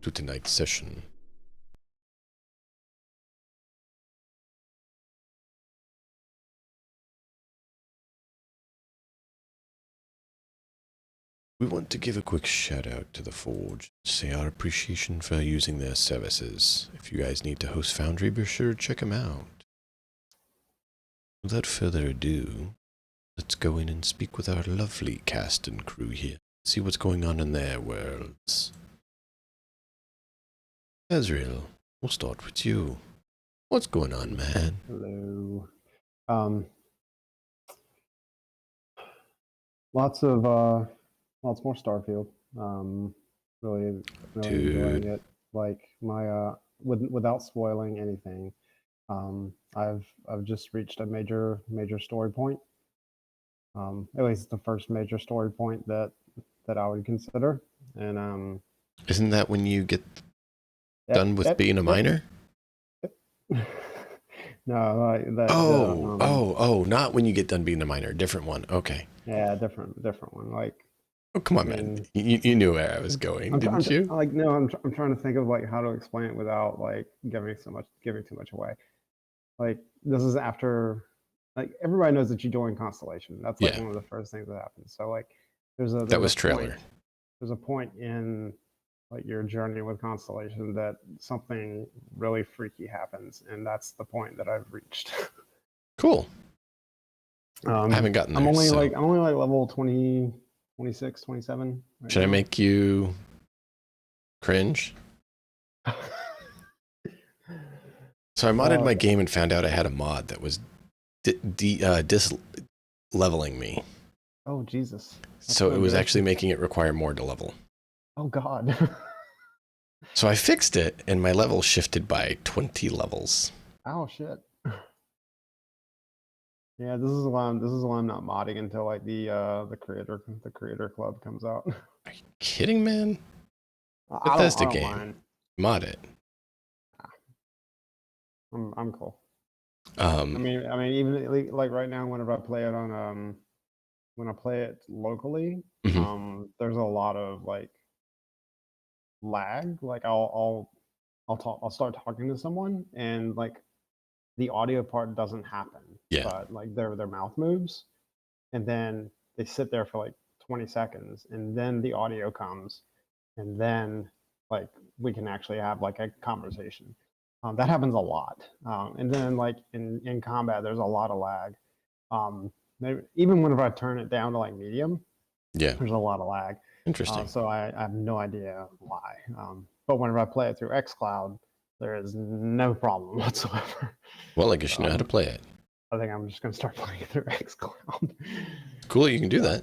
to tonight's session. We want to give a quick shout out to the Forge, say our appreciation for using their services. If you guys need to host Foundry, be sure to check them out. Without further ado, let's go in and speak with our lovely cast and crew here. See what's going on in their worlds. Azrael, we'll start with you. What's going on, man? Hello. Lots more Starfield. Really enjoying it. Like my without spoiling anything. I've just reached a major story point. At least the first major story point that I would consider. And isn't that when you get done with being a miner? No, like that. Oh, not when you get done being a miner. Different one. Okay. Yeah, different one. Like, oh, come on, man. You knew where I was going, didn't you? Like, no, I'm trying to think of like how to explain it without like giving too much away. Like, this is after, like, everybody knows that you join Constellation. That's like one of the first things that happens. So like, there's a trailer. There's a point in like your journey with Constellation that something really freaky happens, and that's the point that I've reached. Cool. I haven't gotten there. I'm only like level 20, 26, 27. Right Should now. I make you cringe? So I modded my game and found out I had a mod that was dis-leveling me. Oh, Jesus. So it was actually making it require more to level. Oh, God. So I fixed it, and my level shifted by 20 levels. Oh, shit. Yeah, this is why I'm not modding until like the creator club comes out. Are you kidding, man? Bethesda game. Mind. Mod it. I'm cool. I mean, even like right now, whenever I play it on when I play it locally, there's a lot of like lag. Like I'll start talking to someone, and like the audio part doesn't happen. Yeah. But like their mouth moves, and then they sit there for like 20 seconds, and then the audio comes, and then like we can actually have like a conversation. That happens a lot. And then like in combat, there's a lot of lag. Maybe, even whenever I turn it down to like medium, there's a lot of lag. Interesting. So I have no idea why. But whenever I play it through xCloud, there is no problem whatsoever. Well, I guess you know how to play it. I think I'm just going to start playing it through xCloud. Cool, you can do that.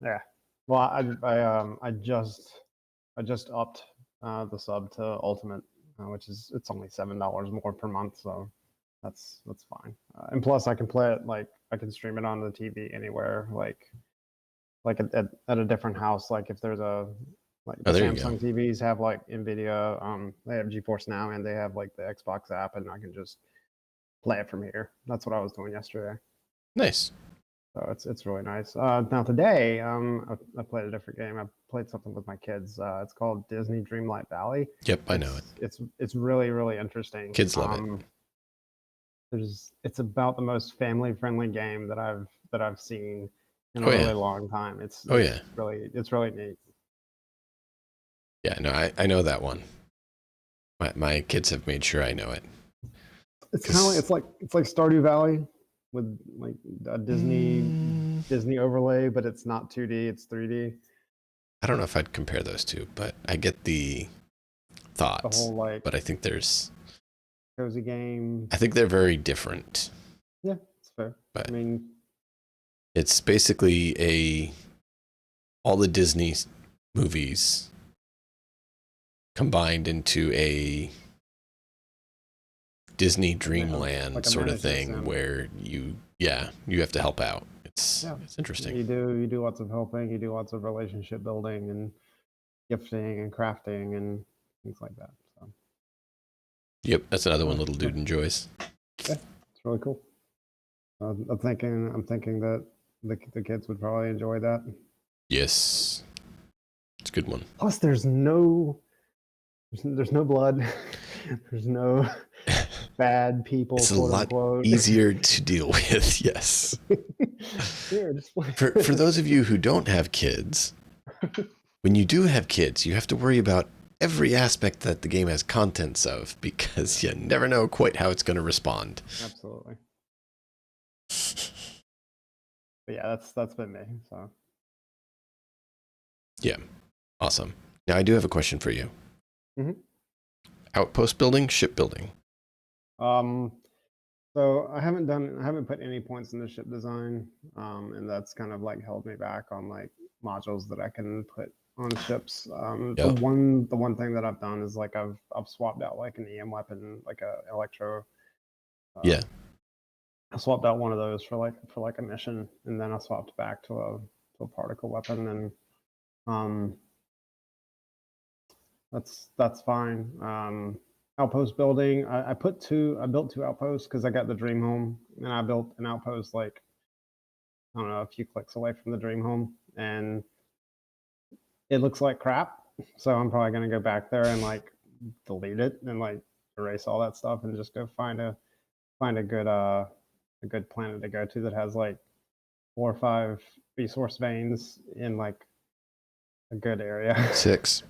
Yeah. Well, I just upped the sub to Ultimate, which is it's only $7 more per month, so that's fine. And plus, I can play it like I can stream it on the TV anywhere, like at a different house. Like if there's a like the Samsung TVs have like NVIDIA, they have GeForce Now, and they have like the Xbox app, and I can just play it from here. That's what I was doing yesterday. Nice. So it's really nice. Now today, I played a different game. I played something with my kids. It's called Disney Dreamlight Valley. Yep, I know it. It's really interesting. Kids love it. It's about the most family friendly game that I've seen in a really long time. It's really neat. Yeah, no, I know that one. My kids have made sure I know it. It's kind of like it's like Stardew Valley with like a Disney overlay, but it's not 2D, it's 3D. I don't know if I'd compare those two, but I get the thoughts. The whole like, but I think there's cozy game. I think they're very different. Yeah, it's fair. But I mean, it's basically all the Disney movies combined into a Disney Dreamland like sort of thing where you have to help out. It's interesting. You do lots of helping, you do lots of relationship building and gifting and crafting and things like that. So. Yep, that's another one little dude enjoys. Yeah, it's really cool. I'm thinking that the kids would probably enjoy that. Yes, it's a good one. Plus, there's no There's no blood. There's no bad people, It's a quote lot unquote. easier to deal with, yes. Here, just play. For those of you who don't have kids, when you do have kids, you have to worry about every aspect that the game has contents of, because you never know quite how it's going to respond. Absolutely. But yeah, that's been me. So Yeah, awesome. Now I do have a question for you. Mhm. Outpost building, ship building. So I haven't put any points in the ship design, and that's kind of like held me back on like modules that I can put on ships. The Yep. one thing that I've done is like I've swapped out like an EM weapon, like a electro. Yeah. I swapped out one of those for like a mission, and then I swapped back to a particle weapon, and um, that's fine. Outpost building, I built two outposts because I got the dream home, and I built an outpost like, I don't know, a few clicks away from the dream home, and it looks like crap. So I'm probably gonna go back there and like delete it and like erase all that stuff and just go find a good planet to go to that has like 4 or 5 resource veins in like a good area. 6.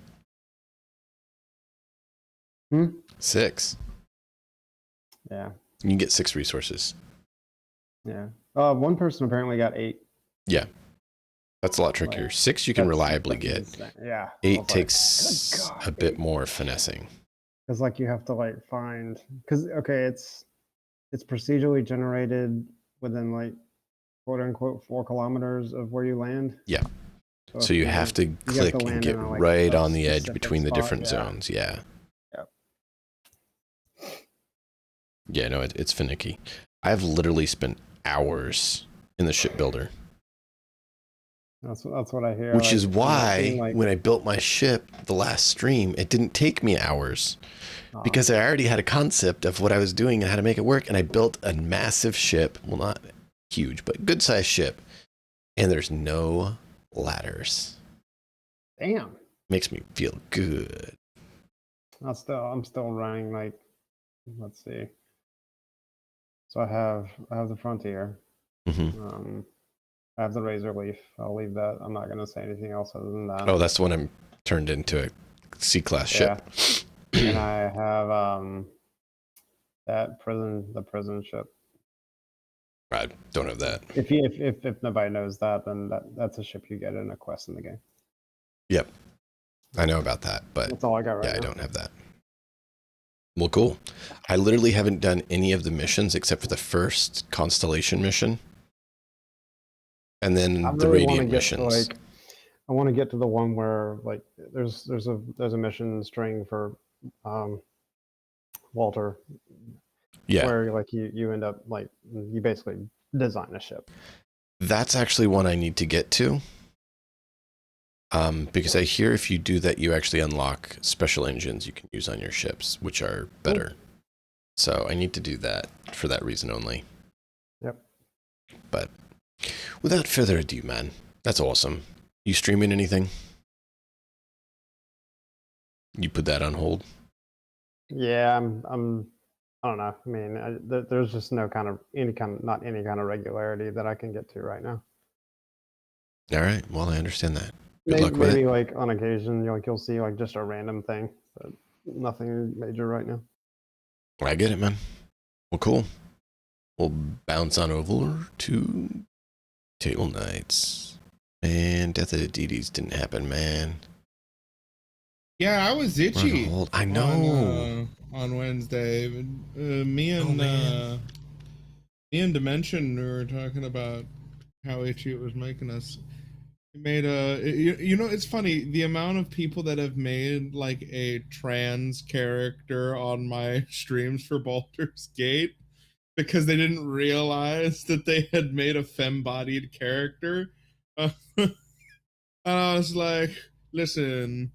Hmm? 6. Yeah, You can get 6 resources. yeah. One person apparently got 8. Yeah. That's a lot trickier. 6 you can reliably get. Insane. Yeah. 8 takes God, a bit more finessing. Because like you have to like find, because okay, it's procedurally generated within like quote unquote 4 kilometers of where you land. Yeah. So if you have to click and land get in a, like, right a on the edge specific between the spot, different yeah. zones. Yeah. Yep. Yeah, no, it's finicky. I've literally spent hours in the shipbuilder. That's what I hear. Which like, is why like, when I built my ship the last stream, it didn't take me hours. Because I already had a concept of what I was doing and how to make it work. And I built a massive ship. Well, not huge, but good sized ship. And there's no ladders. damn. Makes me feel good. I'm still running like, let's see. So I have the Frontier. Mm-hmm. I have the Razor Leaf. I'll leave that. I'm not gonna say anything else other than that. Oh, that's the one I'm turned into a C-class ship. And I have the prison ship. I don't have that. If nobody knows that, then that's a ship you get in a quest in the game. Yep. I know about that, but that's all I got right now. I don't have that. Well, cool. I literally haven't done any of the missions except for the first Constellation mission. And then I the really Radiant missions. I want to get to the one where like there's a mission string for Walter. Yeah. Where like you end up like you basically design a ship. That's actually one I need to get to. Because I hear if you do that, you actually unlock special engines you can use on your ships, which are better. So I need to do that for that reason only. Yep. But without further ado, man, that's awesome. You streaming anything? You put that on hold? Yeah, I don't know. I mean, there's just not any kind of regularity that I can get to right now. All right. Well, I understand that. Good luck with Maybe it. like on occasion, you'll see like just a random thing, but nothing major right now. I get it, man. Well, cool. We'll bounce on over to Table Knights. Man, Death of the Deities didn't happen, man. Yeah, I was itchy. I know. On Wednesday, me and Dimension were talking about how itchy it was making us. It made you know, it's funny the amount of people that have made like a trans character on my streams for Baldur's Gate because they didn't realize that they had made a femme-bodied character. And I was like, listen.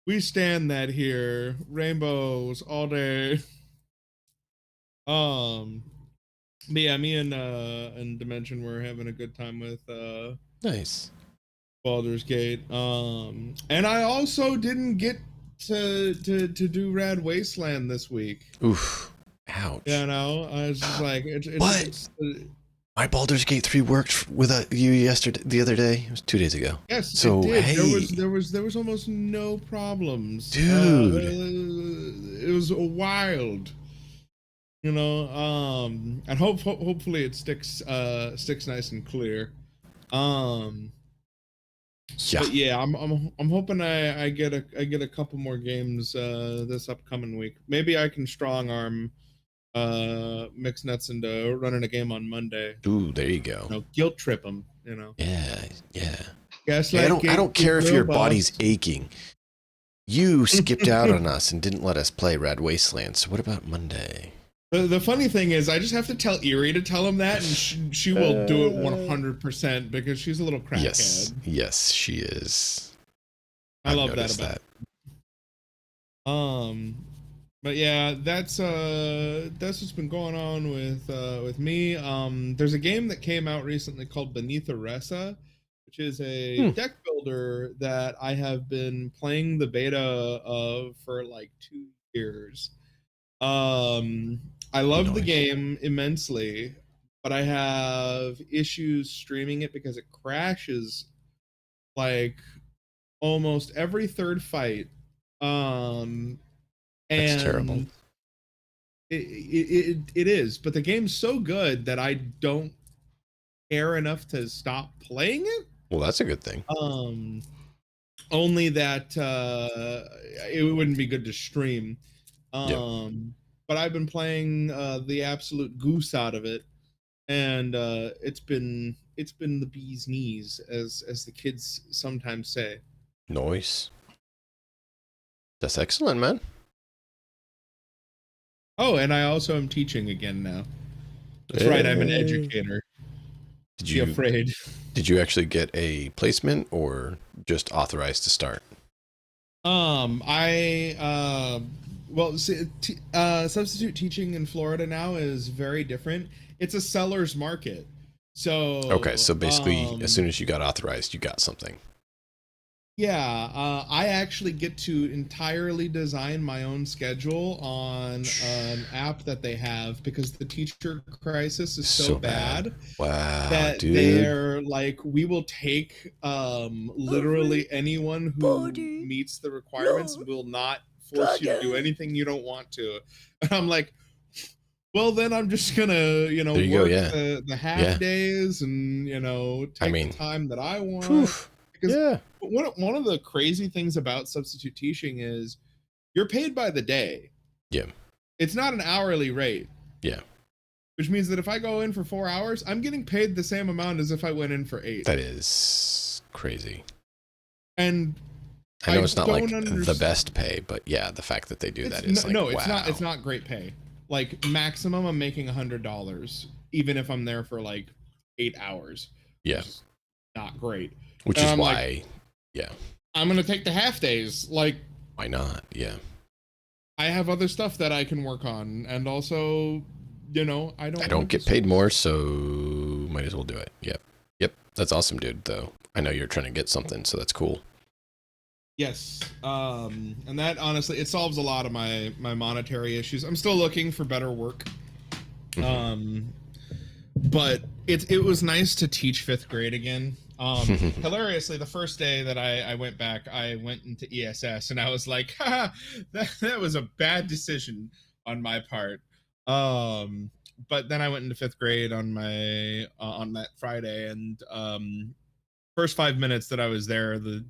We stand that here, rainbows all day. But yeah, me and Dimension were having a good time with Nice. Baldur's Gate. And I also didn't get to do Rad Wasteland this week. Oof. Ouch. You know, I was just like, What? My Baldur's Gate 3 worked with you yesterday, the other day. It was 2 days ago. yes, So, it did. hey. There was almost no problems, Dude. it was wild. You know, and hopefully it sticks nice and clear. Yeah. But yeah, I'm hoping I get a couple more games this upcoming week. Maybe I can strong arm Mixed Nuts into running a game on Monday. Ooh, there you go. You know, guilt trip them. You know. Yeah. Yes, Hey, I don't care if your body's aching. You skipped out on us and didn't let us play Rad Wasteland. So what about Monday? The funny thing is, I just have to tell Erie to tell him that, and she will do it 100% because she's a little crackhead. Yes, she is. I love that about her. But yeah, that's what's been going on with me. There's a game that came out recently called Beneath Aresa, which is a deck builder that I have been playing the beta of for like 2 years. I love the game immensely, but I have issues streaming it because it crashes like almost every third fight. And that's terrible. It is, but the game's so good that I don't care enough to stop playing it. Well, that's a good thing. Only that it wouldn't be good to stream. But I've been playing the absolute goose out of it, and it's been the bee's knees, as the kids sometimes say. Nice. That's excellent, man. Oh, and I also am teaching again now. That's right, I'm an educator. Did you Be afraid? Did you actually get a placement or just authorized to start? Substitute teaching in Florida now is very different. It's a seller's market. So okay, so basically, as soon as you got authorized, you got something. Yeah, I actually get to entirely design my own schedule on an app that they have because the teacher crisis is so bad. Wow, that dude. They're like, we will take literally anyone who meets the requirements. No. Will not force you to do anything you don't want to. And I'm like, well, then I'm just gonna, work the half days and, take the time that I want. Because one of the crazy things about substitute teaching is you're paid by the day. Yeah. It's not an hourly rate. Yeah. Which means that if I go in for 4 hours, I'm getting paid the same amount as if I went in for 8. That is crazy. And I know it's not like the best pay, but yeah, the fact that they do that is like, wow. It's not great pay. Like maximum, I'm making $100, even if I'm there for like 8 hours. Yeah. Which is not great. Which is why, I'm gonna take the half days. Like, why not? Yeah. I have other stuff that I can work on, and also, I don't get paid more, so might as well do it. Yep. That's awesome, dude. Though I know you're trying to get something, so that's cool. Yes, and that honestly, it solves a lot of my monetary issues. I'm still looking for better work, but it was nice to teach 5th grade again. Hilariously, the first day that I went back, I went into ESS, and I was like, that was a bad decision on my part. But then I went into 5th grade on my on that Friday, and first 5 minutes that I was there, the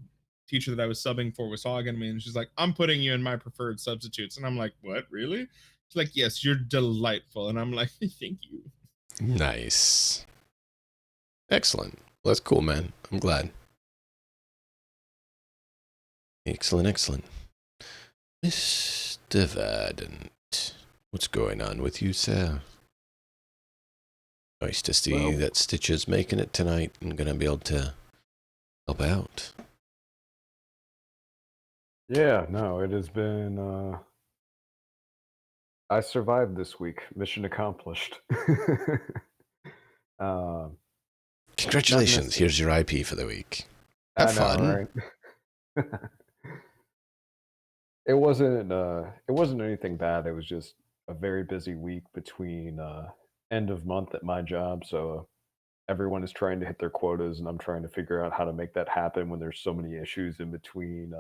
teacher that I was subbing for was talking to me, and she's like, I'm putting you in my preferred substitutes. And I'm like, what, really? She's like, yes, you're delightful. And I'm like, thank you. Nice. Excellent. Well, that's cool, man. I'm glad. Excellent. Mr. Verdant, what's going on with you, sir? Nice to see that Stitcher's making it tonight and gonna be able to help out. Yeah, no, it has been, I survived this week. Mission accomplished. Congratulations, here's your IP for the week. Have fun. Right? it wasn't anything bad. It was just a very busy week between end of month at my job. So everyone is trying to hit their quotas, and I'm trying to figure out how to make that happen when there's so many issues in between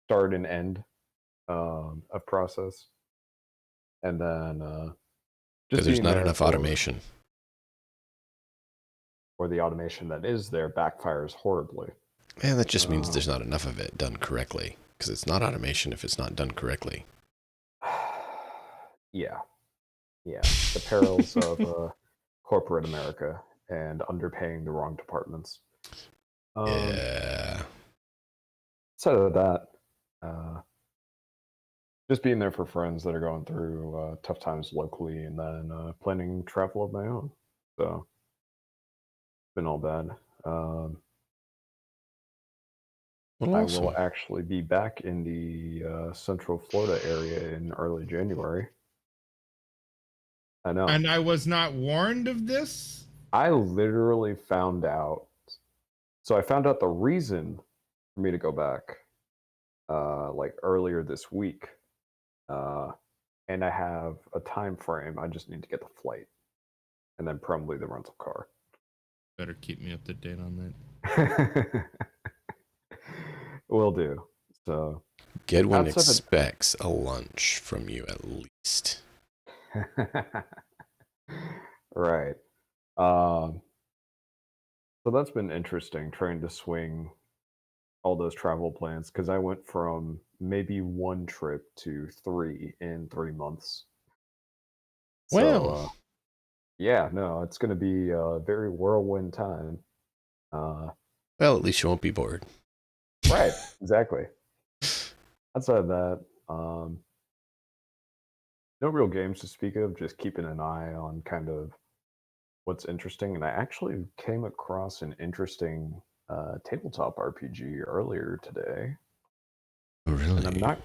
start and end of process. And then Because just there's being not there enough automation. for the automation that is there backfires horribly. And that just means Oh. there's not enough of it done correctly. Because it's not automation if it's not done correctly. Yeah, the perils of corporate America and underpaying the wrong departments. Yeah. So that, just being there for friends that are going through tough times locally, and then planning travel of my own. So, been all bad. Well, I awesome. will actually be back in the Central Florida area in early January. I know. And I was not warned of this? I literally found out. So I found out the reason for me to go back, like earlier this week, and I have a time frame. I just need to get the flight, and then probably the rental car. Better keep me up to date on that. Will do. So Gedwin outside of- expects a lunch from you at least. right. So that's been interesting trying to swing all those travel plans, because I went from maybe one trip to 3 in 3 months. Well. So, yeah, no, it's going to be a very whirlwind time. Well, at least you won't be bored. Right, exactly. Outside of that, no real games to speak of, just keeping an eye on kind of what's interesting. And I actually came across an interesting tabletop RPG earlier today. Oh, really? And I'm not,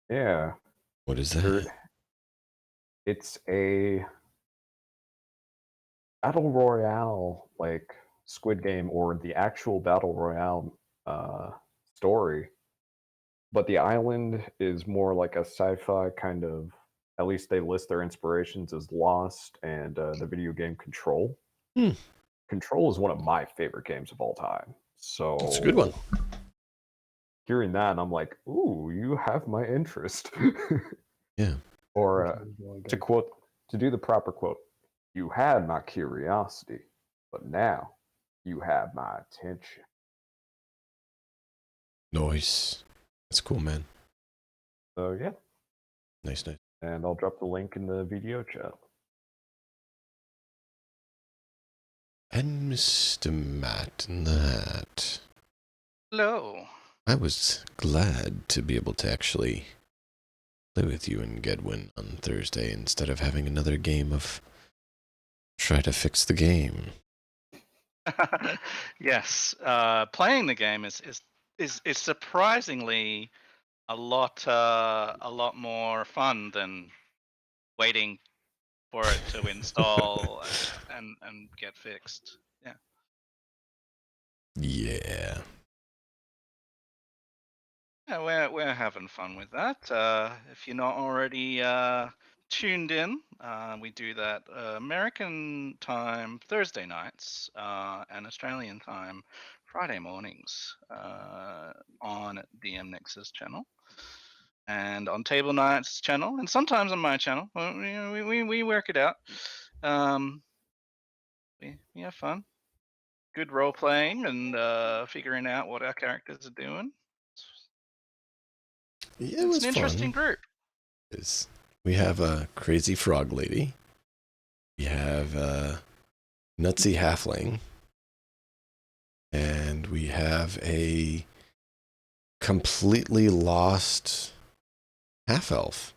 yeah. What is that? It's a battle royale, like Squid Game, or the actual battle royale story. But the island is more like a sci-fi kind of. At least they list their inspirations as Lost and the video game Control. Control is one of my favorite games of all time. So It's a good one. Hearing that, I'm like, ooh, you have my interest. Yeah. Or to do the proper quote, you had my curiosity, but now you have my attention. Nice. That's cool, man. So yeah, Nice. and I'll drop the link in the video chat. And Mr. Matt in the hat. Hello. I was glad to be able to actually play with you and Gedwin on Thursday instead of having another game of try to fix the game. Yes, playing the game is surprisingly a lot more fun than waiting for it to install and get fixed. Yeah. Yeah. Yeah, we're having fun with that. If you're not already tuned in, we do that American time Thursday nights and Australian time Friday mornings on DM Nexus channel and on Table Nights channel and sometimes on my channel. Well, we work it out. We have fun, good role playing, and figuring out what our characters are doing. It It's was an interesting fun. group. We have a crazy frog lady. We have a nutsy halfling. And we have a completely lost half elf.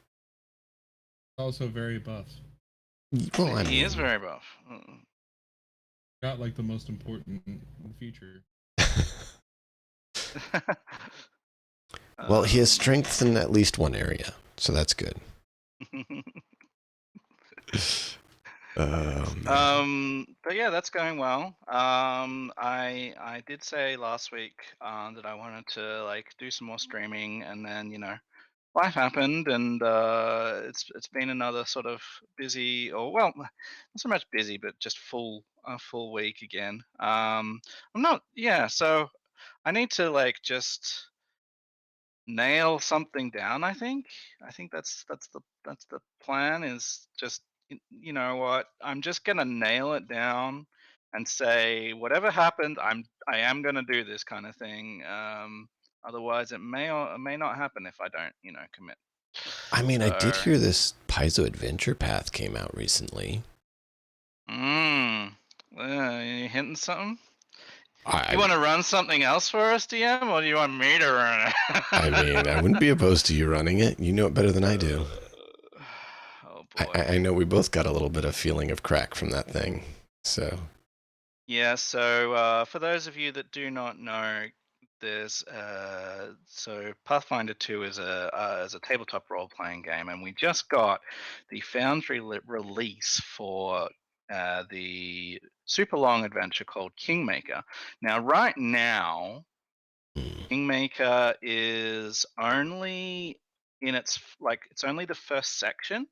Also very buff. Well, He is very buff. Got like the most important feature. Well, he has strength in at least one area, so that's good. Oh, man. But yeah, that's going well. I did say last week that I wanted to like do some more streaming, and then life happened, and it's been another sort of busy, or well, not so much busy, but just full week again. I'm not, yeah. So I need to like just nail something down. I think that's the plan. Is just you know what? I'm just gonna nail it down and say whatever happened, I am gonna do this kind of thing. Otherwise, it may or it may not happen if I don't commit. I mean, I did So, hear this Paizo Adventure Path came out recently. you hinting something? You I, want to run something else for us, DM, or do you want me to run it? I mean, I wouldn't be opposed to you running it. You know it better than I do. Oh I, boy. I know we both got a little bit of feeling of crack from that thing. So, Yeah, so for those of you that do not know, there's so Pathfinder 2 is a tabletop role playing game, and we just got the Foundry release for the super long adventure called Kingmaker. Now, right now, Kingmaker is only in it's only the first section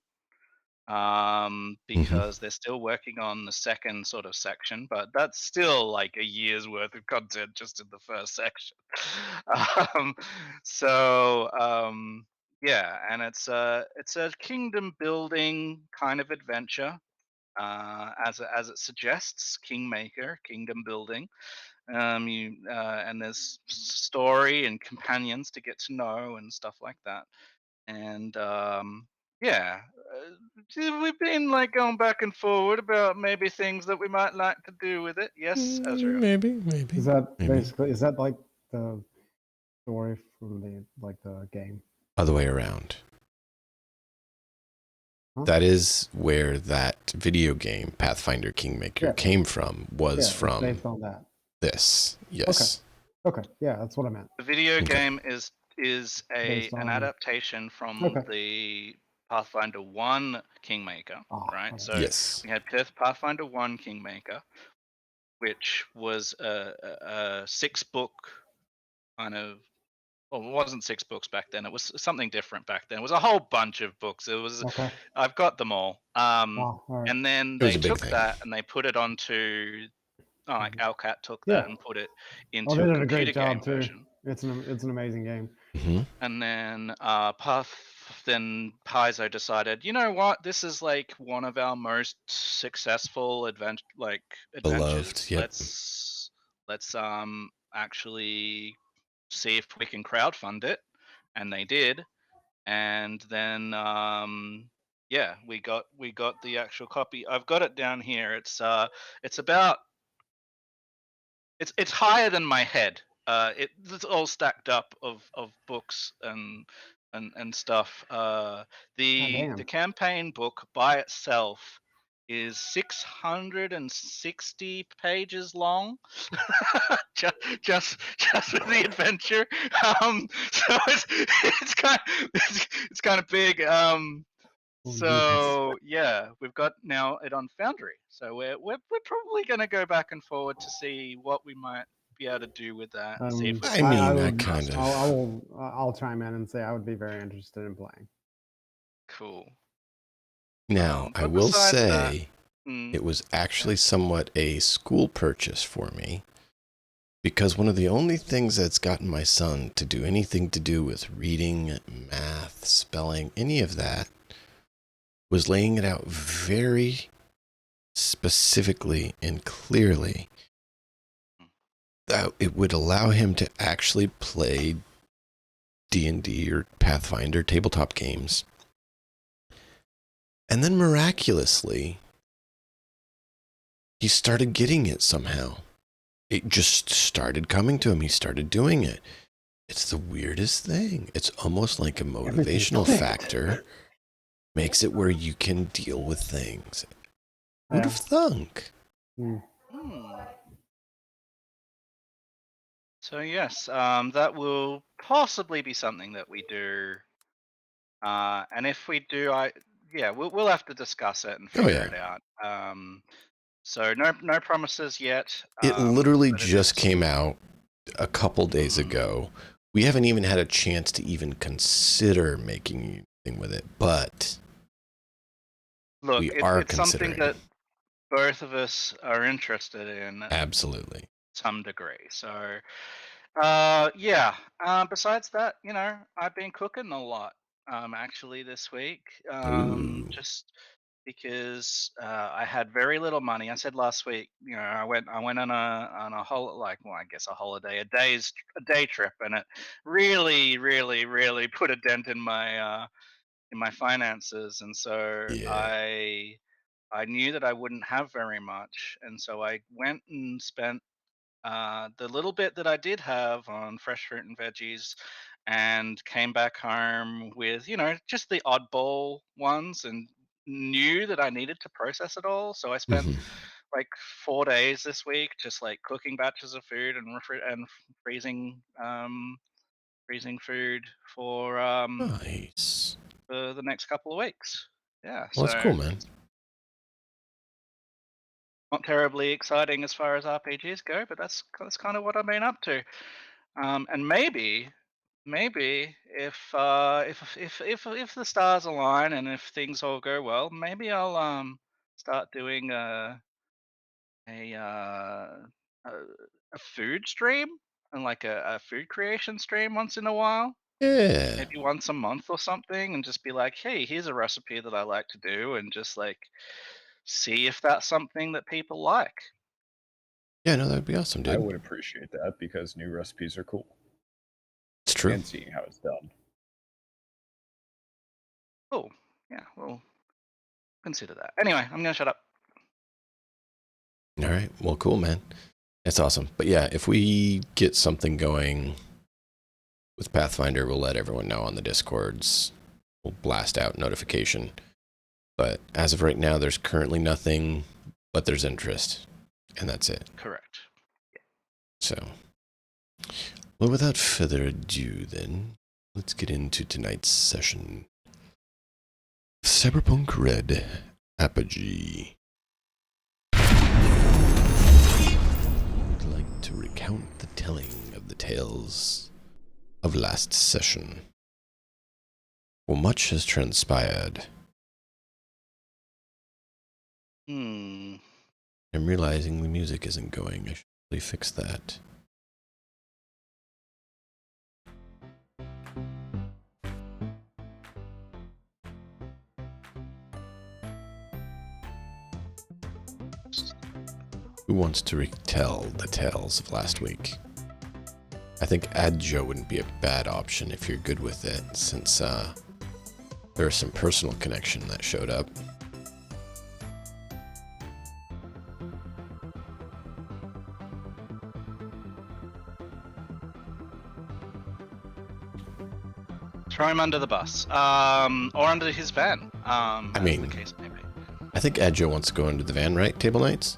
because they're still working on the second sort of section, but that's still like a year's worth of content just in the first section. um, so yeah, and it's a kingdom building kind of adventure, as it suggests, Kingmaker, kingdom building. And there's story and companions to get to know and stuff like that. And yeah, we've been like going back and forward about maybe things that we might like to do with it. Yes, Ezra. maybe. Is that Maybe. basically, is that like the story from the game? Other way around. Huh? That is where that video game, Pathfinder Kingmaker, Yeah. came from, was Yeah, it's from based on that. this. Yes. Okay, yeah, that's what I meant. The video Okay. game is Based an on. adaptation from Okay. the Pathfinder 1 Kingmaker, right? Okay. So Yes. we had Pathfinder 1 Kingmaker, which was a 6-book kind of. Well, it wasn't 6 books back then. It was something different back then. It was a whole bunch of books. Okay. I've got them all. Wow. All right. And then It was they a big took thing. that and they put it onto, like Alcat took Yeah. that and put it Oh, into they a did a great computer game job too. version. It's an amazing game. Mm-hmm. And then Paizo decided, you know what, this is like one of our most successful adventures. Beloved. Yep. Let's actually see if we can crowdfund it, and they did. And then yeah, we got the actual copy. I've got it down here. It's about it's higher than my head. It's all stacked up of books and stuff. The Damn. campaign book by itself is 660 pages long. just with the adventure. So it's kind of big. Oh, Jesus. So yeah, we've got now it on Foundry. So we're probably going to go back and forward to see what we might be able to do with that, and see if we I can mean, I would, kind of. I'll chime in and say I would be very interested in playing. Cool. Now, I But will besides that, say it was actually somewhat a school purchase for me, because one of the only things that's gotten my son to do anything to do with reading, math, spelling, any of that, was laying it out very specifically and clearly that it would allow him to actually play D&D or Pathfinder tabletop games. And then miraculously, he started getting it somehow. It just started coming to him. He started doing it. It's the weirdest thing. It's almost like a motivational factor. Makes it where you can deal with things. Who'd have thunk? Hmm. So yes, that will possibly be something that we do. And if we do, yeah, we'll have to discuss it and Oh, figure yeah. it out. So no promises yet. It literally but it just is. came out a couple days Mhm. ago. We haven't even had a chance to even consider making anything with it, but Look, we are it's something considering. that both of us are interested in Absolutely. some degree. So, yeah. Besides that, I've been cooking a lot. Actually, this week, Ooh. just because I had very little money. I said last week, I went on a whole I guess a holiday, a day trip, and it really, really, really put a dent in my finances, and so Yeah. I knew that I wouldn't have very much, and so I went and spent the little bit that I did have on fresh fruit and veggies, and came back home with, just the oddball ones, and knew that I needed to process it all. So I spent Mhm. like 4 days this week just like cooking batches of food and freezing freezing food Nice. for the next couple of weeks. Yeah, Well, that's so cool, man. not terribly exciting as far as RPGs go, but that's kind of what I've been up to. And maybe if the stars align and if things all go well, maybe I'll start doing a uh, a, a food stream and like a food creation stream once in a while, Yeah. maybe once a month or something, and just be like, hey, here's a recipe that I like to do, and just like see if that's something that people like. Yeah, no, that'd be awesome, I dude. would appreciate that because new recipes are cool. It's true. And seeing how it's done. Cool. Yeah, we'll consider that. Anyway, I'm gonna shut up. All right. Well, cool, man. That's awesome. But yeah, if we get something going with Pathfinder, we'll let everyone know on the Discords. We'll blast out notification. But as of right now, there's currently nothing, but there's interest. And that's it. Correct. So, well, without further ado, then, let's get into tonight's session. Cyberpunk Red Apogee. I'd like to recount the telling of the tales of last session. Well, much has transpired. Hmm. I'm realizing the music isn't going. I should really fix that. Who wants to retell the tales of last week? I think Adjo wouldn't be a bad option if you're good with it, since there was some personal connection that showed up. Throw him under the bus, or under his van. As mean- the case may be. I think Adjo wants to go into the van, right? Table Knights?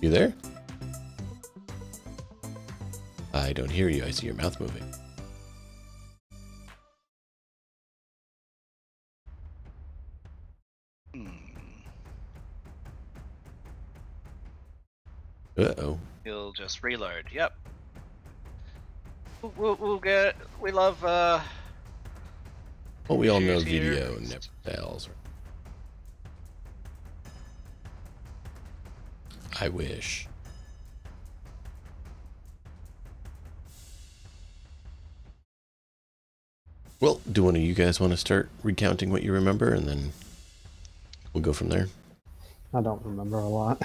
You there? I don't hear you. I see your mouth moving. Hmm. Uh-oh. He'll just reload. Yep. We'll get. We love. Well, we all know Shoot here. video never fails. I wish. Well, do one of you guys want to start recounting what you remember, and then we'll go from there? I don't remember a lot.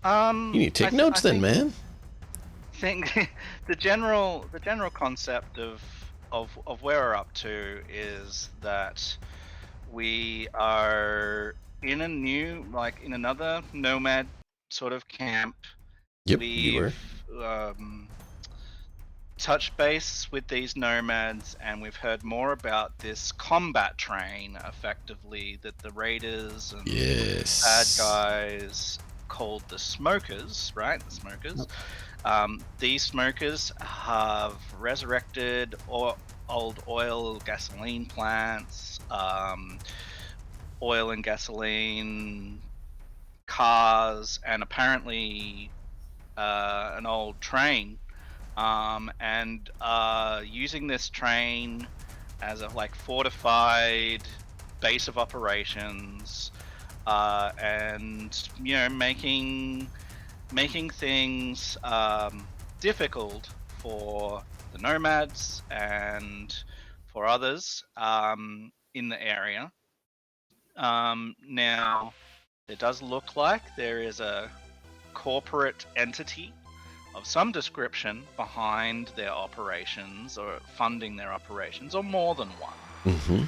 You need to take notes then, man. Think the general concept of where we're up to is that we are in in another nomad sort of camp. Yep, you were. We've touched base with these nomads, and we've heard more about this combat train, effectively, that the raiders and bad Yes. guys called the smokers, right? The smokers. Yep. These smokers have resurrected old oil, gasoline plants, oil and gasoline cars, and apparently an old train. And using this train as a like fortified base of operations, and making things difficult for the nomads and for others in the area. Now, it does look like there is a corporate entity of some description behind their operations or funding their operations, or more than one. Mm-hmm.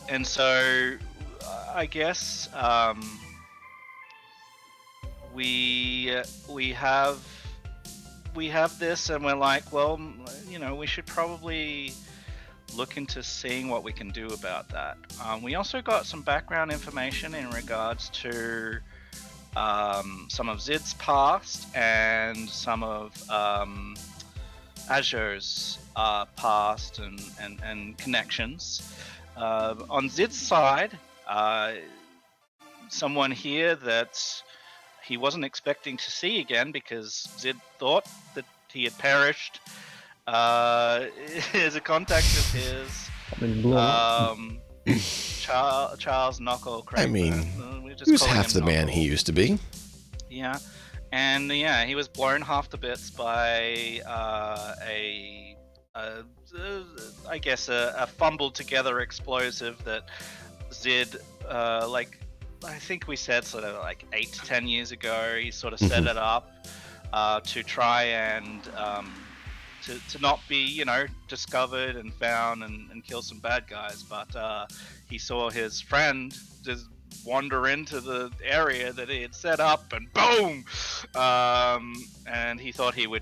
And so I guess we have this, and we're like, well, we should probably look into seeing what we can do about that. We also got some background information in regards to some of Zid's past and some of Azure's past and connections. On Zid's side, someone here that he wasn't expecting to see again because Zid thought that he had perished is a contact of his. Charles Knuckle Craig. I mean, he was half the man he used to be. Yeah, and he was blown half to bits by I guess a fumbled together explosive that Zid I think we said sort of like 8 to 10 years ago. He sort of set it up to try and to not be discovered and found and kill some bad guys, but he saw his friend just wander into the area that he had set up, and boom, and he thought he was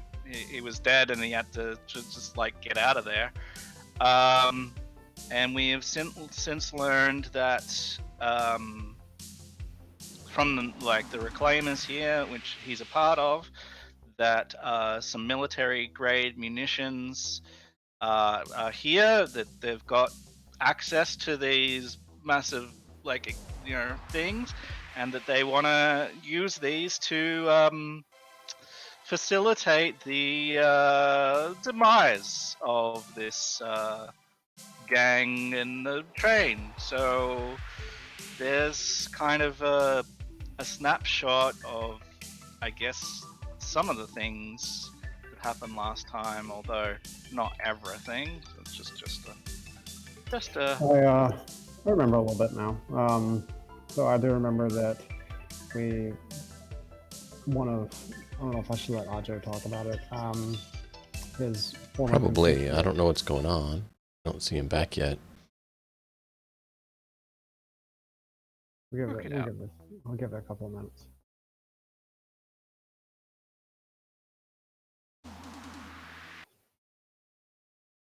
dead, and he had to just like get out of there. And we have since learned that from the Reclaimers here, which he's a part of, that some military grade munitions are here, that they've got access to these massive things, and that they want to use these to facilitate the demise of this gang and the train. So there's kind of a snapshot of, I guess, some of the things that happened last time, although not everything. It's just a. I remember a little bit now. So I do remember that I don't know if I should let Ajo talk about it. His Probably. I don't know what's going on. I don't see him back yet. I'll give it a couple of minutes.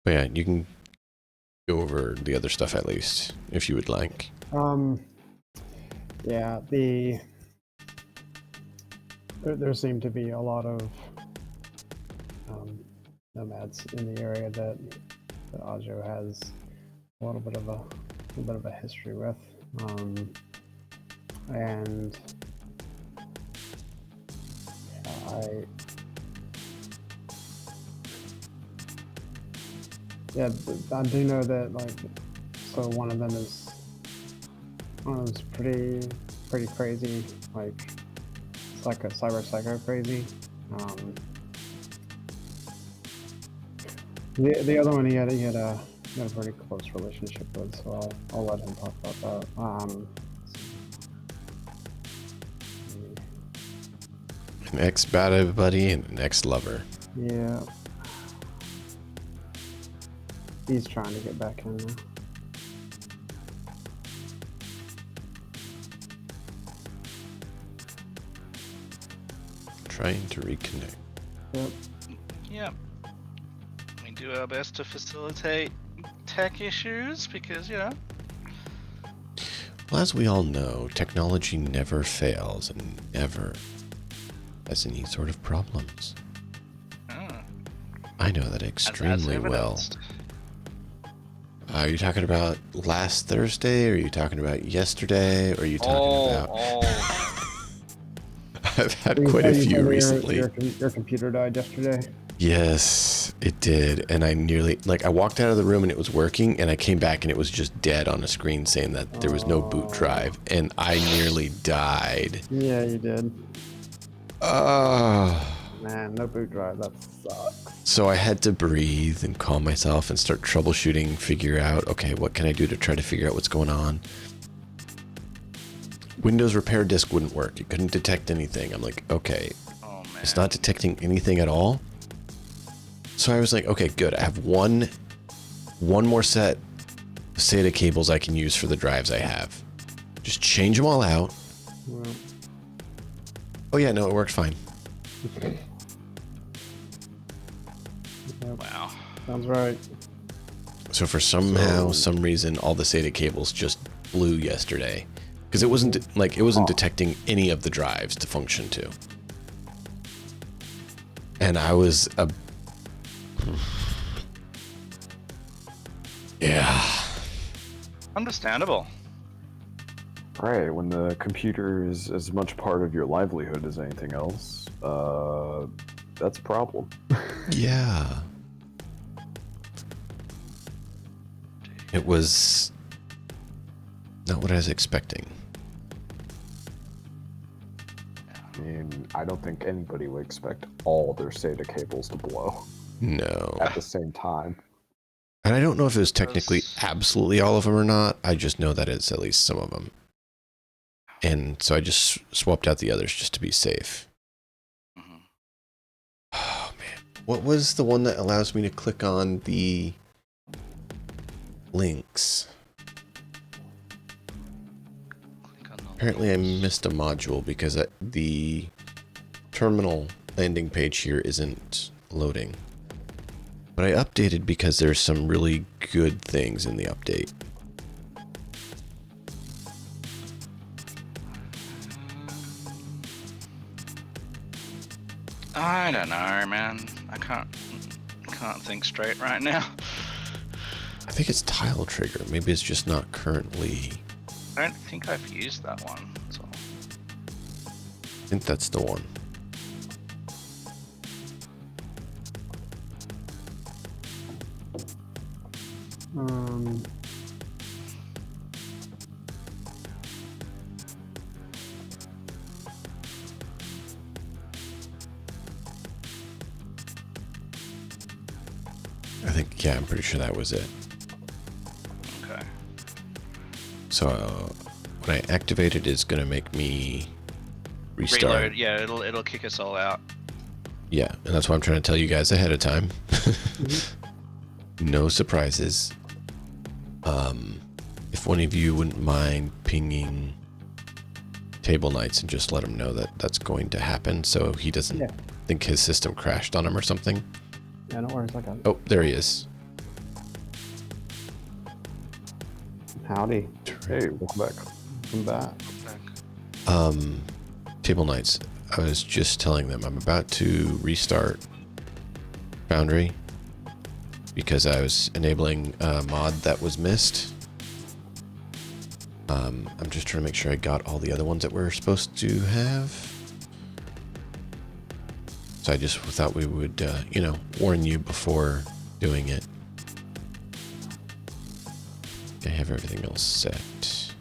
But yeah, you can go over the other stuff at least, if you would like. Yeah, there seem to be a lot of nomads in the area that Ajo has a little bit of a history with, and I do know that so one of them is pretty crazy, it's like a cyber psycho crazy. The other one he had a pretty close relationship with, so I'll let him talk about that. An ex-bad buddy and an ex-lover. Yeah. He's trying to get back in now. Trying to reconnect. Yep. Yep. We do our best to facilitate tech issues because, you know. Well, as we all know, technology never fails and never has any sort of problems. I know that extremely well. Are you talking about last Thursday? Or are you talking about yesterday? Or are you talking about... I've had quite a few recently. Your computer died yesterday. Yes, it did. And I nearly... Like, I walked out of the room and it was working, and I came back and it was just dead on a screen saying that there was no boot drive. And I nearly died. Yeah, you did. Man, no boot drive. That sucks. So I had to breathe and calm myself and start troubleshooting, figure out, okay, what can I do to try to figure out what's going on? Windows repair disk wouldn't work. It couldn't detect anything. I'm like, okay, it's not detecting anything at all. So I was like, okay, good. I have one more set of SATA cables I can use for the drives I have. Just change them all out. Well. Oh yeah, no, it worked fine. Wow. Sounds right. So for some reason, all the SATA cables just blew yesterday. Because it wasn't detecting any of the drives to function to. And I was yeah. Understandable. Right, when the computer is as much part of your livelihood as anything else, that's a problem. Yeah. It was not what I was expecting. I mean, I don't think anybody would expect all their SATA cables to blow No. at the same time. And I don't know if it was technically absolutely all of them or not. I just know that it's at least some of them. And so I just swapped out the others just to be safe. Mm-hmm. Oh, man. What was the one that allows me to click on the links? Apparently I missed a module because the terminal landing page here isn't loading. But I updated because there's some really good things in the update. I don't know, man. I can't think straight right now. I think it's tile trigger. Maybe it's just not currently. I don't think I've used that one. So. I think that's the one. I think, yeah, I'm pretty sure that was it. Okay. So when I activate it, it's going to make me restart. Reload, yeah, it'll kick us all out. Yeah, and that's why I'm trying to tell you guys ahead of time. No surprises. If one of you wouldn't mind pinging Table Knights and just let him know that that's going to happen so he doesn't think his system crashed on him or something. Yeah, no worries, I got it. Oh, there he is. Howdy. Hey, welcome back. Welcome back. Table Knights, I was just telling them I'm about to restart Foundry because I was enabling a mod that was missed. I'm just trying to make sure I got all the other ones that we're supposed to have. So I just thought we would, warn you before doing it. I have everything else set.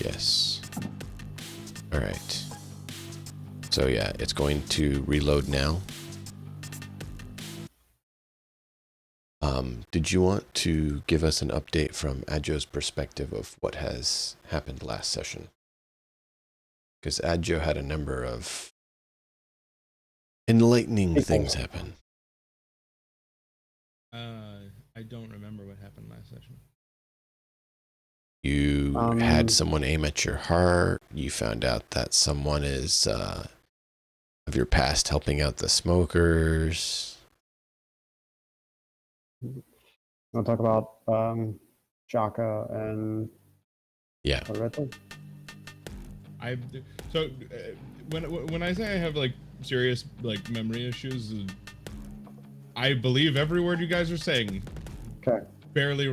Yes. All right. So yeah, it's going to reload now. Did you want to give us an update from Adjo's perspective of what has happened last session? Because Adjo had a number of enlightening things happen. I don't remember what happened last session. You had someone aim at your heart. You found out that someone is of your past helping out the smokers. Want to talk about Shaka and Yeah. Loretto? When I say I have like serious like memory issues, I believe every word you guys are saying. Okay. Barely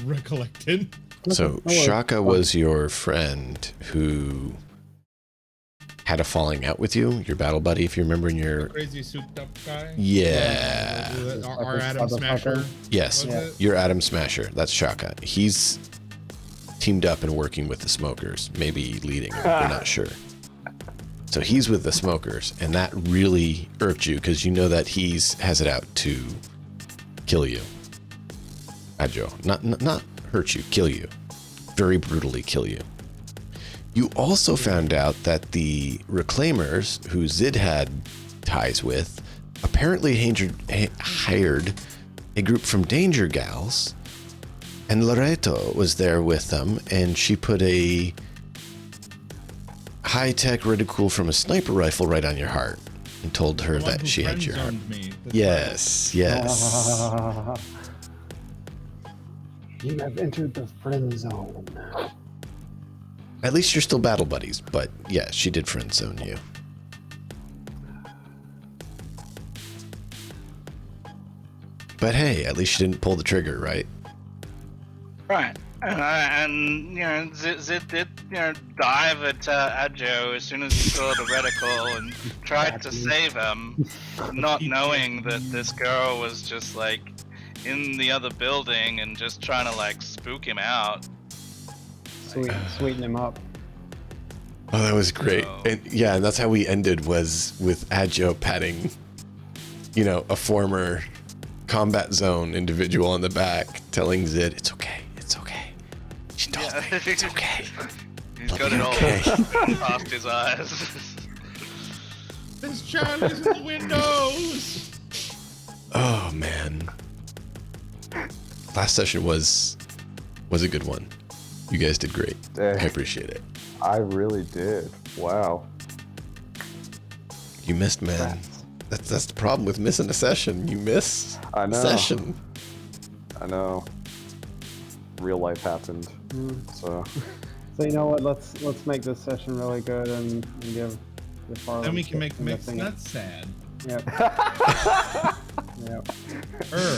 recollected. So No worries. Shaka was your friend who had a falling out with you, your battle buddy, if you remember in your... Crazy souped up guy. Yeah. Our Adam Smasher. Yes, Was it? your Adam Smasher. That's Shaka. He's teamed up and working with the smokers, maybe leading them, we're not sure. So he's with the smokers, and that really irked you because you know that has it out to kill you. Ajo, not hurt you, kill you. Very brutally kill you. You also found out that the Reclaimers, who Zid had ties with, apparently hired a group from Danger Gals, and Loretto was there with them, and she put a high-tech reticule from a sniper rifle right on your heart and told her that she had your heart. Yes. You have entered the friend zone. At least you're still battle buddies, but yeah, she did friend zone you. But hey, at least she didn't pull the trigger, right? Right. And you know, Zid did, you know, dive at Ajo as soon as he saw the reticle and tried to save him, not knowing that this girl was just like in the other building and just trying to like spook him out. Sweeten him up. Oh, that was great. So- And yeah, and that's how we ended, was with Ajo patting, you know, a former combat zone individual on the back, telling Zid, it's okay. She told me, it's okay. He's It'll got be it all okay. past his eyes. This Charlie's in the windows. Oh man. Last session was a good one. You guys did great. Dang. I appreciate it. I really did. Wow. You missed, man. That's the problem with missing a session. You miss I a know. session. I know. Real life happened. So So you know what? Let's make this session really good and give Farland. Then we can make the mixed thing. nuts sad. Yep. Yep.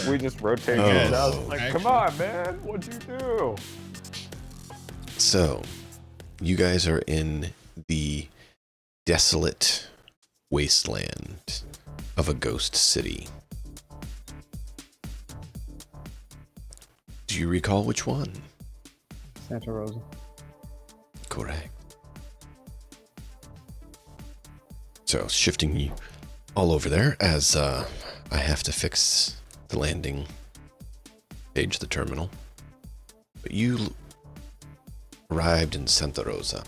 we just rotate Oh. it. I was like, Actually- come on, man. What'd you do? So, you guys are in the desolate wasteland of a ghost city. Do you recall which one? Santa Rosa. Correct. So, shifting you all over there as I have to fix the landing page of the terminal. But you arrived in Santa Rosa,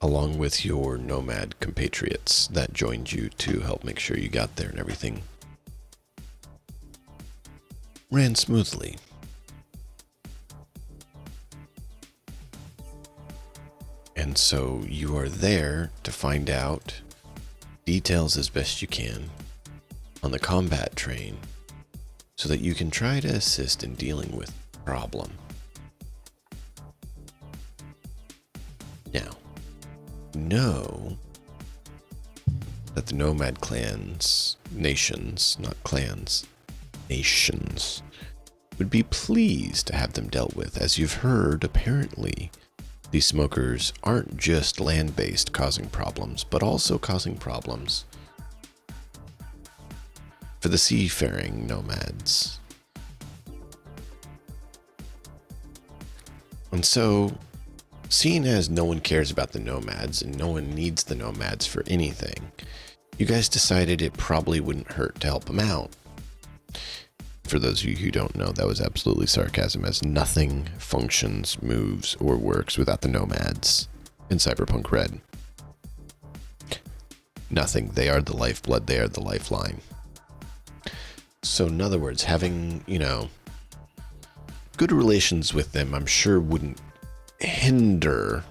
along with your nomad compatriots that joined you to help make sure you got there and everything ran smoothly. And so you are there to find out details as best you can on the combat train so that you can try to assist in dealing with the problem. Now, know that the nomad clans, nations, not clans, nations, would be pleased to have them dealt with. As you've heard, apparently, these smokers aren't just land-based causing problems, but also causing problems for the seafaring nomads. And so, seeing as no one cares about the nomads and no one needs the nomads for anything, you guys decided it probably wouldn't hurt to help them out. For those of you who don't know, that was absolutely sarcasm, as nothing functions, moves, or works without the nomads in Cyberpunk Red. Nothing. They are the lifeblood. They are the lifeline. So in other words, having, you know, good relations with them, I'm sure wouldn't hinder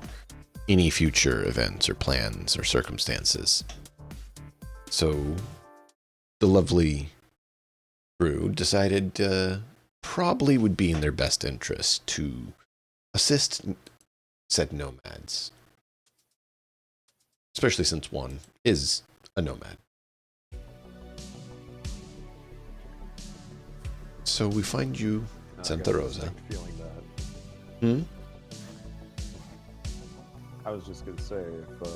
any future events or plans or circumstances. So the lovely crew decided probably would be in their best interest to assist said nomads, especially since one is a nomad. So we find you I Santa got a Rosa. distinct feeling that Hmm? I was just gonna say, if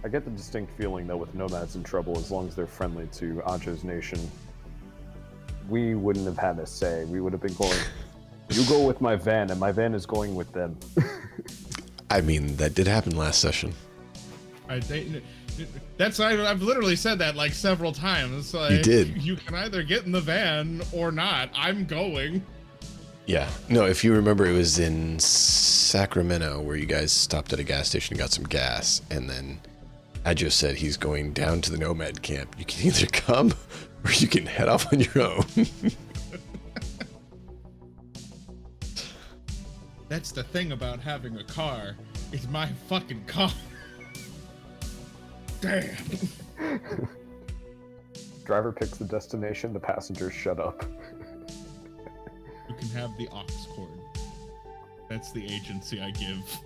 I get the distinct feeling that with nomads in trouble, as long as they're friendly to Ajo's nation, we wouldn't have had a say. We would have been going, you go with my van, and my van is going with them. I mean, that did happen last session. I've literally said that like several times. Like, You did. You can either get in the van or not. I'm going. Yeah. No, if you remember, it was in Sacramento where you guys stopped at a gas station and got some gas, and then Ajo said he's going down to the nomad camp. You can either come or you can head off on your own. That's the thing about having a car. It's my fucking car. Damn. Driver picks the destination, the passengers shut up. You can have the aux cord. That's the agency I give.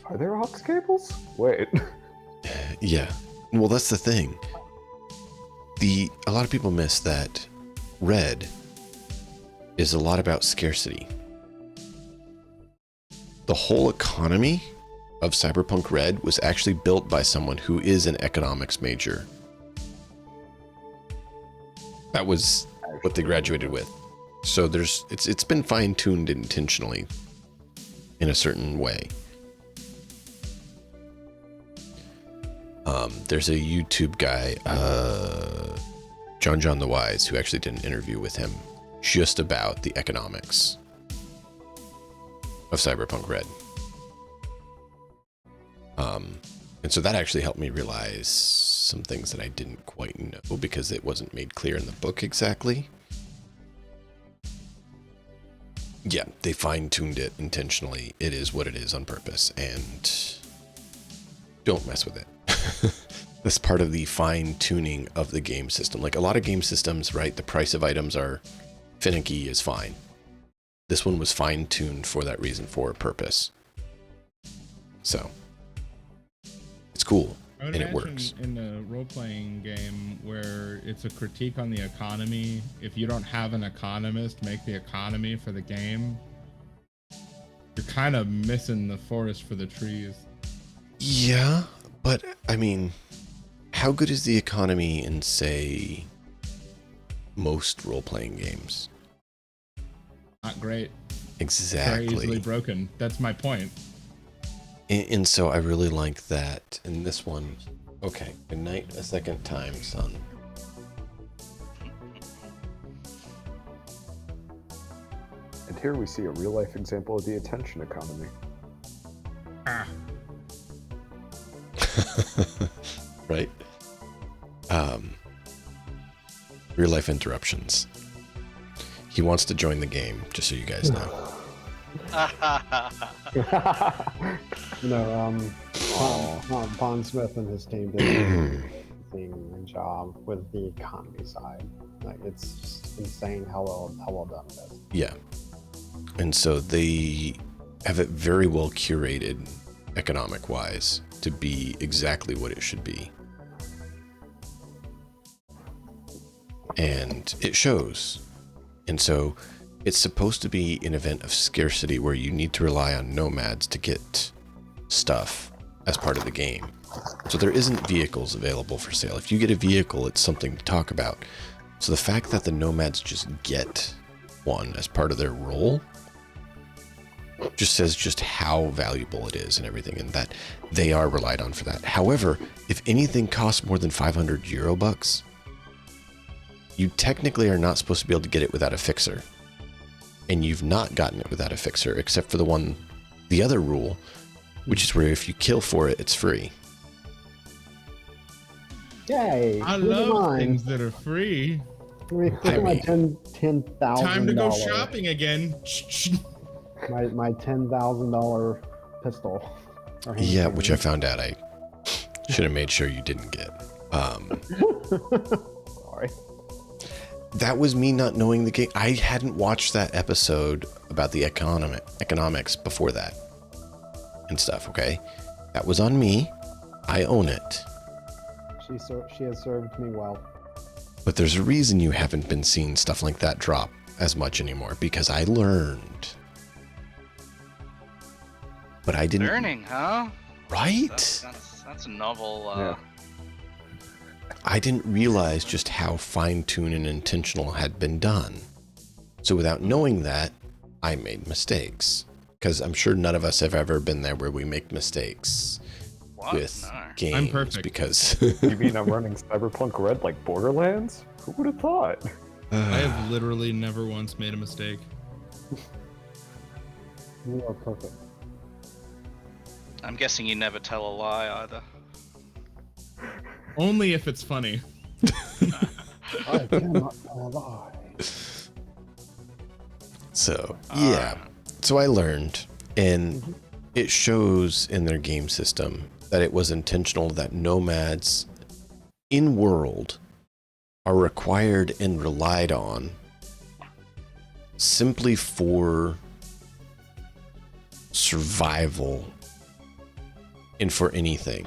Are there aux cables? Wait. Yeah. Well, that's the thing. A lot of people miss that Red is a lot about scarcity. The whole economy of Cyberpunk Red was actually built by someone who is an economics major. That was what they graduated with. So it's been fine-tuned intentionally in a certain way. There's a YouTube guy, John the Wise, who actually did an interview with him just about the economics of Cyberpunk Red. And so that actually helped me realize some things that I didn't quite know because it wasn't made clear in the book exactly. Yeah, they fine-tuned it intentionally. It is what it is on purpose, and don't mess with it. That's part of the fine-tuning of the game system. Like a lot of game systems, right, the price of items are finicky is fine. This one was fine-tuned for that reason, for a purpose. So, it's cool, I would and it imagine works. in a role-playing game where it's a critique on the economy, if you don't have an economist make the economy for the game, you're kind of missing the forest for the trees. Yeah, but, I mean, how good is the economy in, say, most role-playing games? Not great. Exactly. Very easily broken. That's my point. And so I really like that. And this one, okay, good night a second time, son. And here we see a real-life example of the attention economy. Ah. Right? Real life interruptions. He wants to join the game, just so you guys know. Pond Smith and his team did an amazing job with the economy side. Like, it's just insane how well done it is. Yeah. And so they have it very well curated economic wise to be exactly what it should be. And it shows. And so it's supposed to be an event of scarcity where you need to rely on nomads to get stuff as part of the game. So there isn't vehicles available for sale. If you get a vehicle, it's something to talk about. So the fact that the nomads just get one as part of their role just says just how valuable it is and everything, and that they are relied on for that. However, if anything costs more than 500 euro bucks, you technically are not supposed to be able to get it without a fixer. And you've not gotten it without a fixer, except for the other rule, which is where if you kill for it, it's free. Yay! I never love mind. things that are free. Let me I my mean- $10,000. Time to go shopping again. my $10,000 pistol. or hand Yeah, which I cannon. found out I should have made sure you didn't get. Sorry. That was me not knowing the game. I hadn't watched that episode about the economics before that and stuff, okay? That was on me. I own it. She has served me well. But there's a reason you haven't been seeing stuff like that drop as much anymore, because I learned. But I didn't. Learning, huh? Right? That's a novel. Yeah. I didn't realize just how fine-tuned and intentional had been done. So without knowing that, I made mistakes. Because I'm sure none of us have ever been there where we make mistakes What? with No. games. I'm perfect. Because You mean I'm running Cyberpunk Red like Borderlands? Who would have thought? I have literally never once made a mistake. You are perfect. I'm guessing you never tell a lie either. Only if it's funny. I cannot lie. So, yeah. So I learned, and it shows in their game system that it was intentional that nomads in world are required and relied on simply for survival and for anything.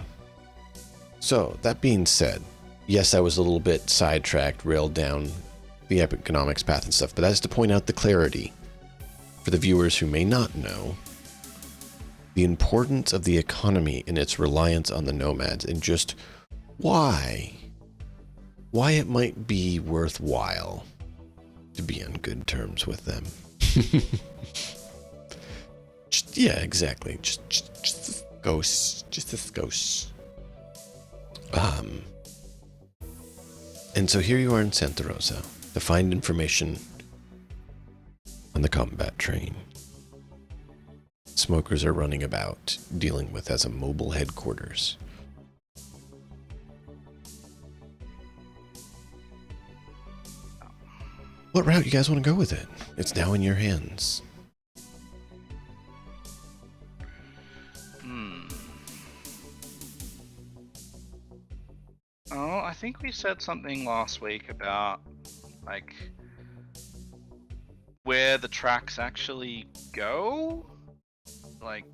So, that being said, yes, I was a little bit sidetracked, railed down the economics path and stuff, but that's to point out the clarity for the viewers who may not know the importance of the economy and its reliance on the nomads, and just why it might be worthwhile to be on good terms with them. Yeah, exactly. Just a ghost. Just a ghost. And so here you are in Santa Rosa to find information on the combat train. Smokers are running about, dealing with as a mobile headquarters. What route you guys want to go with it? It's now in your hands. Oh, I think we said something last week about like where the tracks actually go. Like,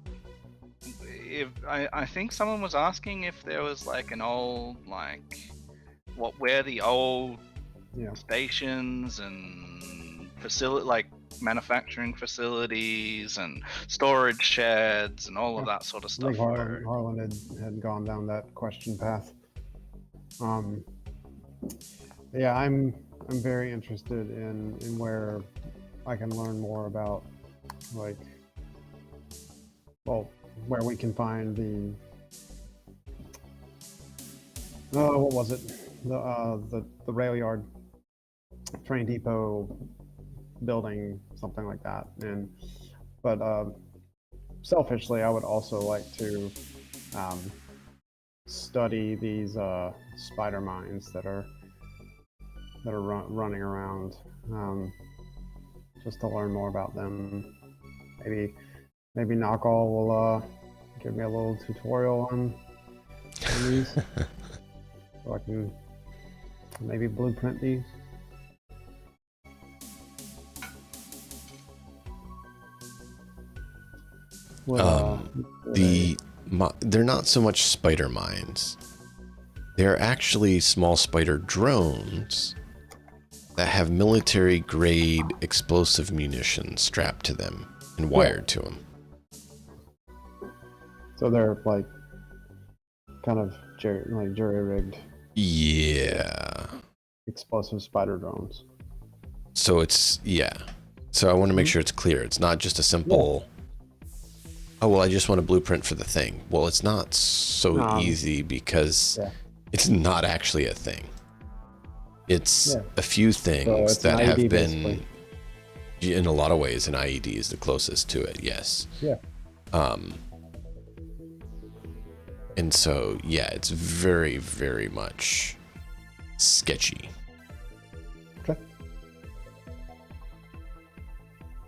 if I think someone was asking if there was like an old where the old Yeah. stations and like manufacturing facilities and storage sheds and all of that sort of I stuff think were. Harlan had gone down that question path. Yeah, I'm very interested in where I can learn more about, like, well, where we can find the what was it, the rail yard, train depot building, something like that. But selfishly, I would also like to study these spider mines that are running around, just to learn more about them. Maybe Knockall will give me a little tutorial on these, so I can maybe blueprint these. They're not so much spider mines. They're actually small spider drones that have military grade explosive munitions strapped to them and wired to them. So they're like kind of jury-rigged Yeah. explosive spider drones. So it's, yeah. So I want to make sure it's clear. It's not just a simple, oh, well, I just want a blueprint for the thing. Well, it's not so easy because it's not actually a thing. It's a few things that have been, basically, in a lot of ways, an IED is the closest to it, yes. Yeah. And so, yeah, it's very, very much sketchy. Okay.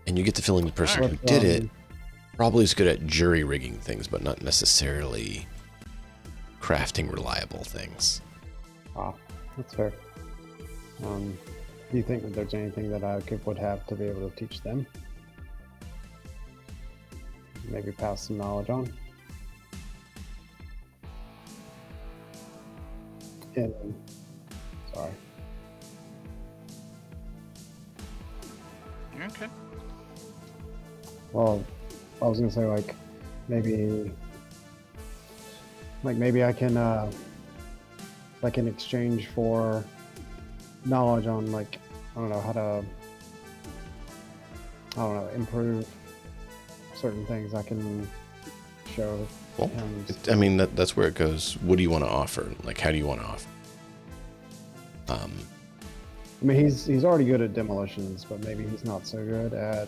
And you get the feeling the person who did it probably is good at jury rigging things, but not necessarily crafting reliable things. Ah, that's fair. Do you think that there's anything that I would have to be able to teach them? Maybe pass some knowledge on? Sorry. Okay. Well, I was gonna say maybe I can in exchange for knowledge on I don't know how to improve certain things. I can show Well, him. I mean, that's where it goes. What do you want to offer? Like, how do you want to offer? I mean, he's already good at demolitions, but maybe he's not so good at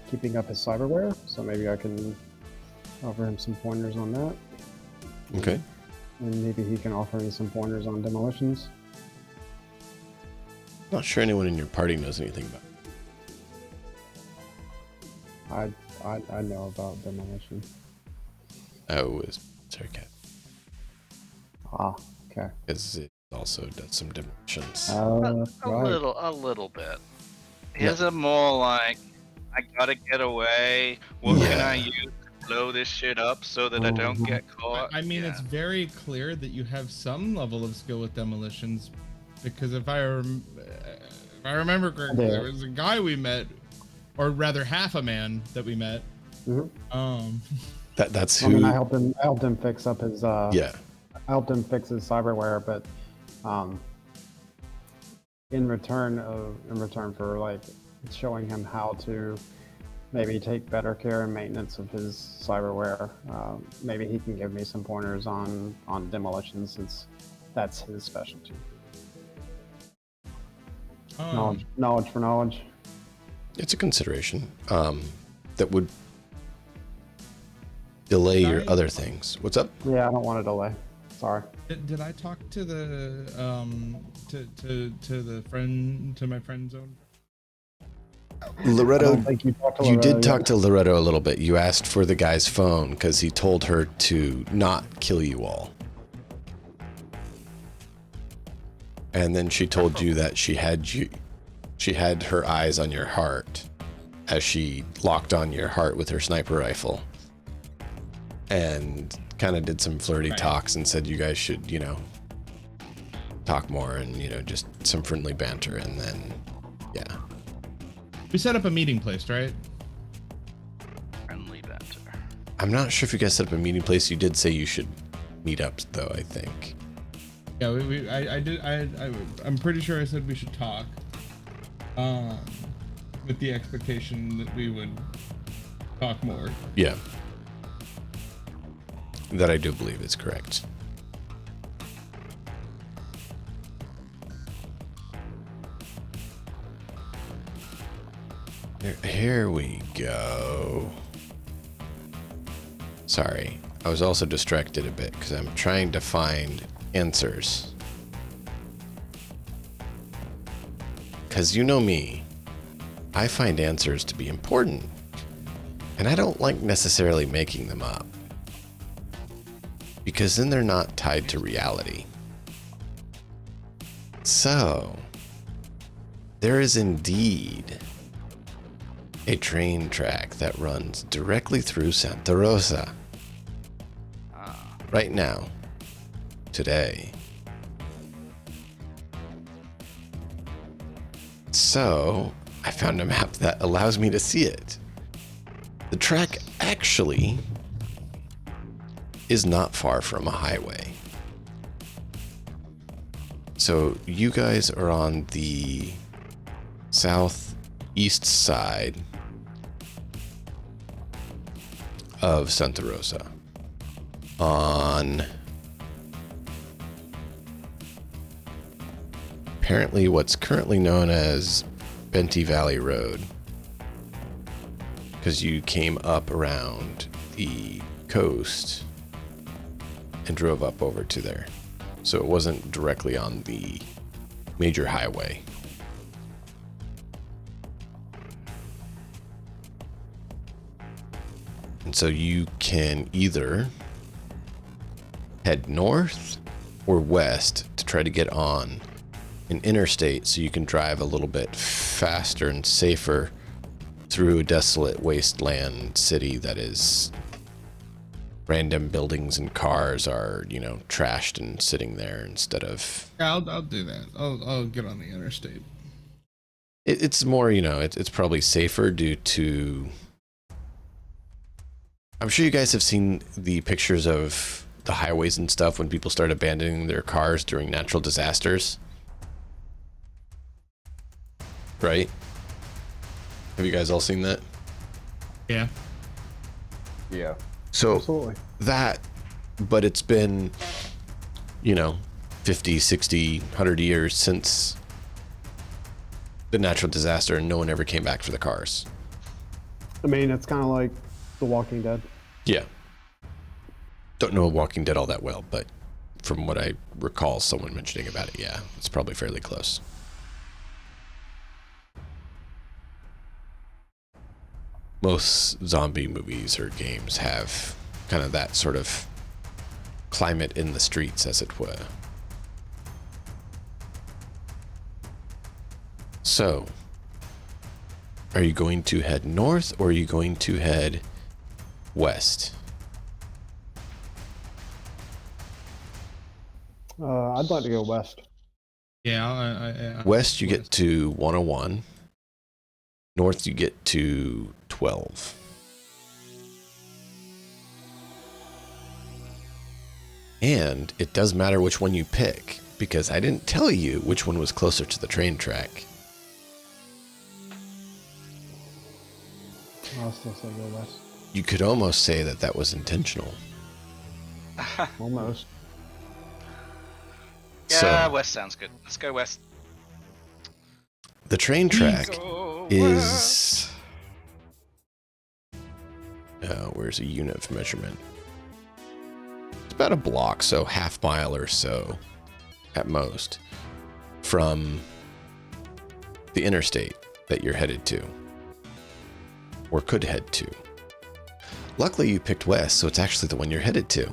keeping up his cyberware. So maybe I can offer him some pointers on that. Okay. And maybe he can offer me some pointers on demolitions. Not sure anyone in your party knows anything about it. I know about demolition. Oh, it's Sarkat. Ah, okay. Because it also does some demolitions. A little bit. His are more like, I gotta get away. What can I use to blow this shit up so that I don't get caught? I mean, it's very clear that you have some level of skill with demolitions, because if I remember correctly, there was a guy we met, or rather half a man that we met. Mm-hmm. That's who. I mean, I helped him fix up his. Yeah. I helped him fix his cyberware, but in return for showing him how to maybe take better care and maintenance of his cyberware, maybe he can give me some pointers on demolition, since that's his specialty. Knowledge for knowledge. It's a consideration that would delay your other things. What's up? Yeah, I don't want to delay. Sorry. Did I talk to the to my friend zone? Loretto, you did yet. talk to Loretto a little bit. You asked for the guy's phone because he told her to not kill you all. And then she told you that she had her eyes on your heart as she locked on your heart with her sniper rifle. And kind of did some flirty talks and said you guys should, talk more and, just some friendly banter. And then, yeah. We set up a meeting place, right? Friendly banter. I'm not sure if you guys set up a meeting place. You did say you should meet up, though, I think. Yeah, I did. I'm pretty sure I said we should talk. With the expectation that we would talk more. Yeah. That I do believe is correct. Here we go. Sorry, I was also distracted a bit because I'm trying to find answers. Because you know me, I find answers to be important, and I don't like necessarily making them up, because then they're not tied to reality. So, there is indeed a train track that runs directly through Santa Rosa. Right now. Today. So, I found a map that allows me to see it. The track actually is not far from a highway. So you guys are on the southeast side of Santa Rosa. On apparently what's currently known as Benty Valley Road, because you came up around the coast and drove up over to there. So it wasn't directly on the major highway. And so you can either head north or west to try to get on an interstate so you can drive a little bit faster and safer through a desolate wasteland city that is random buildings and cars are, you know, trashed and sitting there instead of... Yeah, I'll do that. I'll get on the interstate. It's more, you know, it's probably safer due to... I'm sure you guys have seen the pictures of the highways and stuff when people start abandoning their cars during natural disasters. Right? Have you guys all seen that? Yeah. Yeah. So Absolutely. that, but it's been, you know, 50, 60, 100 years since the natural disaster and no one ever came back for the cars. I mean, it's kind of like The Walking Dead. Yeah. Don't know Walking Dead all that well, but from what I recall someone mentioning about it, yeah, it's probably fairly close. Most zombie movies or games have kind of that sort of climate in the streets, as it were. So, are you going to head north or are you going to head west? I'd like to go west. Yeah. West, you get to 101. North, you get to 12. And it does matter which one you pick, because I didn't tell you which one was closer to the train track. I'll still say go west. You could almost say that that was intentional. Almost. Yeah, So, west sounds good. Let's go west. the train track Go is... where's a unit of measurement? It's about a block, so half mile or so at most from the interstate that you're headed to or could head to. Luckily you picked west, so it's actually the one you're headed to.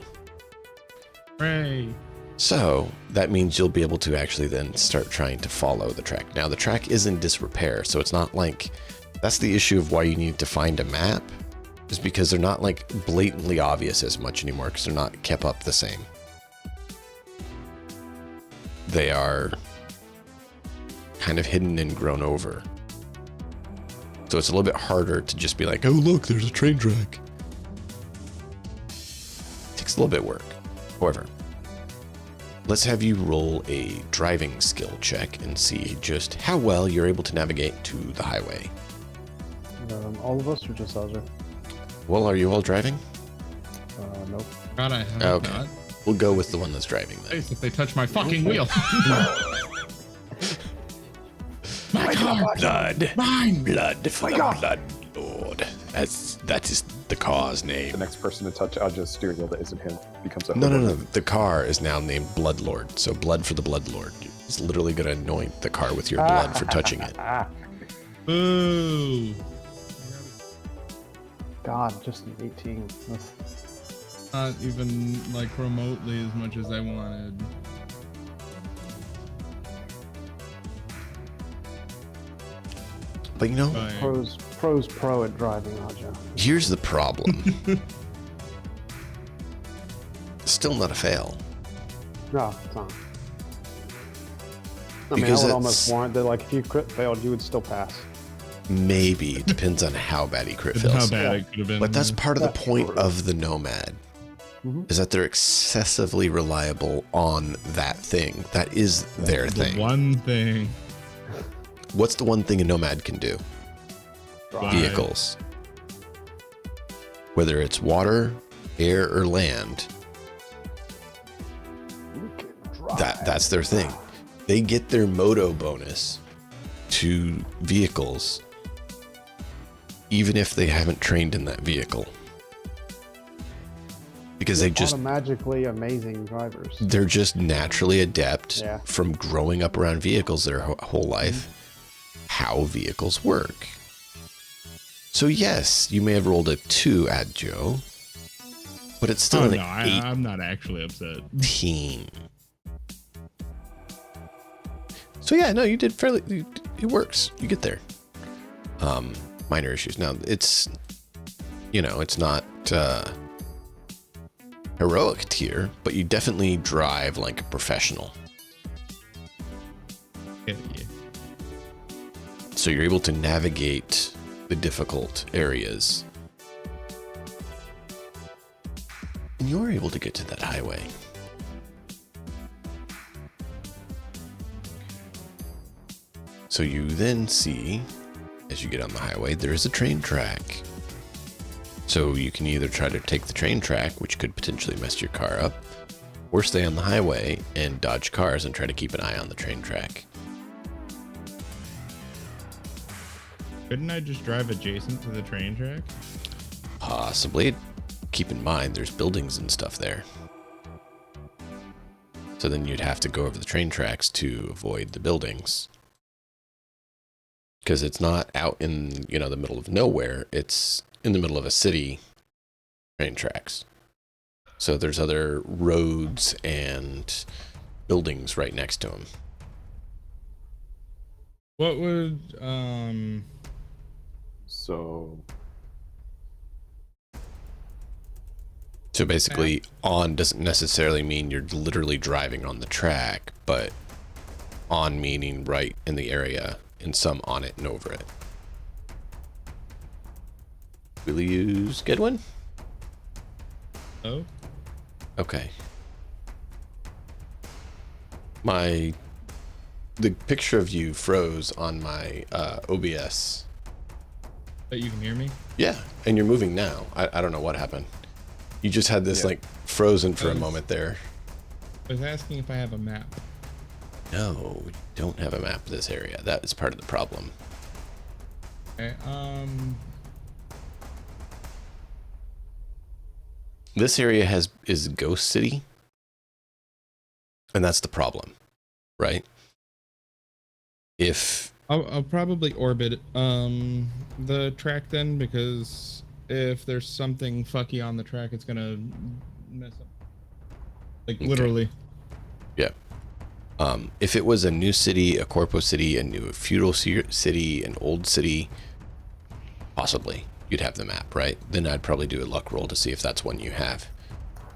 Hooray. So that means you'll be able to actually then start trying to follow the track. Now the track is in disrepair, so it's not like... That's the issue of why you need to find a map, is because they're not like blatantly obvious as much anymore because they're not kept up the same. They are kind of hidden and grown over. So it's a little bit harder to just be like, oh look, there's a train track. Takes a little bit of work. However, let's have you roll a driving skill check and see just how well you're able to navigate to the highway. All of us or just Ezra? Well, are you all driving? Nope. God, I hope Okay. not. We'll go with the one that's driving then. If they touch my fucking wheel. My car. Blood. Mine. Blood for the blood lord. That is the car's The name. next person to touch Aj's steering wheel that isn't him becomes a No. The car is now named Blood Lord. So blood for the blood lord. It's literally going to anoint the car with your blood for touching it. Boo. God, just an 18. That's... Not even like remotely as much as I wanted. But you know, But Pros pro at driving, Aja. here's the problem. Still not a fail. No, it's not. I mean, I Because would it's- almost warrant that, like, if you crit failed, you would still pass. Maybe. It depends on how bad he crit how fails. bad it could have been. But that's part of the Yeah. point of the Nomad. Mhm. Is that they're excessively reliable on that thing. That is their the thing. one thing. What's the one thing a Nomad can do? Drive. Vehicles. Whether it's water, air, or land, You can drive. that's their thing. They get their moto bonus to vehicles even if they haven't trained in that vehicle. Because they just magically amazing drivers. they're just naturally adept Yeah. from growing up around vehicles their whole life, how vehicles work. So yes, you may have rolled a 2 at Joe, but it's still an I'm not actually upset. 18. So yeah, no, you did fairly. It works. You get there. Minor issues. Now it's, it's not heroic tier, but you definitely drive like a professional. Yeah. So you're able to navigate the difficult areas. And you're able to get to that highway. So you then see, as you get on the highway, there is a train track. So you can either try to take the train track, which could potentially mess your car up, or stay on the highway and dodge cars and try to keep an eye on the train track. Couldn't I just drive adjacent to the train track? Possibly. Keep in mind, there's buildings and stuff there. So then you'd have to go over the train tracks to avoid the buildings. Because it's not out in, the middle of nowhere. It's in the middle of a city, train tracks. So there's other roads and buildings right next to them. What would, So basically, on doesn't necessarily mean you're literally driving on the track, but on meaning right in the area and some on it and over it. Will you use Gedwin? oh, Okay. The picture of you froze on my OBS. but you can hear me? Yeah, and you're moving now. I don't know what happened. You just had this frozen for a moment there. I was asking if I have a map. No, we don't have a map of this area. That is part of the problem. Okay, This area is Ghost City, and that's the problem, right? If I'll probably orbit the track then, because if there's something fucky on the track, it's gonna mess up. Like literally. Yeah. If it was a new city, a corpo city, a new feudal city, an old city, possibly you'd have the map, right? Then I'd probably do a luck roll to see if that's one you have.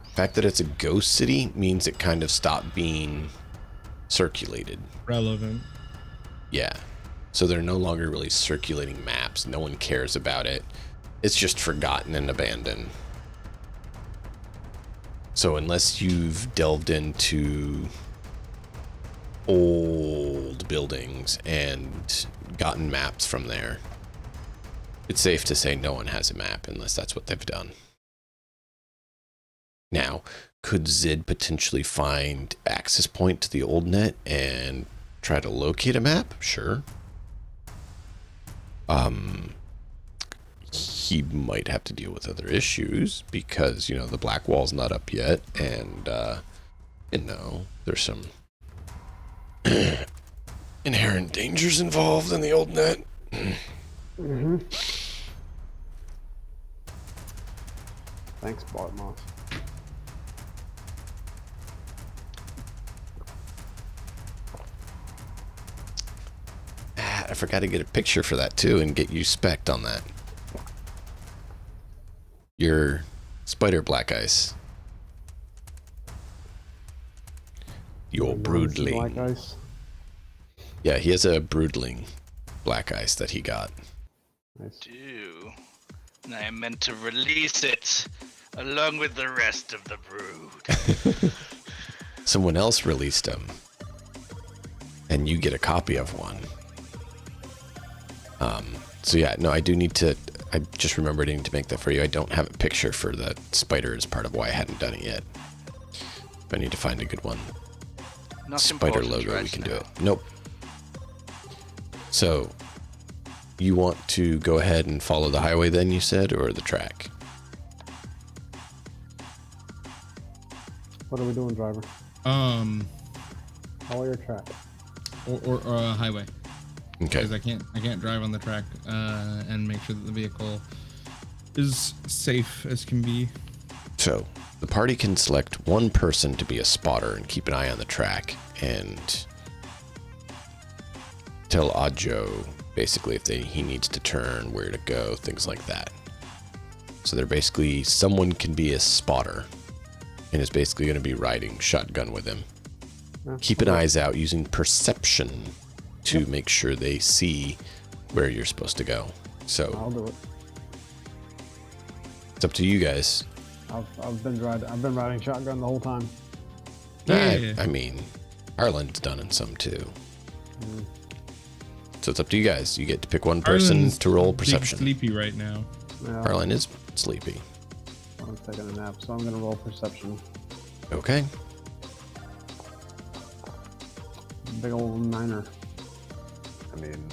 The fact that it's a ghost city means it kind of stopped being circulated. Relevant. Yeah. So they're no longer really circulating maps. No one cares about it. It's just forgotten and abandoned. So unless you've delved into old buildings and gotten maps from there, it's safe to say no one has a map unless that's what they've done. Now, could Zid potentially find access point to the old net and try to locate a map? Sure. He might have to deal with other issues because, the black wall's not up yet, and there's some inherent dangers involved in the old net. Mm-hmm. Thanks, Bartmoss. I forgot to get a picture for that too and get you spec'd on that. Your spider black ice. Your broodling. Black ice. Yeah, he has a broodling black ice that he got. Nice. Do. And I meant to release it along with the rest of the brood. Someone else released him, and you get a copy of one. So yeah, no, I do need to. I just remembered I need to make that for you. I don't have a picture for the spider as part of why I hadn't done it yet. But I need to find a good one. Not Spider important logo, right we can do now. it. Nope. So, you want to go ahead and follow the highway then, you said, or the track? What are we doing, driver? Highway Highway or track? or highway. Okay. Because I can't drive on the track and make sure that the vehicle is safe as can be. So the party can select one person to be a spotter and keep an eye on the track and tell Adjo basically if he needs to turn, where to go, things like that. So they're basically, someone can be a spotter and is basically going to be riding shotgun with him. Keeping eyes out using perception to make sure they see where you're supposed to go. So I'll do it. it's up to you guys. I've been riding shotgun the whole time. Yeah. I mean, Harlan's done in some too. Mm. So it's up to you guys. You get to pick one person Arlen's to roll big perception. sleepy right now. Yeah, Harlan is sleepy. I'm taking a nap, so I'm gonna roll perception. Okay. Big old 9er. I mean,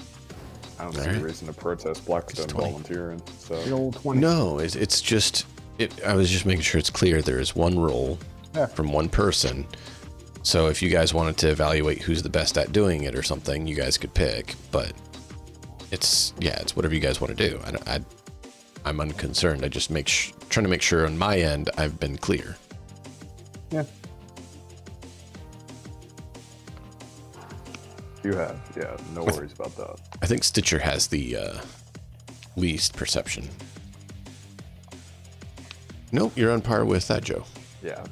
I don't All see right. a reason to protest Blackstone 20. volunteering. So Big old 20. No, it's just, I was just making sure it's clear there is one roll Yeah. from one person. So if you guys wanted to evaluate who's the best at doing it or something, you guys could pick. But it's whatever you guys want to do. I'm unconcerned. I just trying to make sure on my end I've been clear. Yeah. you have, yeah, no worries about that. I think Stitcher has the least perception. Nope, you're on par with that, Joe. Yeah,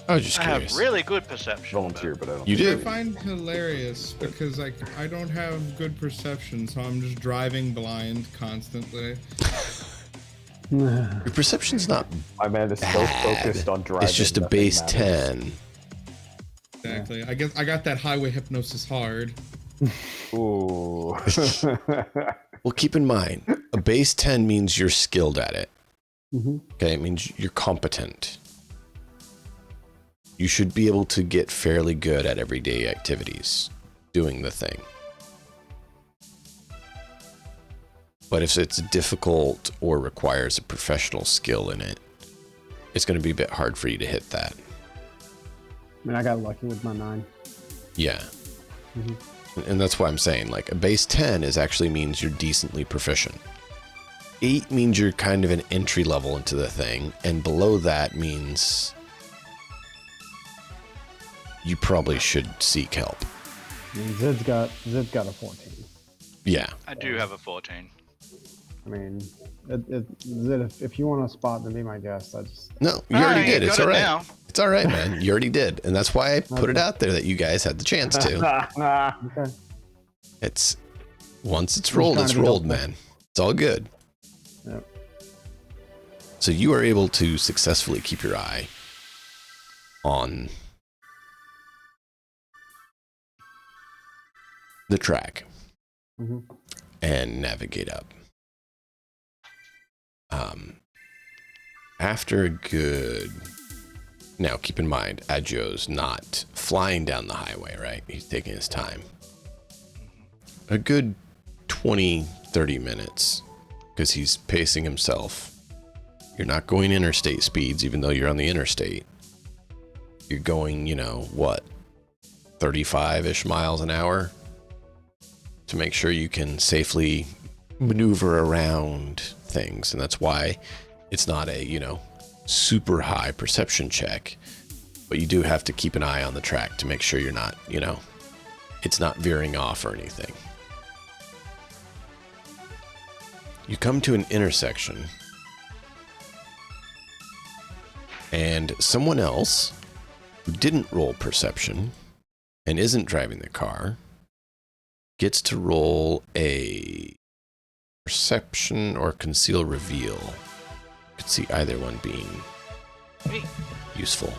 I was just I curious. have really good perception. volunteer, but I don't. You Which do. I find hilarious because like I don't have good perception, so I'm just driving blind constantly. Your perception's not My man is so bad. focused on driving. It's just a nothing base matters. 10. Exactly. I guess I got that highway hypnosis hard. Ooh. Well, keep in mind, a base 10 means you're skilled at it. Mm-hmm. Okay, it means you're competent. You should be able to get fairly good at everyday activities, doing the thing. But if it's difficult or requires a professional skill in it, it's going to be a bit hard for you to hit that. I mean, I got lucky with my 9. Yeah. Mhm. And that's why I'm saying, like, a base 10 actually means you're decently proficient. 8 means you're kind of an entry level into the thing, and below that means you probably should seek help. I mean, Zid's got a 14. Yeah. I do have a 14. I mean, Zid, if you want a spot to be my guest, I just No, you already did. You It's got all it right. now. It's all right, man. You already did. And that's why I put it out there that you guys had the chance to. okay. It's once it's rolled, trying it's to be rolled, helpful. man. It's all good. Yep. So you are able to successfully keep your eye on the track Mm-hmm. and navigate up. After a good... Now, keep in mind, Adjo's not flying down the highway, right? He's taking his time. A good 20, 30 minutes, because he's pacing himself. You're not going interstate speeds, even though you're on the interstate. You're going, 35-ish miles an hour to make sure you can safely maneuver around things. And that's why it's not a, super high perception check, but you do have to keep an eye on the track to make sure you're not, it's not veering off or anything. You come to an intersection and someone else who didn't roll perception and isn't driving the car gets to roll a perception or conceal reveal. You could see either one being Me. useful.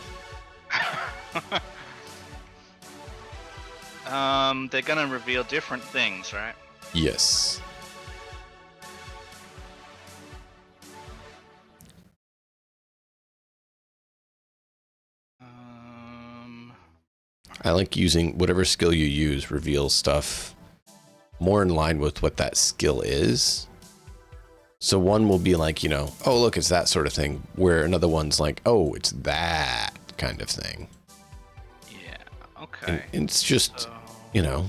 They're gonna reveal different things, right? Yes. I like using whatever skill you use reveals stuff more in line with what that skill is. So one will be like, oh, look, it's that sort of thing, where another one's like, oh, it's that kind of thing. Yeah. Okay. And it's just, So, you know,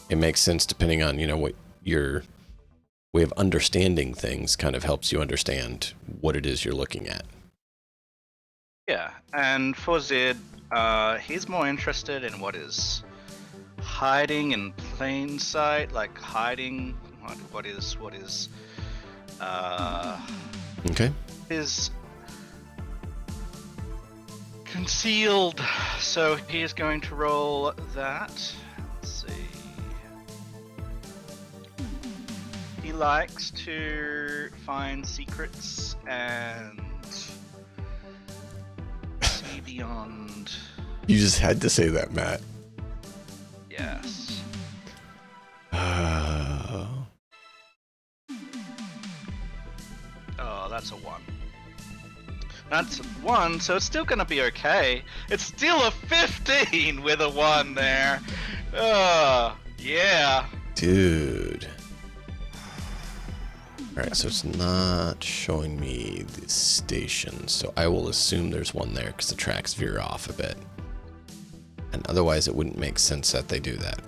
it makes sense depending on, you know, what your way of understanding things kind of helps you understand what it is you're looking at. yeah, and for Zid, he's more interested in what is hiding in plain sight, like hiding. What is Okay. is concealed. So he is going to roll that. Let's see. He likes to find secrets and see beyond. You just had to say that, Matt. Yes. Oh, that's a 1. That's 1, so it's still gonna be okay. It's still a 15 with a 1 there. Yeah. Dude. Alright, so it's not showing me the station, so I will assume there's one there because the tracks veer off a bit. And otherwise it wouldn't make sense that they do that.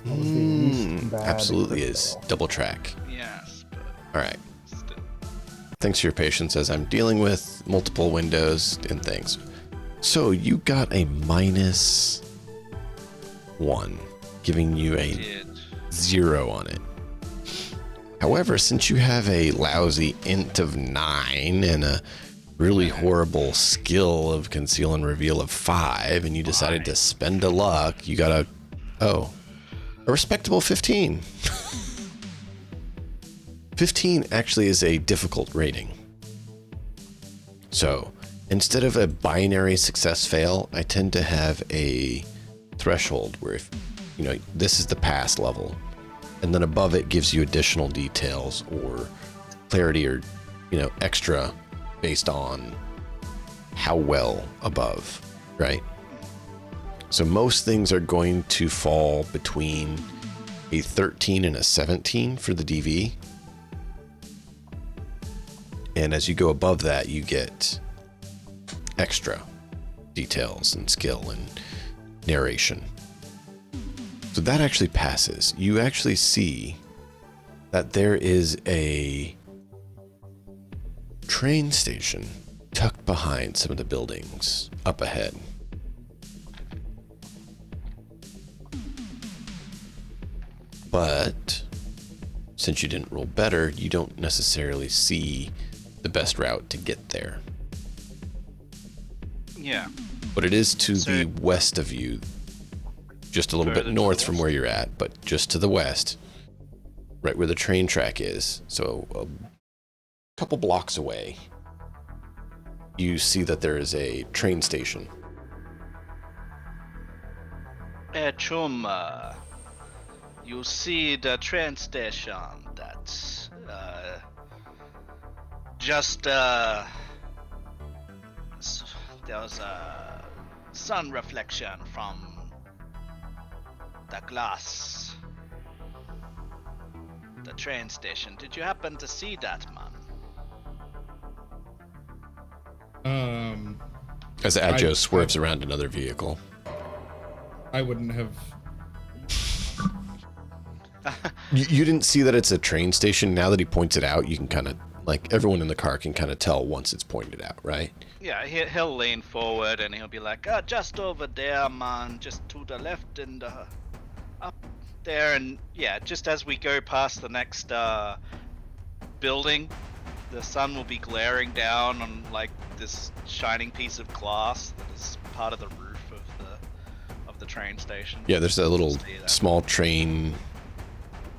That was the least bad Absolutely is. crystal. Double track. Yes, but Alright. still. Thanks for your patience as I'm dealing with multiple windows and things. So you got a -1, giving you a Did. 0 on it. However, since you have a lousy int of 9 and a really horrible skill of conceal and reveal of 5, and you decided to spend a luck, you got a respectable 15. 15 actually is a difficult rating. So instead of a binary success fail, I tend to have a threshold where if, you know, this is the pass level, and then above it gives you additional details or clarity or, you know, extra based on how well above, right? So most things are going to fall between a 13 and a 17 for the DV. And as you go above that, you get extra details and skill and narration. So that actually passes. You actually see that there is a train station tucked behind some of the buildings up ahead. But since you didn't roll better, you don't necessarily see the best route to get there. Yeah. But it is to So- the west of you, just a little Further bit to north the from west? where you're at, but just to the west, right where the train track is. So a couple blocks away, you see that there is a train station. CHOOM, you see the train station that's just there was a sun reflection from the glass. The train station. Did you happen to see that, man? As Adjo I- swerves around another vehicle. I wouldn't have. You didn't see that it's a train station. Now that he points it out, you can kind of, like, everyone in the car can kind of tell once it's pointed out, right? Yeah, he'll lean forward and he'll be like, just over there, man, just to the left and up there. And yeah, just as we go past the next building, the sun will be glaring down on like this shining piece of glass that is part of the roof of the train station. Yeah, there's a little See that. small train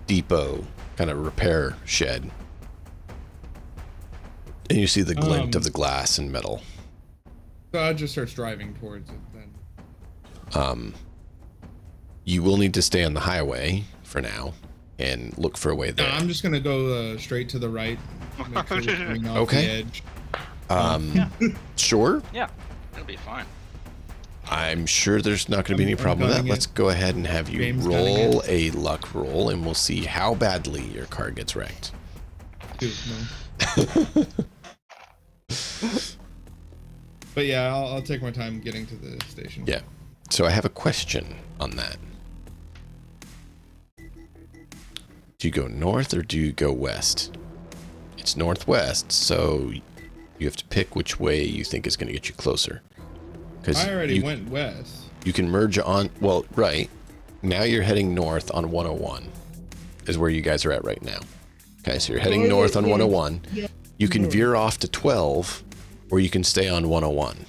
depot kind of repair shed. And you see the glint of the glass and metal. So I just starts driving towards it then. You will need to stay on the highway for now and look for a way No, there. I'm just gonna go straight to the right. Make sure we're coming off Okay. the edge. Sure. Yeah, it'll be fine. I'm sure there's not going to be any I'm problem with that. gunning it. Let's go ahead and have you James gunning roll a luck roll, and we'll see how badly your car gets wrecked. Dude, no. But yeah, I'll take my time getting to the station. Yeah. So I have a question on that. Do you go north or do you go west? It's northwest, so you have to pick which way you think is going to get you closer. I already went west. You can merge on, well, right. Now you're heading north on 101 is where you guys are at right now. Okay, so you're heading north on 101. You can veer off to 12 or you can stay on 101.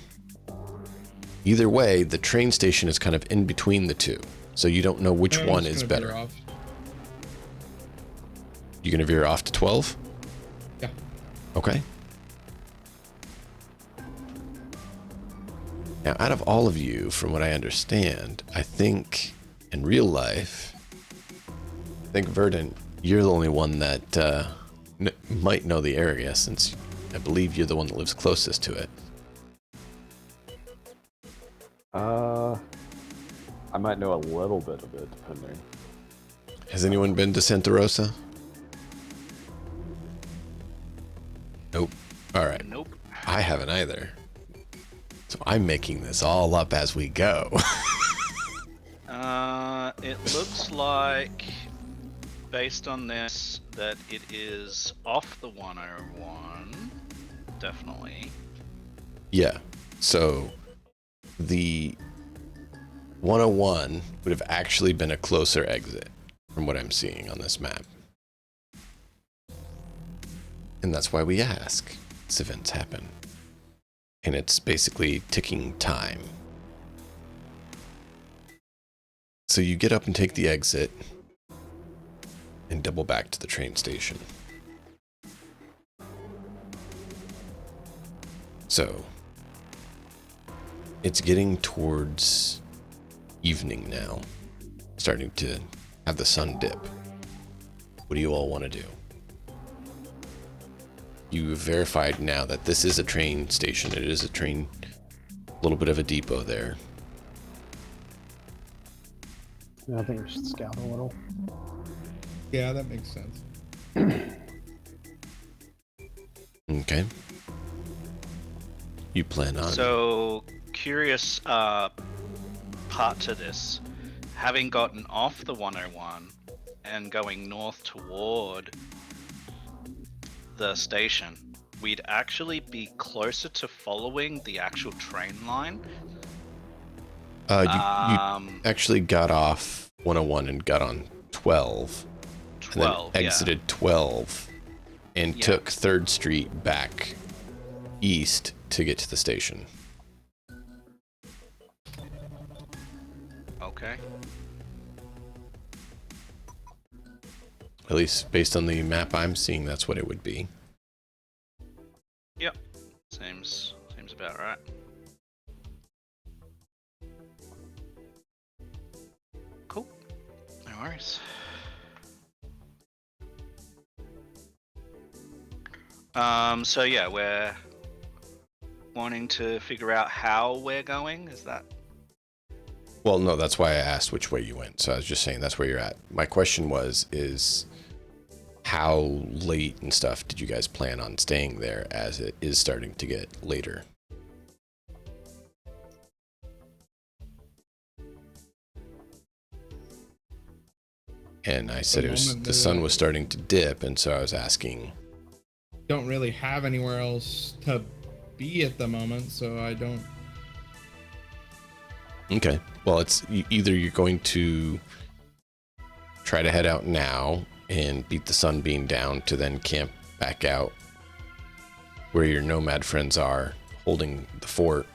Either way, the train station is kind of in between the two, so you don't know which one is better. You gonna veer off to 12? Yeah. Okay. Now, out of all of you, from what I understand, I think in real life, I think Verdant, you're the only one that might know the area, since I believe you're the one that lives closest to it. I might know a little bit of it, depending. Has anyone been to Santa Rosa? Nope. All right. Nope. I haven't either. So I'm making this all up as we go. It looks like, based on this, that it is off the 101. Definitely. Yeah. So the 101 would have actually been a closer exit from what I'm seeing on this map. And that's why we ask. These events happen. And it's basically ticking time. So you get up and take the exit and double back to the train station. So it's getting towards evening now, starting to have the sun dip. What do you all want to do? You've verified now that this is a train station. It is a train, a little bit of a depot there. Yeah, I think we should scout a little. Yeah, that makes sense. Okay. You plan on... So, curious part to this. Having gotten off the 101 and going north toward the station, we'd actually be closer to following the actual train line. You actually got off 101 and got on 12. 12, and then exited 12 and took 3rd Street back east to get to the station. Okay. At least based on the map I'm seeing, that's what it would be. Yep. Seems about right. Cool. No worries. So yeah, we're wanting to figure out how we're going, is that? Well, no, that's why I asked which way you went. So I was just saying that's where you're at. My question is how late and stuff did you guys plan on staying there, as it is starting to get later? And I said the sun was starting to dip, and so I was asking. Don't really have anywhere else to be at the moment, so I don't. Okay. Well, it's either you're going to try to head out now and beat the sun being down to then camp back out where your nomad friends are, holding the fort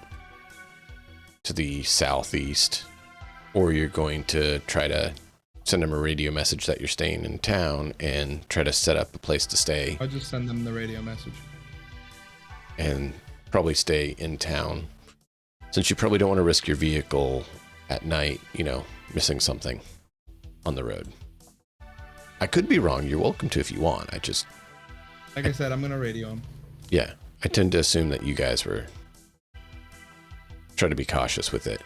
to the southeast, or you're going to try to send them a radio message that you're staying in town and try to set up a place to stay. I'll just send them the radio message. And probably stay in town, since you probably don't want to risk your vehicle at night, you know, missing something on the road. I could be wrong. You're welcome to if you want. I just... Like I said, I'm going to radio them. Yeah, I tend to assume that you guys were trying to be cautious with it,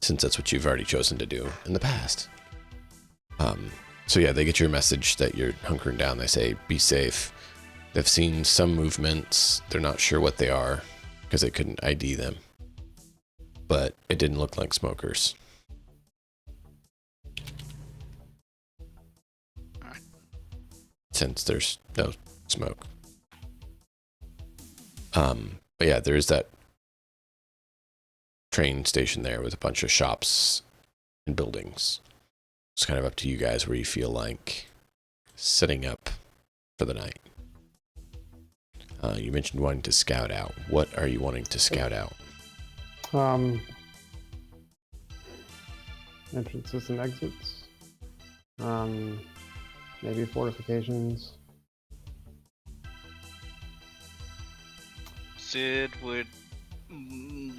since that's what you've already chosen to do in the past. So yeah, they get your message that you're hunkering down. They say, be safe. They've seen some movements. They're not sure what they are because they couldn't ID them. But it didn't look like smokers. Since there's no smoke. But yeah, there is that train station there with a bunch of shops and buildings. It's kind of up to you guys where you feel like setting up for the night. You mentioned wanting to scout out. What are you wanting to scout out? Entrances and exits. Maybe fortifications. Sid would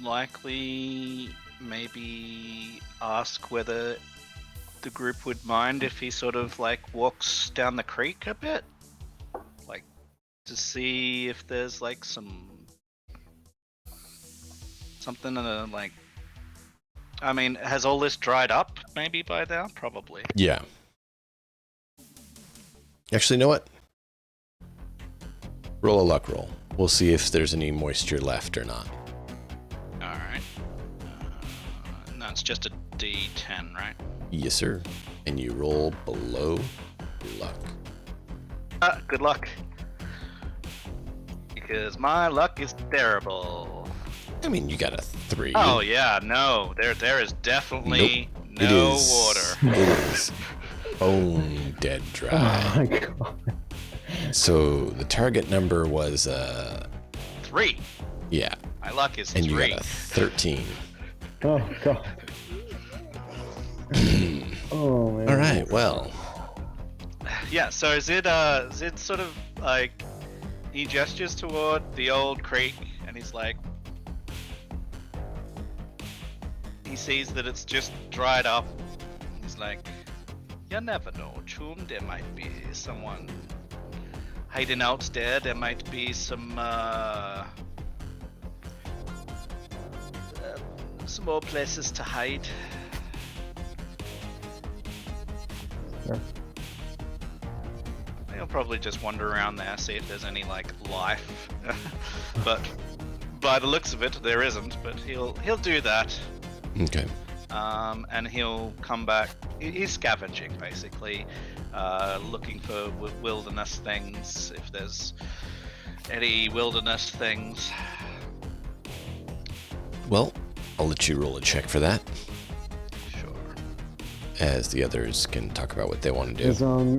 likely maybe ask whether the group would mind if he sort of like walks down the creek a bit, like to see if there's like something like. I mean, has all this dried up maybe by now? Probably. Yeah. Actually, you know what? Roll a luck roll. We'll see if there's any moisture left or not. Alright. No, it's just a D10, right? Yes, sir. And you roll below luck. Good luck. Because my luck is terrible. I mean, you got a 3. Oh yeah, no. There is definitely It no is, water. It is bone dead Oh dry. my god. So the target number was 3. yeah, My luck is and 3. you got a 13. Oh god. Oh man. All right, well, Yeah, so Zid sort of like he gestures toward the old creek and he's like he sees that it's just dried up. He's like, you never know, CHOOM, there might be someone hiding out there. There might be some more places to hide. Sure. He'll probably just wander around there, see if there's any like life. But by the looks of it, there isn't. But he'll do that. okay. And he'll come back. He's scavenging basically, looking for wilderness things. If there's any wilderness things. Well, I'll let you roll a check for that, Sure. as the others can talk about what they want to do.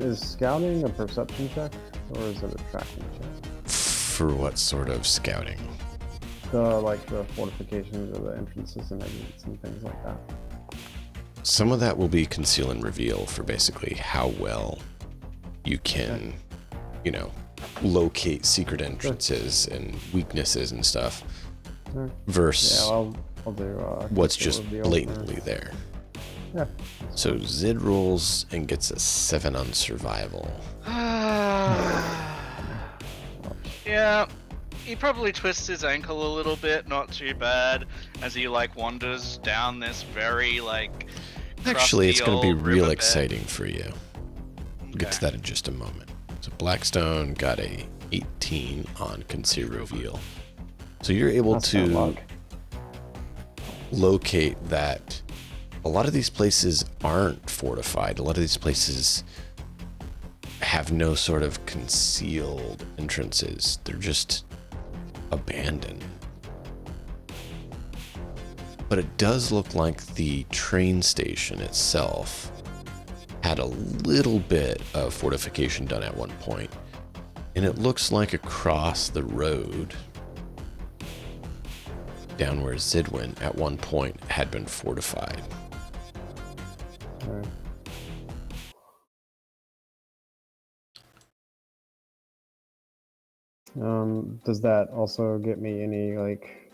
Is scouting a perception check or is it a tracking check? For what sort of scouting? The fortifications or the entrances and exits and things like that. Some of that will be conceal and reveal for basically how well you can, locate secret entrances and weaknesses and stuff Sure. versus Yeah, I'll do. what's conceal just reveal for- blatantly there. Yeah. So Zid rolls and gets a 7 on survival. Yeah, he probably twists his ankle a little bit, not too bad, as he like wanders down this very like Actually, it's going to be crusty old real riverbed. exciting for you. We'll get to Okay. that in just a moment. So Blackstone got a 18 on conceal reveal. So you're able That's not to luck. locate that a lot of these places aren't fortified. A lot of these places have no sort of concealed entrances. They're just abandoned. But it does look like the train station itself had a little bit of fortification done at one point. And it looks like across the road, down where Zid went, at one point had been fortified. Alright. Does that also get me any like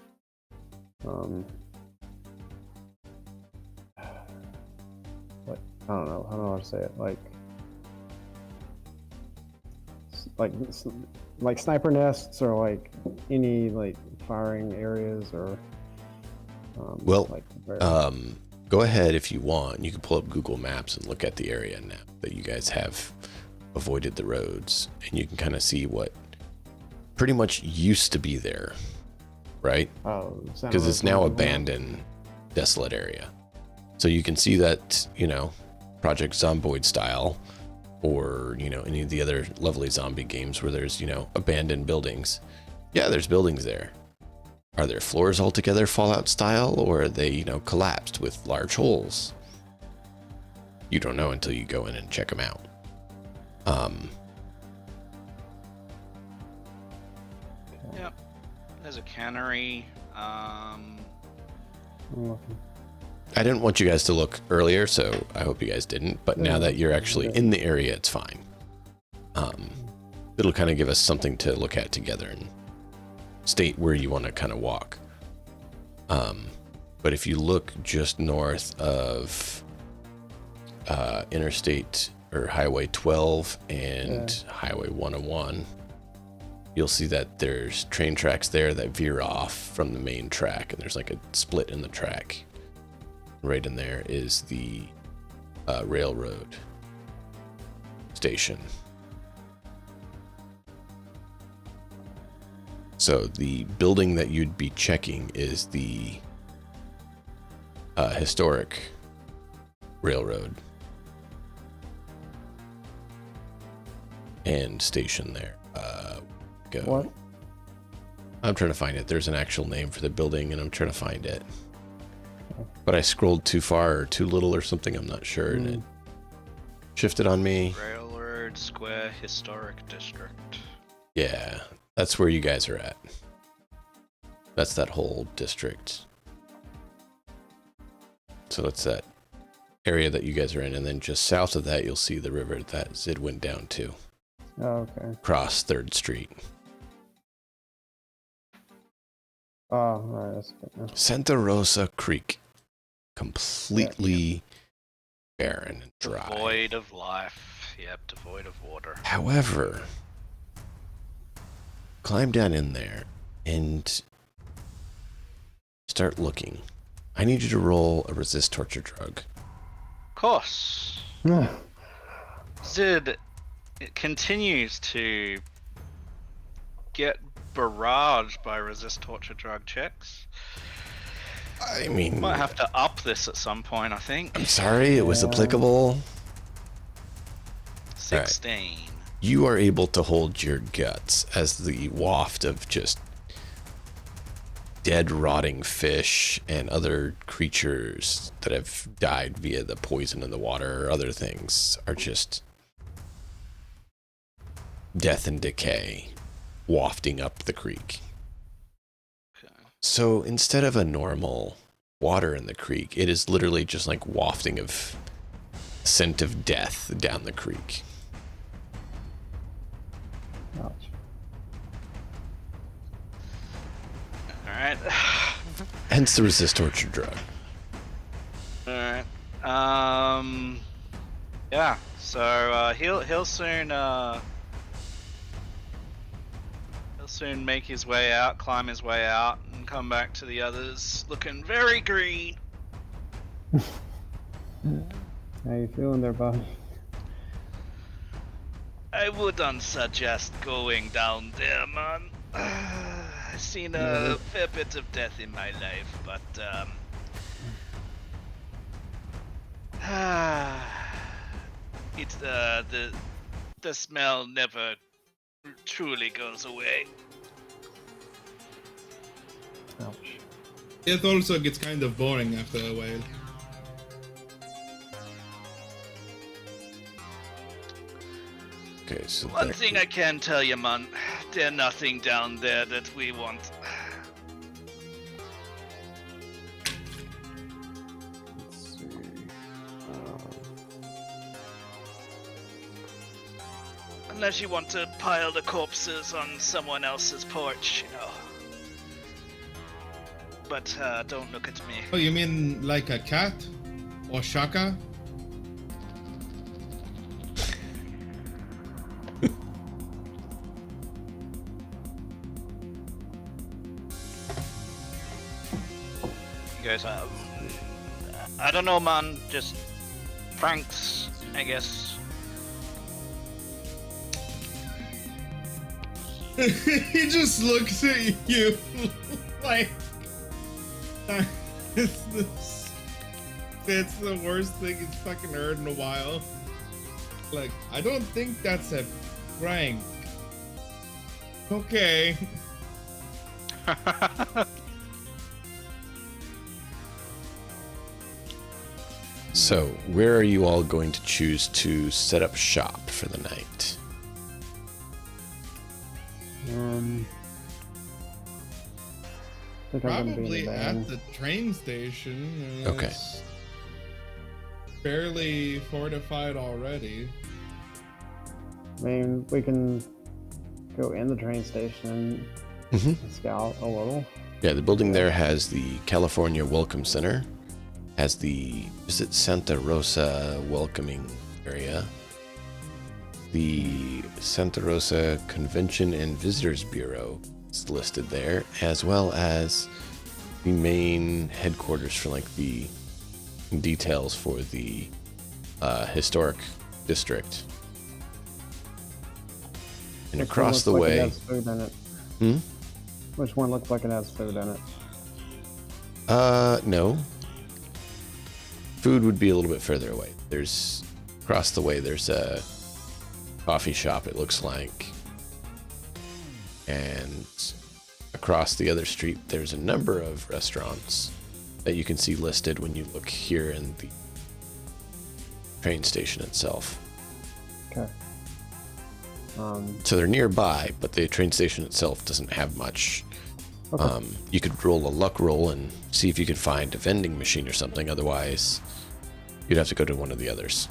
what, I don't know how to say it, like sniper nests or like any like firing areas or Well, like where- Go ahead if you want. You can pull up Google Maps and look at the area now that you guys have avoided the roads, and you can kind of see what pretty much used to be there, right? Oh, Because it's now abandoned, desolate area. So you can see that, you know, Project Zomboid style, or, you know, any of the other lovely zombie games where there's, you know, abandoned buildings. Yeah, there's buildings there. Are there floors altogether Fallout style, or are they, you know, collapsed with large holes? You don't know until you go in and check them out. Yep. There's a cannery. I'm looking. I didn't want you guys to look earlier, so I hope you guys didn't. But now that you're actually in the area, it's fine. It'll kind of give us something to look at together and state where you want to kind of walk. But if you look just north of Interstate or Highway 12 and Highway 101, you'll see that there's train tracks there that veer off from the main track, and there's like a split in the track. Right in there is the railroad station. So the building that you'd be checking is the historic railroad and station there. Go. What? I'm trying to find it. There's an actual name for the building, and I'm trying to find it. But I scrolled too far or too little or something. I'm not sure, and it shifted on me. Railroad Square Historic District. Yeah, that's where you guys are at. That's that whole district. So that's that area that you guys are in, and then just south of that, you'll see the river that Zid went down to. Oh, okay. Across 3rd Street. Oh, right. That's good. Santa Rosa Creek. Completely barren and dry. Devoid of life. Yep, devoid of water. However, climb down in there and start looking. I need you to roll a resist torture drug. Of course. Zid, it continues to get barraged by resist torture drug checks. I mean, Might have to up this at some point, I think. I'm sorry, it was applicable. 16. You are able to hold your guts as the waft of just dead, rotting fish and other creatures that have died via the poison in the water or other things are just death and decay wafting up the creek. Okay. So instead of a normal water in the creek, it is literally just like wafting of scent of death down the creek. Ouch. Alright. Hence the resist torture drug. Alright. Yeah, so he'll soon make his way out, climb his way out, and come back to the others looking very green. How you feeling there, Bob? I wouldn't suggest going down there, man. I've seen a fair bit of death in my life, but it's the smell never truly goes away. Ouch. It also gets kind of boring after a while. Okay, so One thing I can tell you, man, there's nothing down there that we want. Let's see. Unless you want to pile the corpses on someone else's porch, you know. But don't look at me. Oh, you mean like a cat? Or Shaka? You guys, I don't know, man. Just pranks, I guess. He just looks at you like it's the worst thing he's fucking heard in a while. Like, I don't think that's a prank. Okay. So, where are you all going to choose to set up shop for the night? I think I'm gonna be Probably in the at van. the train station. Okay. It's fairly fortified already. I mean, we can go in the train station Mhm. and scout a little. Yeah, the building there has the California Welcome Center, has the Visit Santa Rosa welcoming area, the Santa Rosa Convention and Visitors Bureau is listed there, as well as the main headquarters for like the details for the historic district. And Which one across looks the like way, it has food in it? Hmm? Which one looks like it has food in it? No. Food would be a little bit further away. There's across the way. There's a coffee shop. It looks like, and across the other street, there's a number of restaurants that you can see listed when you look here in the train station itself. Okay. So they're nearby, but the train station itself doesn't have much. Okay. You could roll a luck roll and see if you could find a vending machine or something. Otherwise, you'd have to go to one of the others.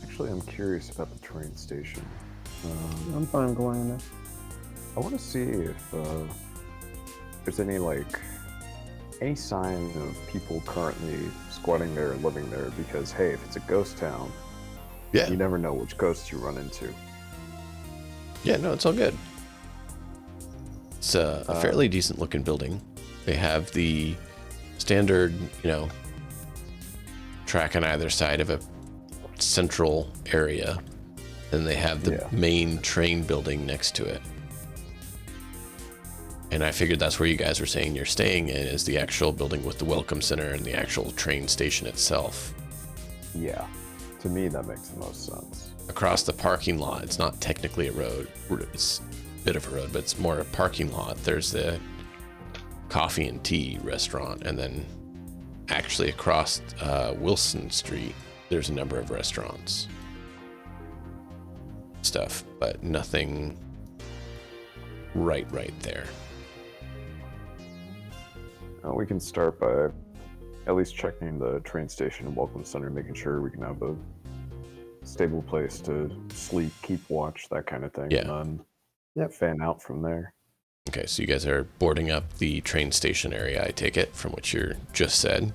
Actually, I'm curious about the train station. I'm fine going in there. I want to see if there's any sign of people currently squatting there and living there. Because hey, if it's a ghost town, Yeah. you never know which ghosts you run into. Yeah, no, it's all good. It's a fairly decent looking building. They have the standard, track on either side of a central area. Then they have the main train building next to it. And I figured that's where you guys were saying you're staying in, is the actual building with the welcome center and the actual train station itself. Yeah, to me that makes the most sense. Across the parking lot, it's not technically a road. It's a bit of a road, but it's more a parking lot. There's the coffee and tea restaurant, and then actually across Wilson Street, there's a number of restaurants. Stuff, but nothing right there. We can start by at least checking the train station and welcome center, making sure we can have a stable place to sleep, keep watch, that kind of thing. Yeah. And then fan out from there. Okay, so you guys are boarding up the train station area, I take it, from what you just said.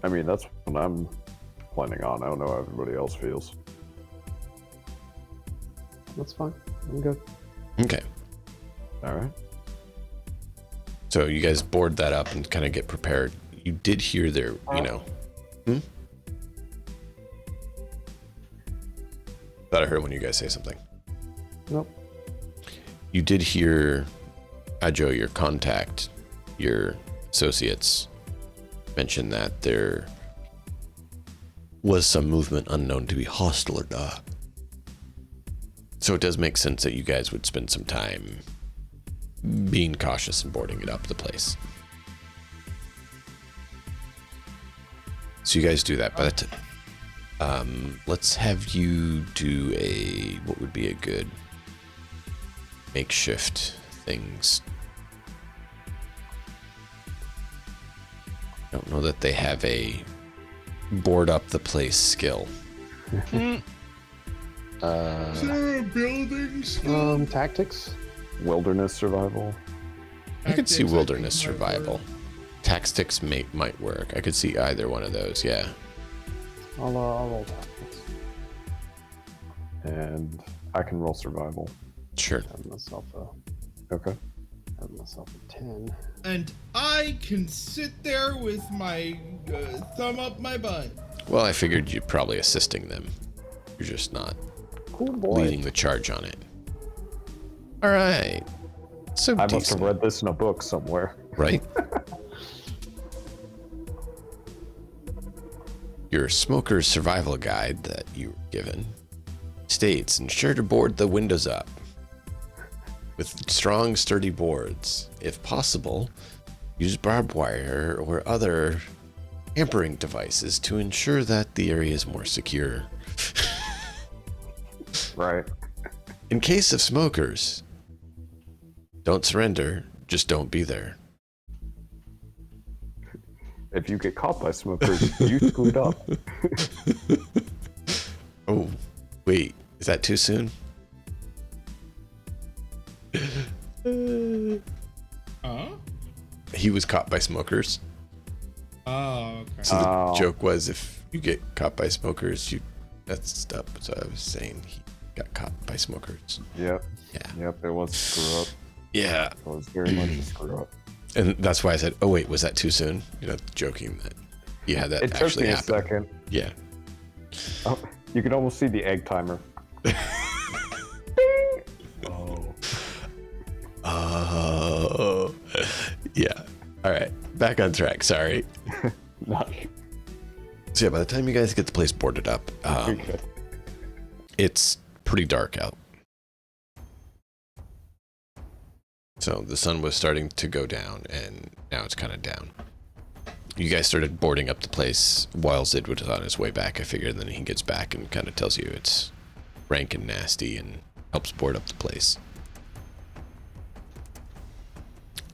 I mean, that's what I'm planning on. I don't know how everybody else feels. That's fine. I'm good. Okay. All right. So you guys board that up and kind of get prepared. You did hear their, Thought I heard when you guys say something. Nope. You did hear Ajo, your contact, your associates, mention that there was some movement unknown to be hostile or not. So it does make sense that you guys would spend some time being cautious and boarding it up the place. So you guys do that, but let's have you do what would be a good makeshift things. I don't know that they have a board up the place skill. Is there a building skill? Tactics. Wilderness survival. I could see Tactics, wilderness think, might survival. work. Tactics might work. I could see either one of those, yeah. I'll roll tactics. And I can roll survival. Sure. Have myself Okay. a 10. And I can sit there with my thumb up my butt. Well, I figured you're probably assisting them. You're just not Cool boy. leading the charge on it. All right. So I must have decent, read this in a book somewhere. right? Your smoker's survival guide that you were given states, ensure to board the windows up with strong, sturdy boards. If possible, use barbed wire or other hampering devices to ensure that the area is more secure. Right. In case of smokers, don't surrender, just don't be there. If you get caught by smokers, you screwed up. Oh, wait, is that too soon? Huh? He was caught by smokers. Oh, okay. So the Oh. joke was if you get caught by smokers, you that's up. So I was saying he got caught by smokers. Yep. Yeah. Yep, it was a screw up. Yeah. It was very much a screw up. And that's why I said, oh wait, was that too soon? You know, joking that you had that It took actually me a happen. second. Yeah. Oh, you can almost see the egg timer. Oh. Oh. Yeah. All right. Back on track. Sorry. Not So yeah, by the time you guys get the place boarded up, good. it's pretty dark out. So the sun was starting to go down, and now it's kind of down. You guys started boarding up the place while Zid was on his way back, I figured. Then he gets back and kind of tells you it's rank and nasty and helps board up the place.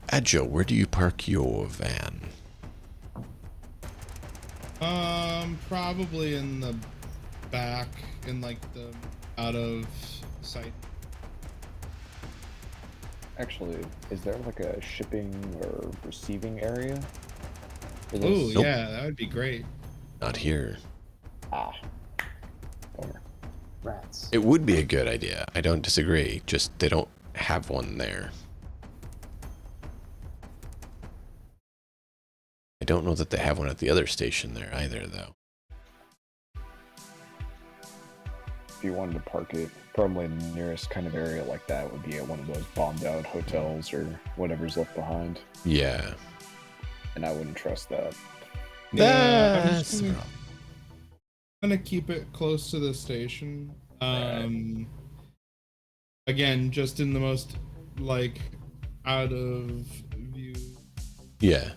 Adjo, where do you park your van? Probably in the back, in like the out of sight. Actually, is there like a shipping or receiving area? for this? Oh Nope. yeah, that would be great. Not here. Ah. Bummer. Rats. It would be a good idea. I don't disagree. Just they don't have one there. I don't know that they have one at the other station there either, though. If you wanted to park it, probably the nearest kind of area like that would be at one of those bombed out hotels or whatever's left behind. Yeah. And I wouldn't trust that. Yeah, I'm That's just the gonna, problem. gonna keep it close to the station. Again, just in the most like out of view. Yeah.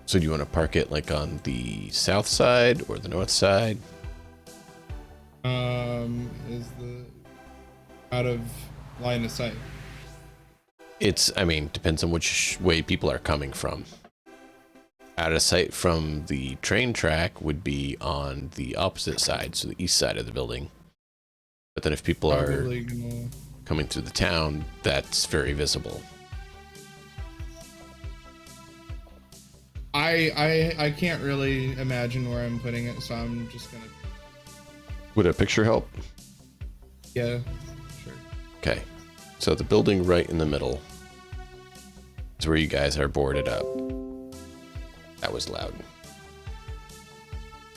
So do you want to park it like on the south side or the north side? Is the out of line of sight. It's, I mean, depends on which way people are coming from. Out of sight from the train track would be on the opposite side, so the east side of the building. But then if people are Probably gonna. coming through the town, that's very visible. I can't really imagine where I'm putting it, so I'm just gonna. Would a picture help? Yeah, sure. Okay. So the building right in the middle is where you guys are boarded up. That was loud.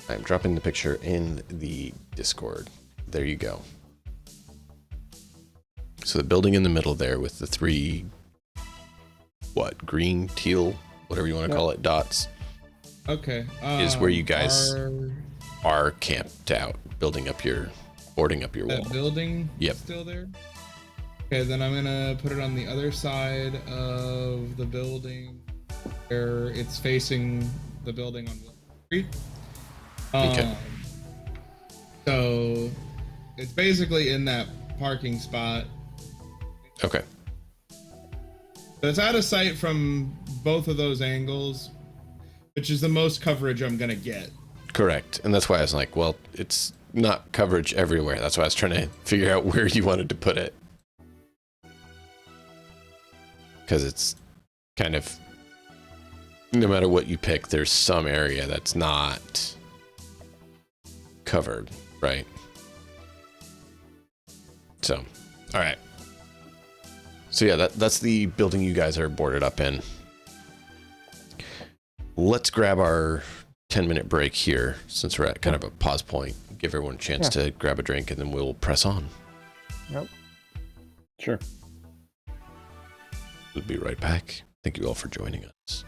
I'm dropping the picture in the Discord. There you go. So the building in the middle there with the three, what, green, teal, whatever you want to call it, dots, Okay. Is where you guys are are camped out, boarding up your that wall. building Yep. still there? Okay, then I'm gonna put it on the other side of the building where it's facing the building on Wilson Street. Okay. So it's basically in that parking spot. Okay. So it's out of sight from both of those angles, which is the most coverage I'm gonna get. Correct. And that's why I was like, well, it's not coverage everywhere. That's why I was trying to figure out where you wanted to put it. Because it's kind of, no matter what you pick, there's some area that's not covered, right? So, all right. So yeah, that's the building you guys are boarded up in. Let's grab our 10-minute break here, since we're at kind of a pause point. Give everyone a chance to grab a drink, and then we'll press on. Yep. Sure. We'll be right back. Thank you all for joining us.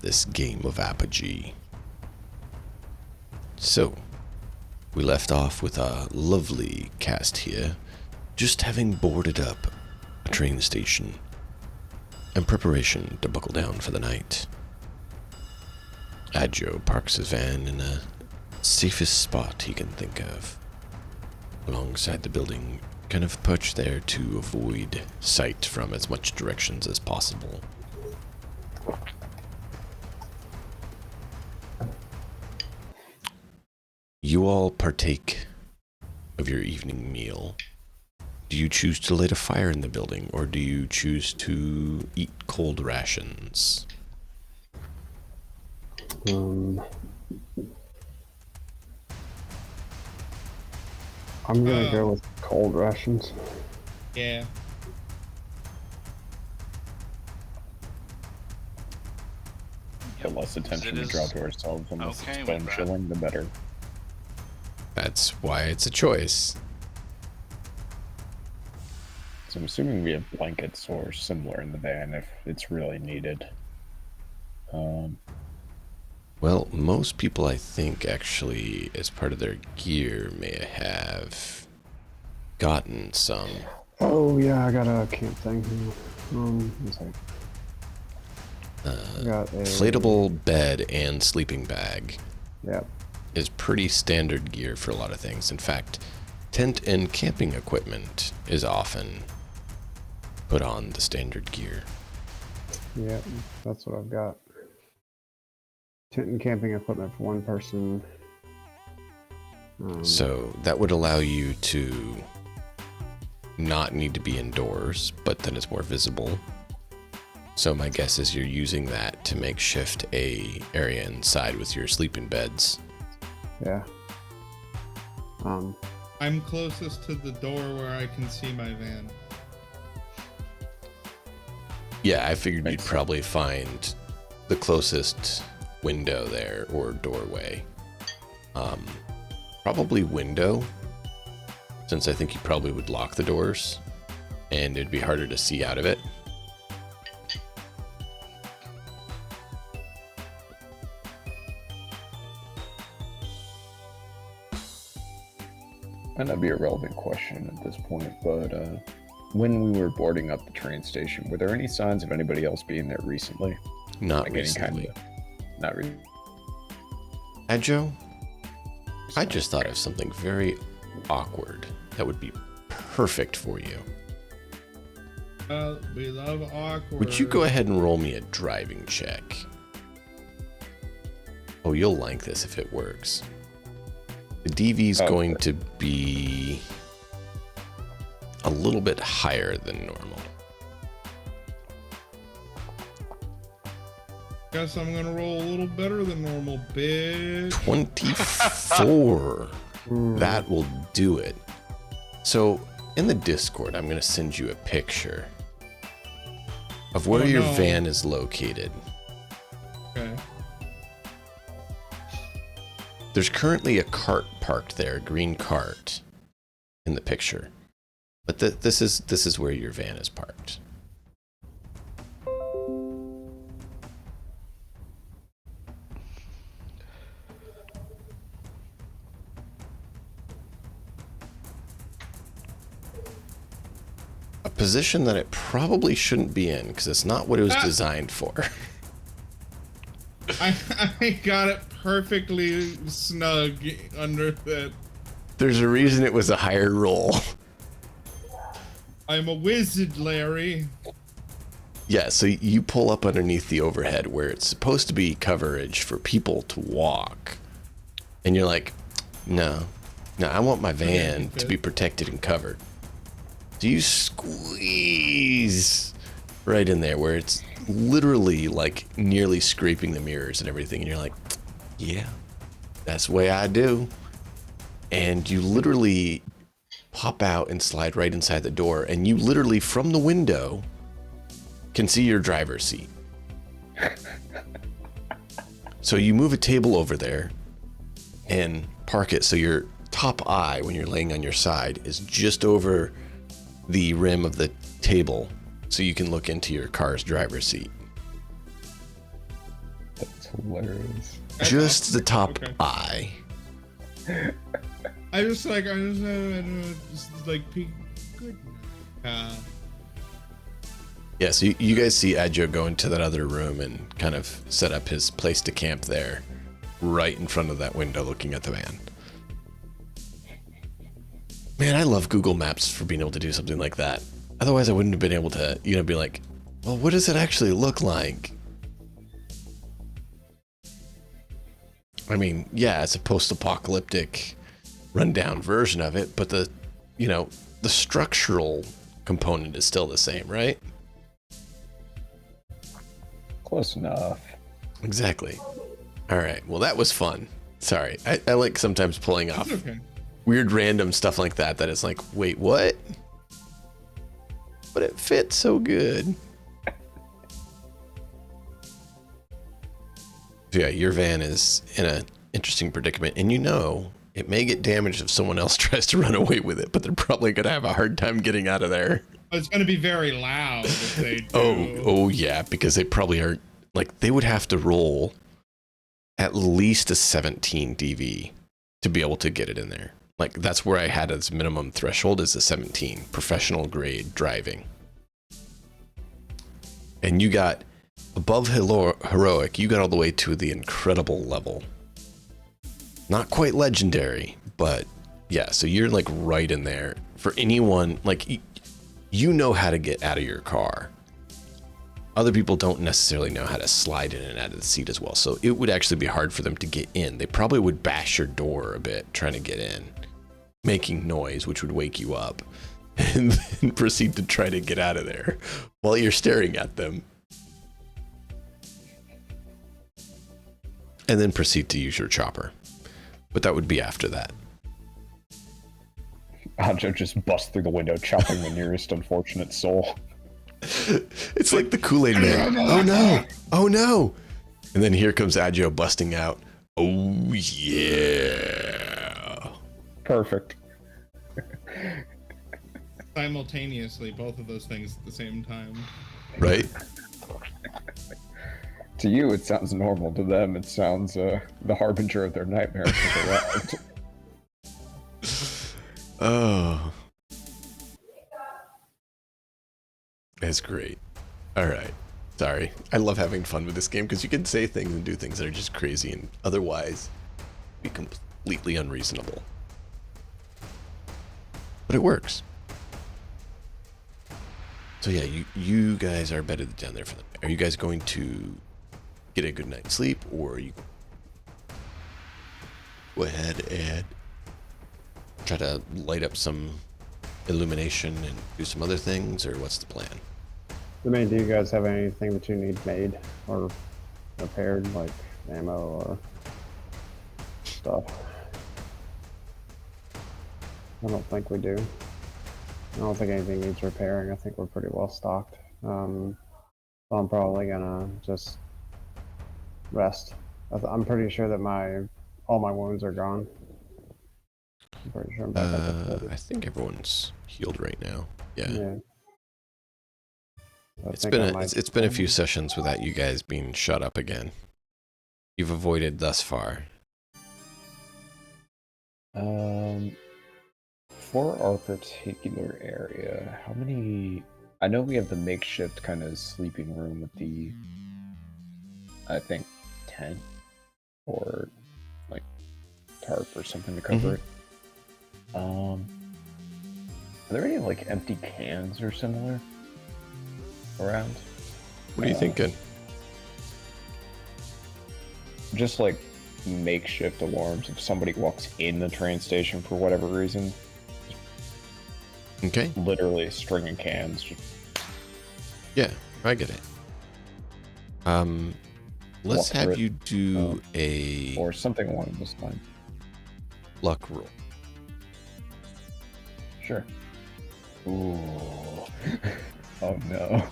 this game of Apogee. So, we left off with a lovely cast here, just having boarded up a train station in preparation to buckle down for the night. Adjo parks his van in the safest spot he can think of, alongside the building, kind of perched there to avoid sight from as much directions as possible. You all partake of your evening meal. Do you choose to light a fire in the building, or do you choose to eat cold rations? I'm gonna go with cold rations. Yeah. The less attention we draw to ourselves and less okay it's with bone that. chilling, the better. That's why it's a choice. So I'm assuming we have blankets or similar in the van if it's really needed. Well, most people, I think, actually, as part of their gear, may have gotten some. Oh yeah, I got a camp thing here. One second. I got a Inflatable bed and sleeping bag Yep. is pretty standard gear for a lot of things. In fact, tent and camping equipment is often put on the standard gear. Yep. That's what I've got. Tent and camping equipment for one person. So that would allow you to not need to be indoors, but then it's more visible. So my guess is you're using that to makeshift a area inside with your sleeping beds. Yeah. I'm closest to the door where I can see my van. Yeah, I figured Makes you'd probably find the closest window there or doorway. Probably window, since I think you probably would lock the doors and it'd be harder to see out of it. Might not be a relevant question at this point, but when we were boarding up the train station, were there any signs of anybody else being there recently? Not Like any recently. Not really. Adjo, I just thought of something very awkward that would be perfect for you. We love awkward. Would you go ahead and roll me a driving check? Oh, you'll like this if it works. The DV's going to be a little bit higher than normal. Guess I'm gonna roll a little better than normal, bitch. 24. That will do it. So in the Discord, I'm going to send you a picture of where your van is located. Okay. There's currently a cart parked there, a green cart in the picture. But this is where your van is parked. A position that it probably shouldn't be in because it's not what it was designed for. I got it perfectly snug under that. There's a reason it was a higher roll. I'm a wizard, Larry. Yeah, so you pull up underneath the overhead where it's supposed to be coverage for people to walk. And you're like, no, I want my van to be protected and covered. So you squeeze right in there where it's literally like nearly scraping the mirrors and everything. And you're like, yeah, that's the way I do. And you literally pop out and slide right inside the door. And you literally, from the window, can see your driver's seat. So you move a table over there and park it so your top eye, when you're laying on your side, is just over the rim of the table so you can look into your car's driver's seat. hilarious. Just the top Okay. eye. I just like peek. Good. Yeah, so you guys see Adjo go into that other room and kind of set up his place to camp there, right in front of that window looking at the van. Man, I love Google Maps for being able to do something like that. Otherwise, I wouldn't have been able to, be like, well, what does it actually look like? I mean, yeah, it's a post-apocalyptic rundown version of it, but the structural component is still the same, right? Close enough. Exactly. All right. Well, that was fun. Sorry. I like sometimes pulling off Okay. weird random stuff like that is like, wait, what? But it fits so good. So yeah, your van is in an interesting predicament, and it may get damaged if someone else tries to run away with it, but they're probably going to have a hard time getting out of there. It's going to be very loud if they do. Oh yeah, because they probably are, like, they would have to roll at least a 17 DV to be able to get it in there. Like, that's where I had as minimum threshold is a 17, professional grade driving. And you got above heroic, you got all the way to the incredible level. Not quite legendary, but yeah, so you're like right in there. For anyone, like, you know how to get out of your car. Other people don't necessarily know how to slide in and out of the seat as well, so it would actually be hard for them to get in. They probably would bash your door a bit trying to get in, making noise, which would wake you up, and then proceed to try to get out of there while you're staring at them. And then proceed to use your chopper. But that would be after that. Anjo just busts through the window, chopping the nearest unfortunate soul. It's like the Kool-Aid Man. Oh no! Oh no! And then here comes Adjo busting out. Oh yeah! Perfect. Simultaneously, both of those things at the same time. Right? To you, it sounds normal. To them, it sounds the harbinger of their nightmare has arrived. Oh. That's great. All right. Sorry. I love having fun with this game because you can say things and do things that are just crazy and otherwise be completely unreasonable. But it works. So yeah, you guys are bedded down there for them. Are you guys going to get a good night's sleep, or are you go ahead and try to light up some illumination and do some other things, or what's the plan? I mean, do you guys have anything that you need made or repaired, like ammo or stuff? I don't think we do. I don't think anything needs repairing. I think we're pretty well stocked. So I'm probably gonna just rest. I'm pretty sure that all my wounds are gone. I'm pretty sure I'm back up to 30. I think everyone's healed right now. Yeah. Yeah. I It's think been I a, might- it's been a few sessions without you guys being shut up again. You've avoided thus far. For our particular area, how many... I know we have the makeshift kind of sleeping room with the, I think, tent or like tarp or something to cover it. Are there any like empty cans or similar around? What are you thinking? Just like makeshift alarms if somebody walks in the train station for whatever reason. Okay. Literally a string of cans. Yeah, I get it. Let's Walk have through you do Or something along this line. luck roll. Sure. Ooh. Oh no.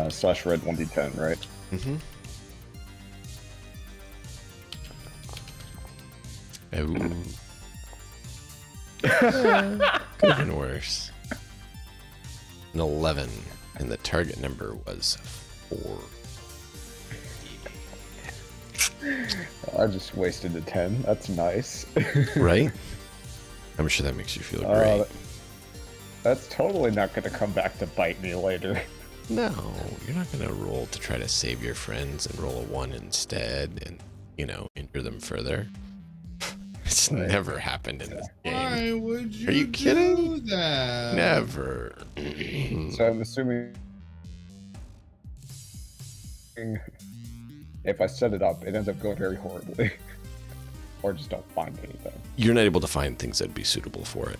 Slash red 1d10, right? Mm-hmm. Oh. Could have been worse. An 11, and the target number was 4. I just wasted a 10. That's nice. Right? I'm sure that makes you feel great. That's totally not going to come back to bite me later. No, you're not going to roll to try to save your friends and roll a 1 instead and, injure them further. It's Right. never happened in this game. Why would you, Are you kidding? do that? Never. So I'm assuming if I set it up, it ends up going very horribly. Or just don't find anything. You're not able to find things that'd be suitable for it.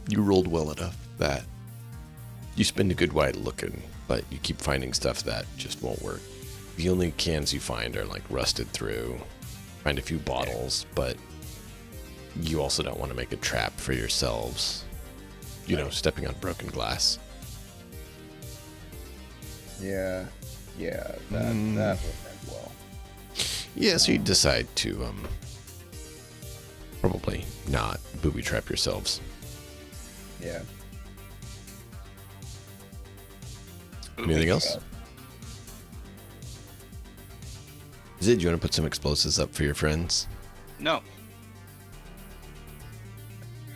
You rolled well enough that you spend a good while looking, but you keep finding stuff that just won't work. The only cans you find are like rusted through. Find a few bottles, but you also don't want to make a trap for yourselves. Stepping on broken glass. Yeah, that would end well. Yeah, so you decide to probably not booby trap yourselves. Yeah. Anything else? Zid, do you want to put some explosives up for your friends? No.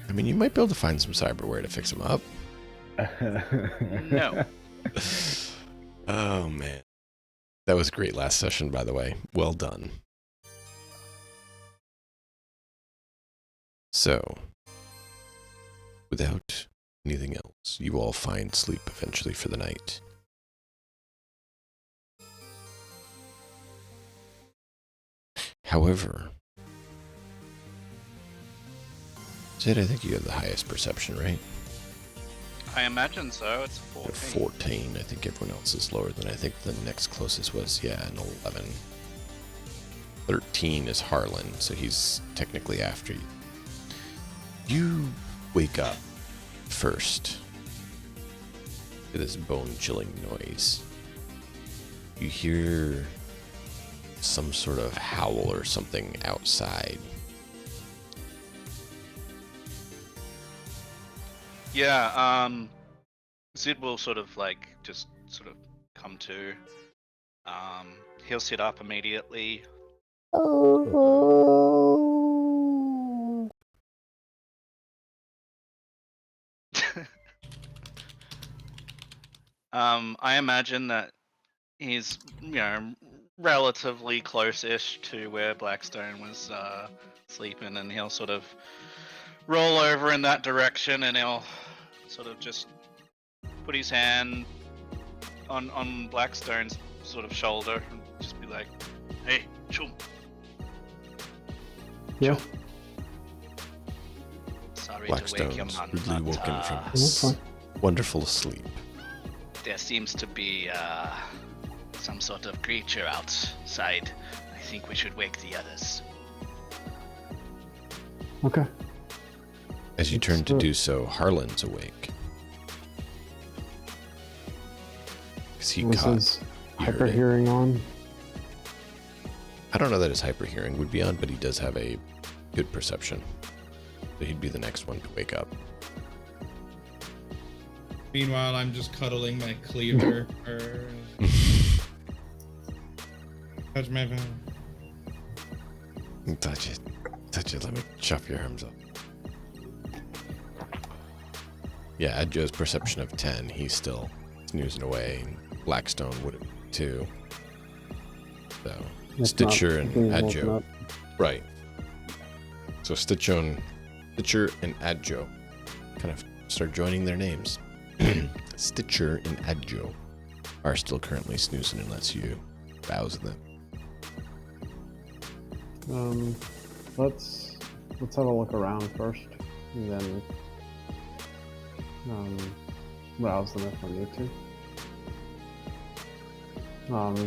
I mean, you might be able to find some cyberware to fix them up. No. Oh, man. That was great last session, by the way. Well done. So, without anything else, you all find sleep eventually for the night. However, Sid, I think you have the highest perception, right? I imagine so. It's a 14. 14. I think everyone else is lower than I think the next closest was, an 11. 13 is Harlan, so he's technically after you. You wake up first to this bone-chilling noise. You hear some sort of howl or something outside. Yeah, Zid will just come to. He'll sit up immediately. I imagine that he's, relatively close-ish to where Blackstone was sleeping, and he'll sort of roll over in that direction, and he'll sort of just put his hand on Blackstone's sort of shoulder and just be like, "Hey, CHOOM." Yeah. Sorry to wake you, Blackstone's man, rudely but, woken from That's his fine. wonderful sleep. there seems to be some sort of creature outside. I think we should wake the others. Okay. As you turn to do so, Harlan's awake. Because he Was caught. his you heard hyper it. hearing on? I don't know that his hyper hearing would be on, but he does have a good perception. So he'd be the next one to wake up. Meanwhile, I'm just cuddling my cleaver. Touch my phone. Touch it. Touch it. Let me chop your arms up. Yeah, at Joe's perception of 10, he's still snoozing away. And Blackstone would have too. So, It's Stitcher not- and it's woken Adjo. up. Right. So Stitcher and Adjo kind of start joining their names. Stitcher and Adjo are still currently snoozing unless you rouse them. Let's have a look around first, and then rouse them if I need to.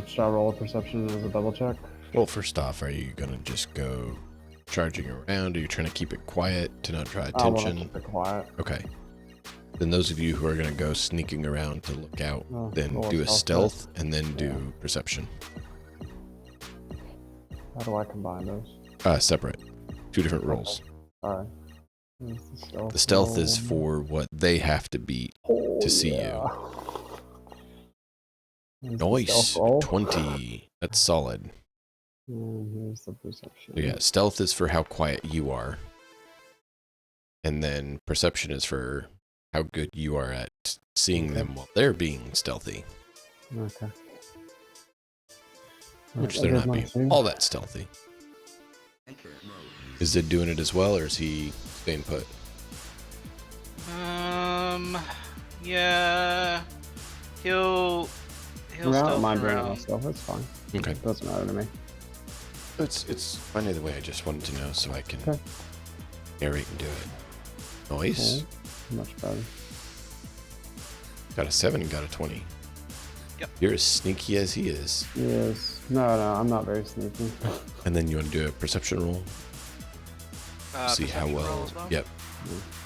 Should I roll a perception as a double check? Well, first off, are you going to just go charging around? Are you trying to keep it quiet to not draw I want to attention? keep it quiet. Okay. Then those of you who are going to go sneaking around to look out, then roll do a stealth stealth and then do Yeah. perception. How do I combine those? Separate. 2 different rolls. All right. Where's the The stealth is roll? for what they have to beat Oh, to see you. yeah. Here's the Nice. stealth roll. 20. That's solid. And here's the perception. So yeah, stealth is for how quiet you are. And then perception is for how good you are at seeing them while they're being stealthy. Okay. Which Alright, they're there's not my being two. all that stealthy. Is Zid doing it as well, or is he staying put? Yeah, he'll I don't stealth mind doing it around. myself. It's fine. Okay. It doesn't matter to me. It's fine either way. I just wanted to know so I can Okay. narrate and do it. Nice. Okay. Much better. Got a 7 and got a 20. Yep. You're as sneaky as he is. Yes. No, I'm not very sneaky. And then you want to do a perception roll? See how Perception roll well. as well? Yep.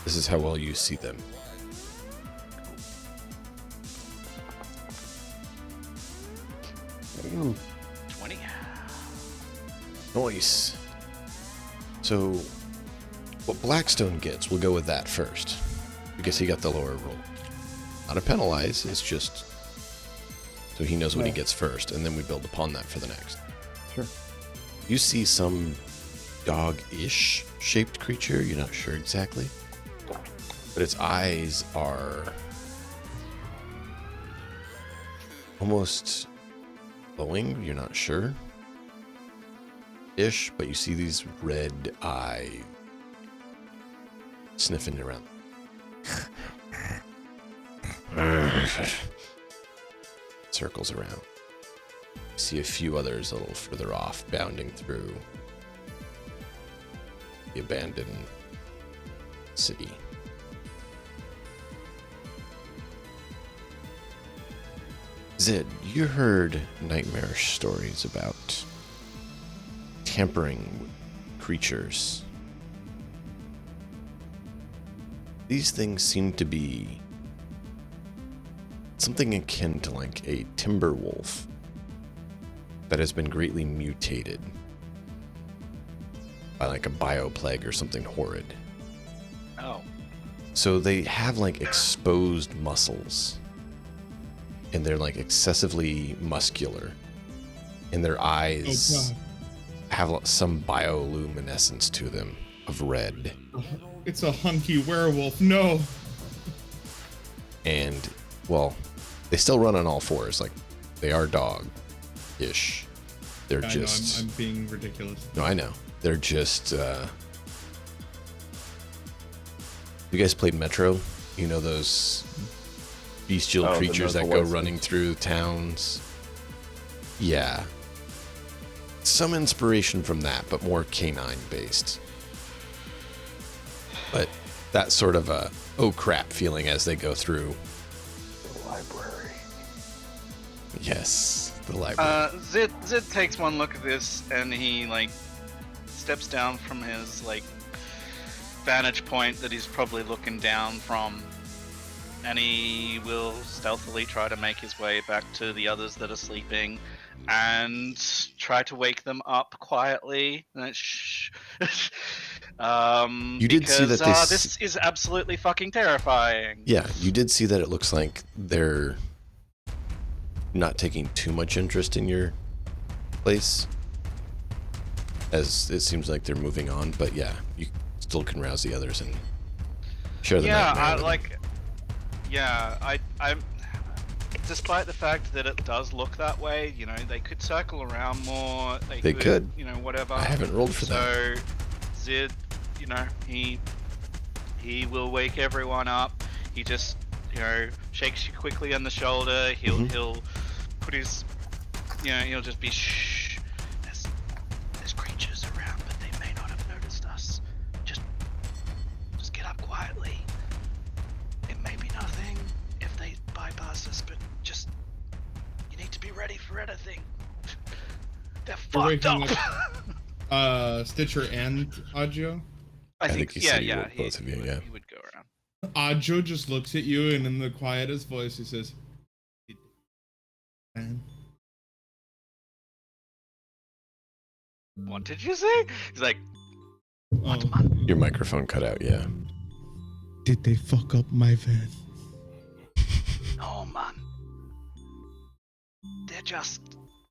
This is how well you see them. Damn. 20. Nice. So, what Blackstone gets, we'll go with that first. Because he got the lower roll. Not a penalize, it's just so he knows what he Yeah. gets first, and then we build upon that for the next. Sure. You see some dog-ish shaped creature, you're not sure exactly. But its eyes are almost glowing, you're not sure. Ish, but you see these red eye sniffing around. Circles around. You see a few others a little further off, bounding through the abandoned city. Zid, you heard nightmarish stories about tampering with creatures. These things seem to be something akin to like a timber wolf that has been greatly mutated by like a bioplague or something horrid. Oh. So they have like exposed muscles and they're like excessively muscular and their eyes have some bioluminescence to them of red. It's a hunky werewolf. No. And well, they still run on all fours. Like they are dog-ish. They're I just. know, I'm being ridiculous. No, I know. They're just. You guys played Metro? You know those bestial Oh, the creatures that go Northwest running through towns? Yeah. Some inspiration from that, but more canine based. But that sort of a oh crap feeling as they go through. The library. Yes, the library. Zid takes one look at this and he like steps down from his like vantage point that he's probably looking down from, and he will stealthily try to make his way back to the others that are sleeping and try to wake them up quietly. Shh. You did see that this is absolutely fucking terrifying. Yeah, you did see that it looks like they're not taking too much interest in your place, as it seems like they're moving on. But yeah, you still can rouse the others and share the nightmare with them. I'm despite the fact that it does look that way, you know, they could circle around more. They could. You know, whatever. I haven't rolled for that. So Zid, you know, he will wake everyone up. He just, you know, shakes you quickly on the shoulder. He'll put his, you know, he'll just be shh. There's creatures around, but they may not have noticed us. Just get up quietly. It may be nothing if they bypass us, but just you need to be ready for anything. They're You're fucked waking up. Stitcher and Adjo. I think think he yeah, said he yeah. would, both of you, yeah. He would go around. Adjo just looks at you and in the quietest voice he says, "Man." What did you say? He's like, Oh, Your microphone cut out, yeah. did they fuck up my van? no man. they're just,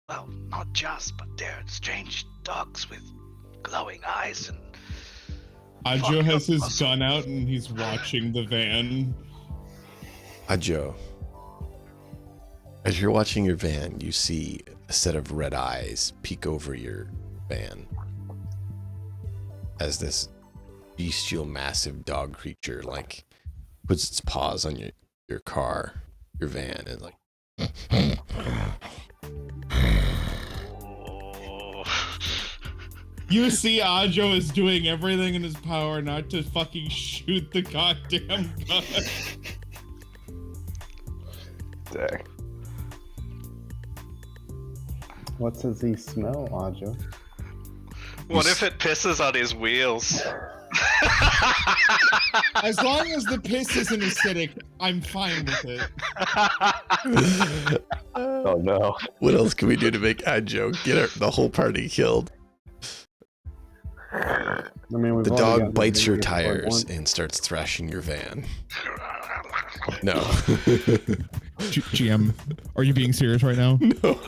well, not just, but they're strange dogs with glowing eyes and. Ajo has his muscle. gun out and he's watching the van. Ajo, as you're watching your van, you see a set of red eyes peek over your van as this bestial, massive dog creature like puts its paws on your car, your van, and like. You see Ajo is doing everything in his power not to fucking shoot the goddamn gun. Dang. What does he smell, Ajo? What if it pisses on his wheels? As long as the piss isn't acidic, I'm fine with it. Oh no. What else can we do to make Ajo get the whole party killed? I mean, we've The already dog got bites your the tires one. and starts thrashing your van. No. GM, are you being serious right now? No.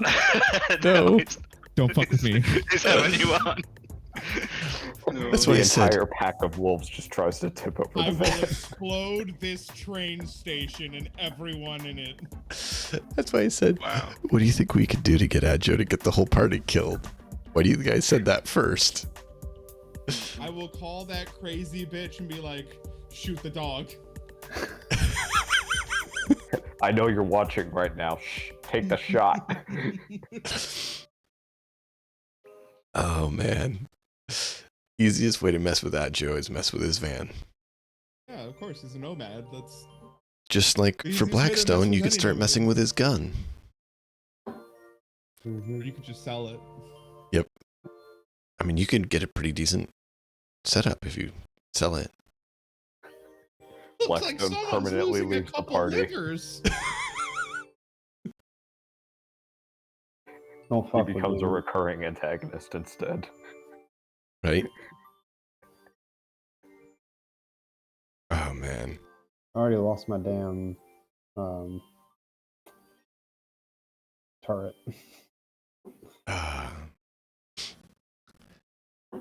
No. Don't fuck with me. He's having you on. That's The what I said. entire pack of wolves just tries to tip over I the will van. explode this train station and everyone in it. That's why I said, Wow. what do you think we could do to get Ajo to get the whole party killed? Why do you think I said that first? I will call that crazy bitch and be like, shoot the dog. I know you're watching right now. Shh, take the shot. Oh, man. Easiest way to mess with Ajo is mess with his van. Yeah, of course, he's a nomad. That's Just like The for easiest way to mess Blackstone, with you could any start movie. messing with his gun. Mhm. or you could just sell it. I mean, you could get a pretty decent setup if you sell it. Looks like Blackstone someone's permanently losing a leaves the couple party. livers. Don't He fuck with becomes a me. recurring antagonist instead. Right? Oh, man. I already lost my damn turret.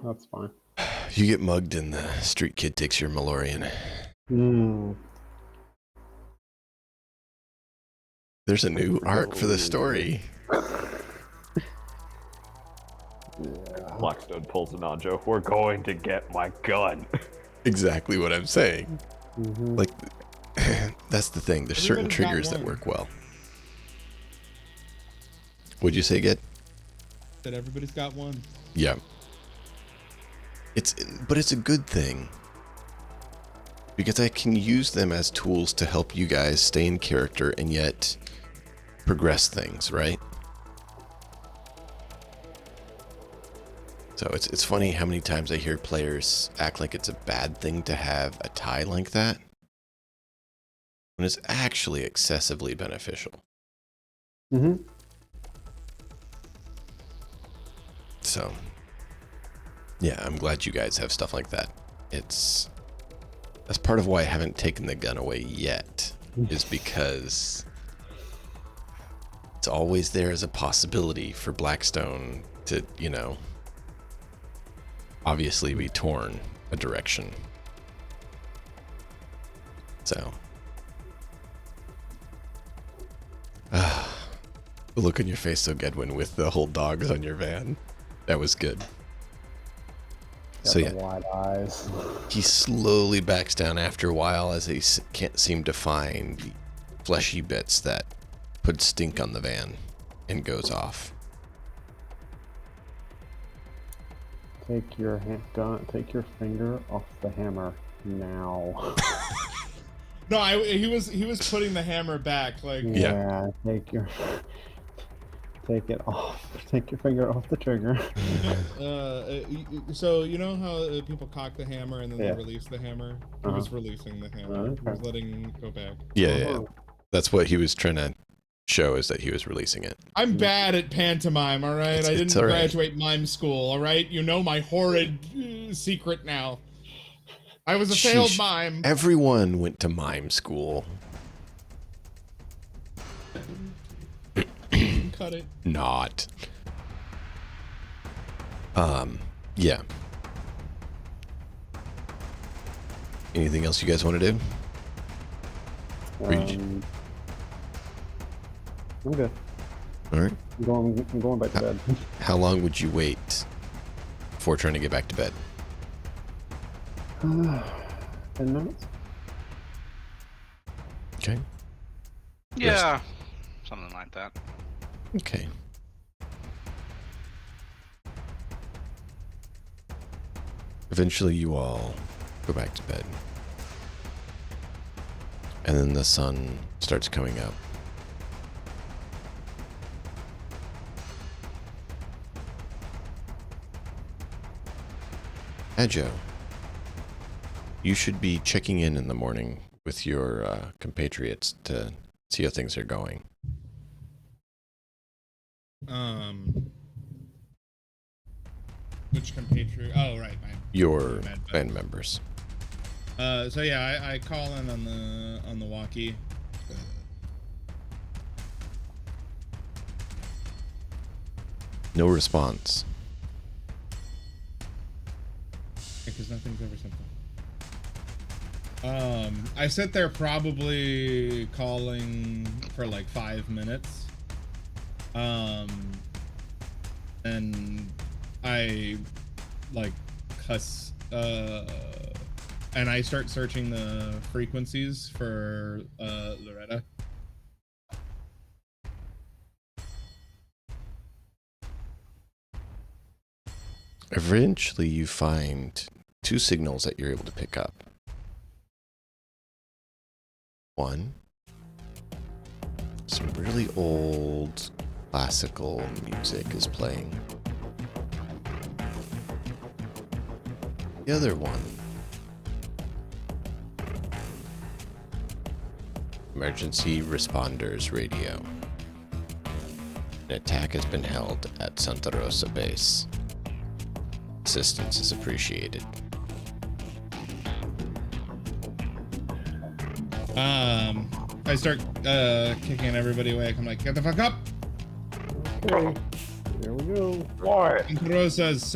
That's fine. You get mugged and the street kid takes your Malorian. There's a new arc for the story. Yeah. Blackstone pulls an Ajo. We're going to get my gun. Exactly what I'm saying. Mhm. Like, that's the thing. There's certain Everybody's got triggers that one. work well. Would you say, Get? That everybody's got one. Yeah. But it's a good thing. Because I can use them as tools to help you guys stay in character and yet progress things, right? So it's funny how many times I hear players act like it's a bad thing to have a tie like that, when it's actually excessively beneficial. Mhm. So, yeah, I'm glad you guys have stuff like that. That's part of why I haven't taken the gun away yet, is because it's always there as a possibility for Blackstone to, obviously be torn a direction. So, the look on your face, though, Gedwin, with the whole dogs on your van, that was good. Got So the yeah, wide eyes. he slowly backs down after a while as he can't seem to find the fleshy bits that put stink on the van, and goes off. Take your take your finger off the hammer now. No, he was putting the hammer back. Like, Yeah. Take it off. Take your finger off the trigger. so you know how people cock the hammer and then Yeah. they release the hammer? He Uh-huh. was releasing the hammer. He was Okay. letting it go back. Yeah. That's what he was trying to show, is that he was releasing it. I'm bad at pantomime, all right? I It's didn't all right. graduate mime school, all right? You know my horrid secret now. I was a failed Sheesh. mime. Everyone went to mime school. cut it. not. Yeah. Anything else you guys want to do? I'm good. All right. I'm going back to bed. How long would you wait before trying to get back to bed? 10 minutes? Okay. Yeah, something like that. Okay. Eventually you all go back to bed. And then the sun starts coming up. Adjo, you should be checking in the morning with your compatriots to see how things are going. Which compatriot? Oh, right. Your band members. So yeah, I call in on the walkie. No response. Because nothing's ever simple. I sit there probably calling for like 5 minutes. And I like cuss, and I start searching the frequencies for Loretta. Eventually you find 2 signals that you're able to pick up. One, some really old classical music is playing. The other one, emergency responders radio. An attack has been held at Santa Rosa base. Assistance is appreciated. I start kicking everybody away. I'm like, get the fuck up! Okay, here we go. What? Santa Rosa's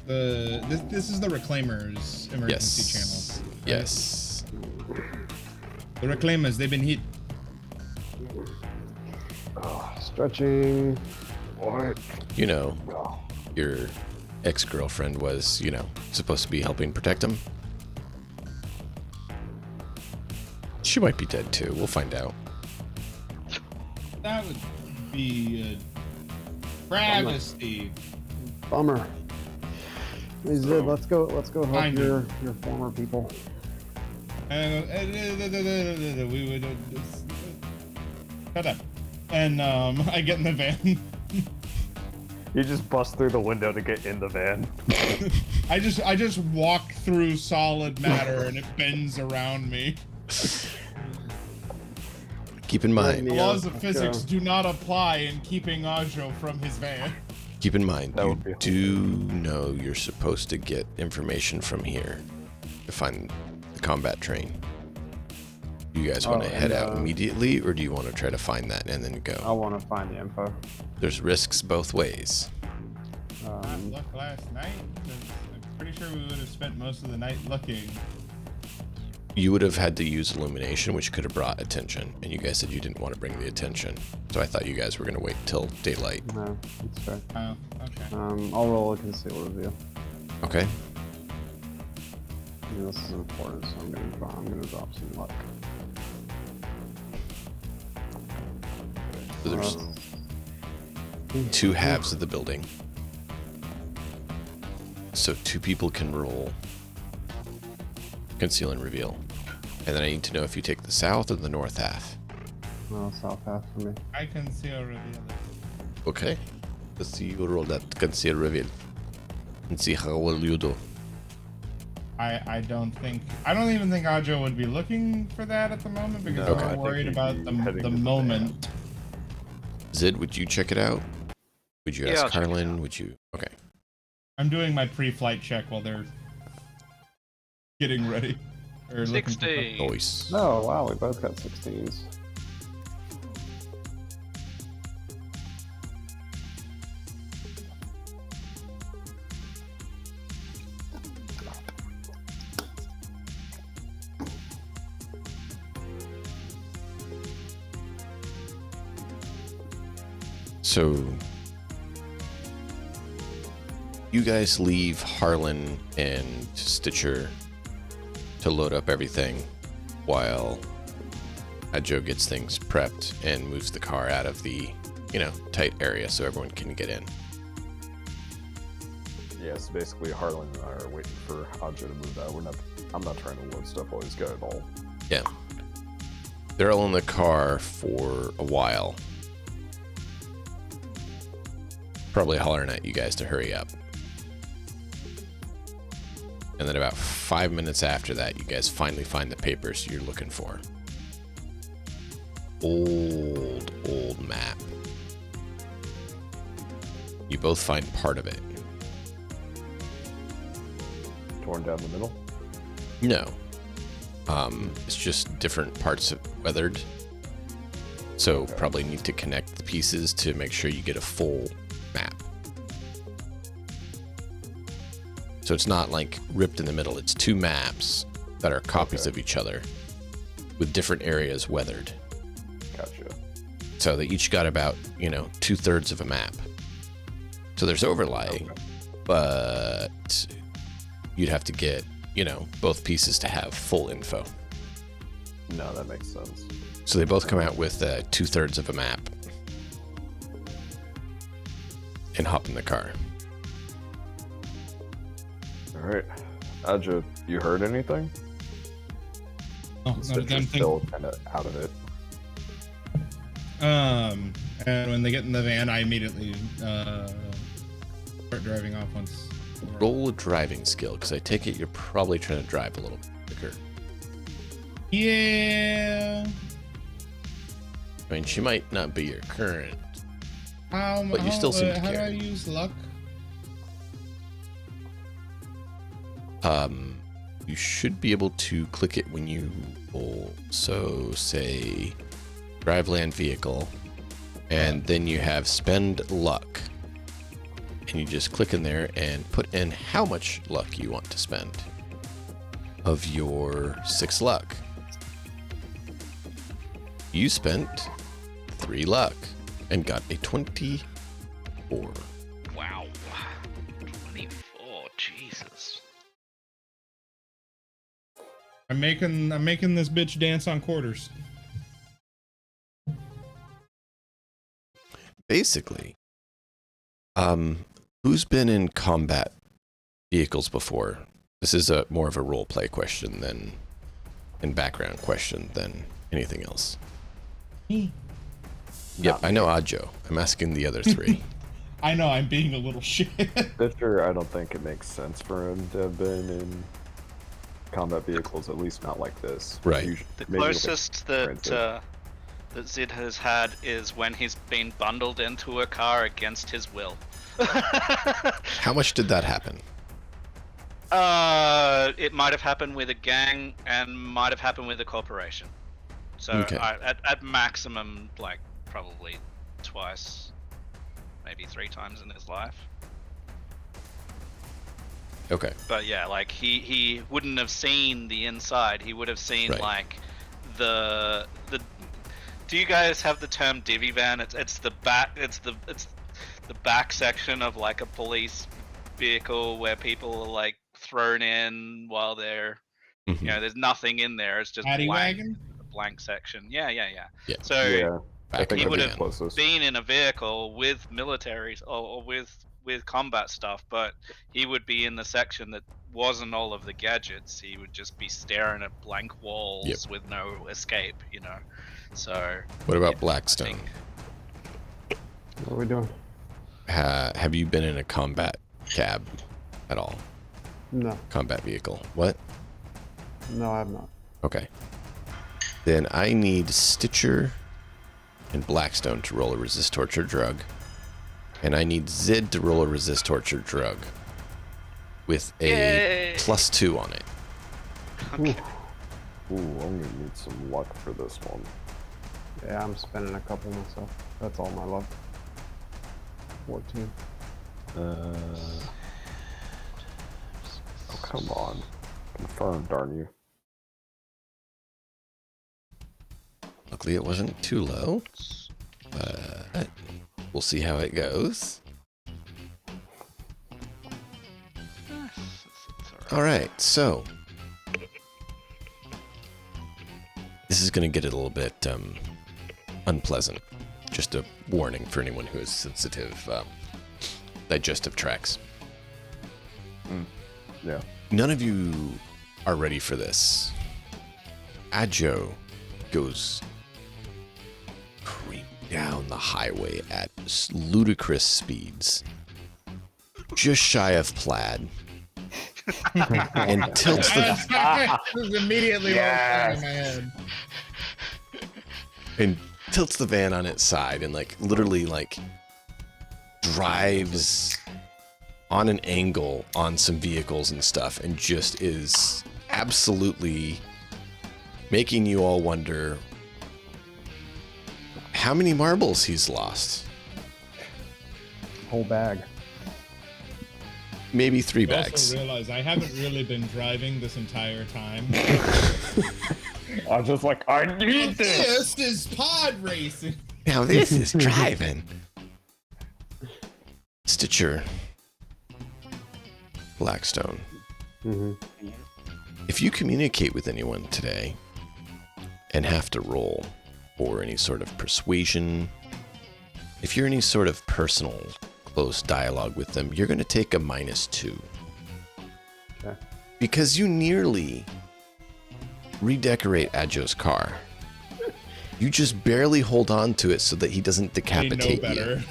this is the Reclaimers emergency Yes. channel. Right? Yes. The Reclaimers, they've been hit. Stretching. What? You know, your ex-girlfriend was, supposed to be helping protect him. She might be dead too. We'll find out. That would be a travesty. Bummer. Hey Zid, let's go help Find your former people. We would shut up. And I get in the van. You just bust through the window to get in the van. I just walk through solid matter and it bends around me. Keep in mind. The Yeah, laws of let's physics go. do not apply in keeping Ajo from his van. Keep in mind, That you would be do know you're supposed to get information from here to find the combat train. Do you guys want to head out immediately, or do you want to try to find that and then I go? want to find the info. There's risks both ways. Look last night. I'm pretty sure we would have spent most of the night looking. You would have had to use illumination, which could have brought attention, and you guys said you didn't want to bring the attention. So I thought you guys were going to wait till daylight. No, that's fair. Oh, okay. I'll roll a conceal reveal. Okay. Yeah, this is important, so I'm gonna drop some luck. So there's 2 halves of the building. So 2 people can roll conceal and reveal. And then I need to know if you take the south or the north half. No, south half for me. I can see already. Okay. Let's see you roll that conceal reveal. And see how well you do. I don't even think Ajo would be looking for that at the moment because No, I I'm think worried he'd about be heading the to the moment. Zid, would you check it out? Would you Yeah, ask I'll check it Carlin? out. Would you? Okay. I'm doing my pre-flight check while they're getting ready. Or looking for 60. Nice. Oh wow, we both got 16s. So you guys leave Harlan and Stitcher to load up everything while Joe gets things prepped and moves the car out of the, tight area so everyone can get in. Yeah, so basically Harlan and I are waiting for Adjo to move out. I'm not trying to load stuff while he's got it all. Yeah. They're all in the car for a while. Probably hollering at you guys to hurry up. And then about 5 minutes after that, you guys finally find the papers you're looking for. Old map. You both find part of it. Torn down the middle? No. It's just different parts of weathered. So Okay. probably need to connect the pieces to make sure you get a full map. So it's not like ripped in the middle. It's two maps that are copies Okay. of each other with different areas weathered. Gotcha. So they each got about, 2/3 of a map. So there's overlay, Okay. but you'd have to get, both pieces to have full info. No, that makes sense. So they both come out with 2/3 of a map and hop in the car. Alright. Adjo, you heard anything? Oh, not a damn Stitcher's thing. still kind of out of it. And when they get in the van, I immediately start driving off once. Roll a driving skill, because I take it you're probably trying to drive a little quicker. Yeah. I mean, she might not be your current. But you still seem to how do care. I use luck? You should be able to click it when you roll. So say drive land vehicle, and then you have spend luck. And you just click in there and put in how much luck you want to spend of your 6 luck. You spent 3 luck and got a 24. Wow. 24. Jesus. I'm making this bitch dance on quarters. Basically, who's been in combat vehicles before? This is more of a role play question than and background question than anything else. Me. Yep, I know Adjo. I'm asking the other 3. I know I'm being a little shit. Stitcher, I don't think it makes sense for him to have been in combat vehicles, at least not like this. Right. The Maybe like closest that Zid has had is when he's been bundled into a car against his will. How much did that happen? It might have happened with a gang and might have happened with a corporation. So Okay. at maximum, like probably twice, maybe 3 times in his life. Okay. But yeah, like he wouldn't have seen the inside. He would have seen Right. like the. Do you guys have the term divvy van? It's the back. It's the back section of like a police vehicle where people are like thrown in while they're, Mhm. there's nothing in there. It's just Paddy blank, wagon? a blank section. Yeah. Yeah. So Yeah, I Back think in he the would that's the have van. closest. been in a vehicle with militaries or with combat stuff, but he would be in the section that wasn't all of the gadgets. He would just be staring at blank walls Yep. with no escape, So What about I Blackstone? think- What are we doing? Have you been in a combat cab at all? No, Combat vehicle? What? no, I have not. Okay. Then I need Stitcher and Blackstone to roll a resist torture drug. And I need Zid to roll a resist torture drug with a Yay! +2 on it. Ooh, I'm gonna need some luck for this one. Yeah, I'm spending a couple myself. That's all my luck. 14. Oh, come on. Confirm, darn you. Luckily, it wasn't too low. We'll see how it goes. All right, so this is going to get a little bit unpleasant. Just a warning for anyone who has sensitive digestive tracts. Yeah. None of you are ready for this. Ajo goes creeping down the highway at ludicrous speeds, just shy of Plaid, and tilts the This is immediately what was going in my head. and tilts the van on its side and like literally like drives on an angle on some vehicles and stuff and just is absolutely making you all wonder how many marbles he's lost. Whole bag. Maybe 3 I bags. also realize I haven't really been driving this entire time. I'm just like, I need this. This is pod racing. Now this is driving. Stitcher. Blackstone. Mm-hmm. If you communicate with anyone today and have to roll for any sort of persuasion, if you're any sort of personal close dialogue with them, you're going to take a -2. Okay. Because you nearly redecorate Ajo's car. You just barely hold on to it so that he doesn't decapitate you.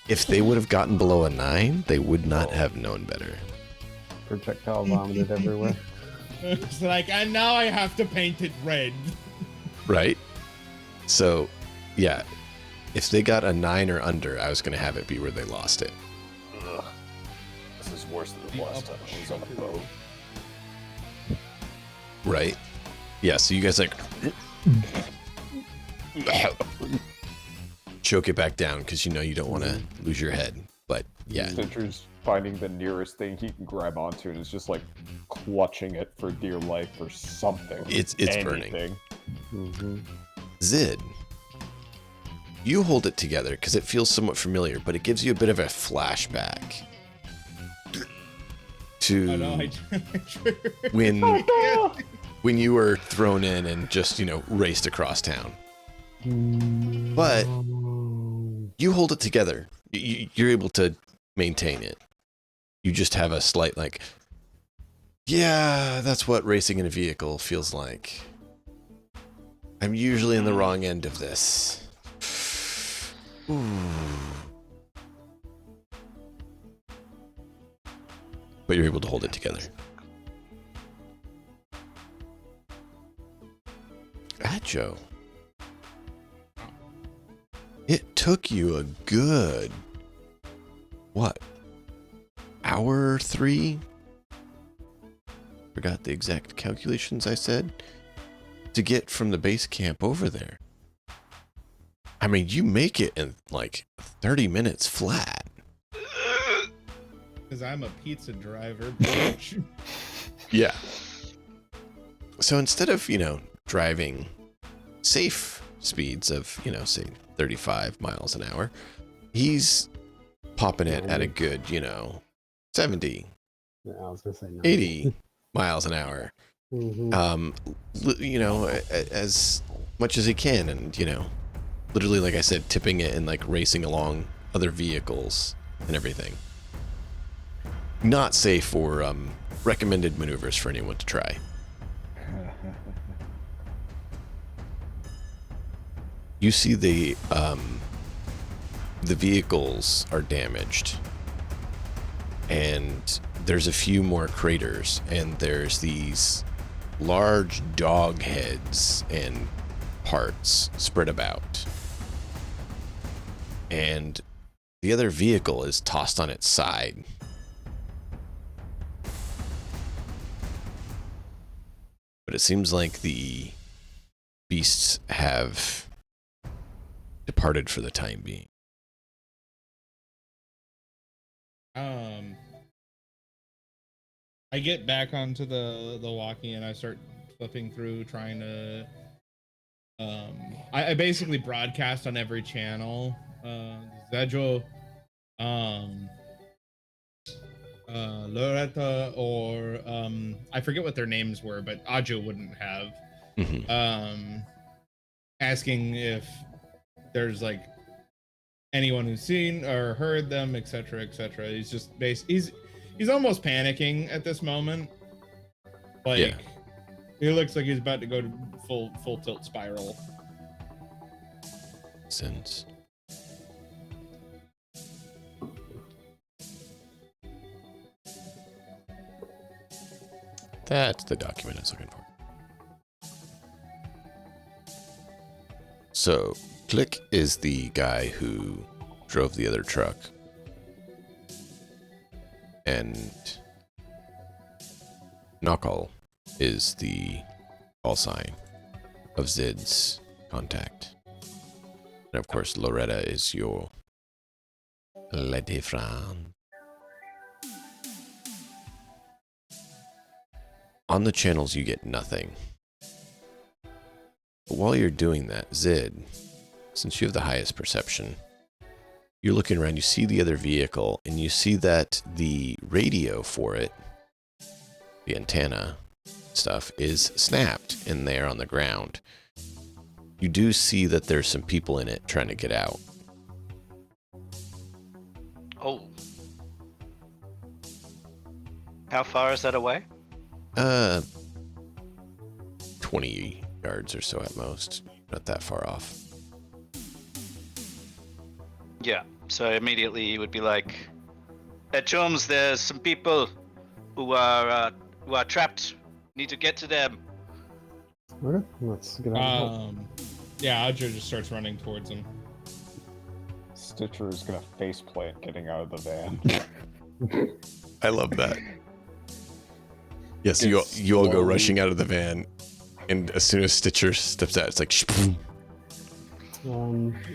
If they would have gotten below a 9, they would not have known better. Projectile vomited everywhere. It's like, and now I have to paint it red. Right? So, yeah. If they got a 9 or under, I was going to have it be where they lost it. Ugh. This is worse than the last time I was on a boat. Right? Yeah, so you guys like choke it back down because you know you don't want to lose your head. But yeah, Stitcher's finding the nearest thing he can grab onto and is just like clutching it for dear life or something. it's burning. Anything. Mm-hmm. Zid, you hold it together because it feels somewhat familiar, but it gives you a bit of a flashback to I know, when you were thrown in and just, you know, raced across town. But you hold it together. You're able to maintain it. You just have a slight like, yeah, that's what racing in a vehicle feels like. I'm usually in the wrong end of this. Ooh. But you're able to hold it together. Ajo. It took you a good, what, hour 3? Forgot the exact calculations I said. To get from the base camp over there. I mean, you make it in like 30 minutes flat. Because I'm a pizza driver, bitch. Yeah. So instead of, you know, driving safe speeds of, you know, say 35 miles an hour, he's popping it at a good, you know, 70, Yeah, I was gonna say 80 miles an hour. Mm-hmm. You know, as much as he can, and, you know, literally, like I said, tipping it and like racing along other vehicles and everything. Not safe or recommended maneuvers for anyone to try. You see the vehicles are damaged, and there's a few more craters, and there's these large dog heads and parts spread about. And the other vehicle is tossed on its side. But it seems like the beasts have departed for the time being. I get back onto the walkie and I start flipping through, trying to I basically broadcast on every channel. Zedjo, Loretta, or I forget what their names were, but Ajo wouldn't have. Asking if there's like anyone who's seen or heard them, etc., etc. He's just he's almost panicking at this moment. Like, Yeah. he looks like he's about to go to full tilt spiral. Since that's the document I was looking for. So, Click is the guy who drove the other truck. And Knockall is the call sign of Zid's contact. And of course, Loretta is your Lady Fran. On the channels, you get nothing. But while you're doing that, Zid, since you have the highest perception, you're looking around, you see the other vehicle, and you see that the radio for it, the antenna stuff, is snapped in there on the ground. You do see that there's some people in it trying to get out. Oh. How far is that away? 20 yards or so at most. Not that far off. Yeah. So immediately he would be like, at CHOOM's, there's some people who are trapped. Need to get to them. Okay, let's get on. Yeah, Ajo just starts running towards him. Stitcher is gonna faceplant getting out of the van. I love that. Yes, you all go rushing out of the van, and as soon as Stitcher steps out, it's like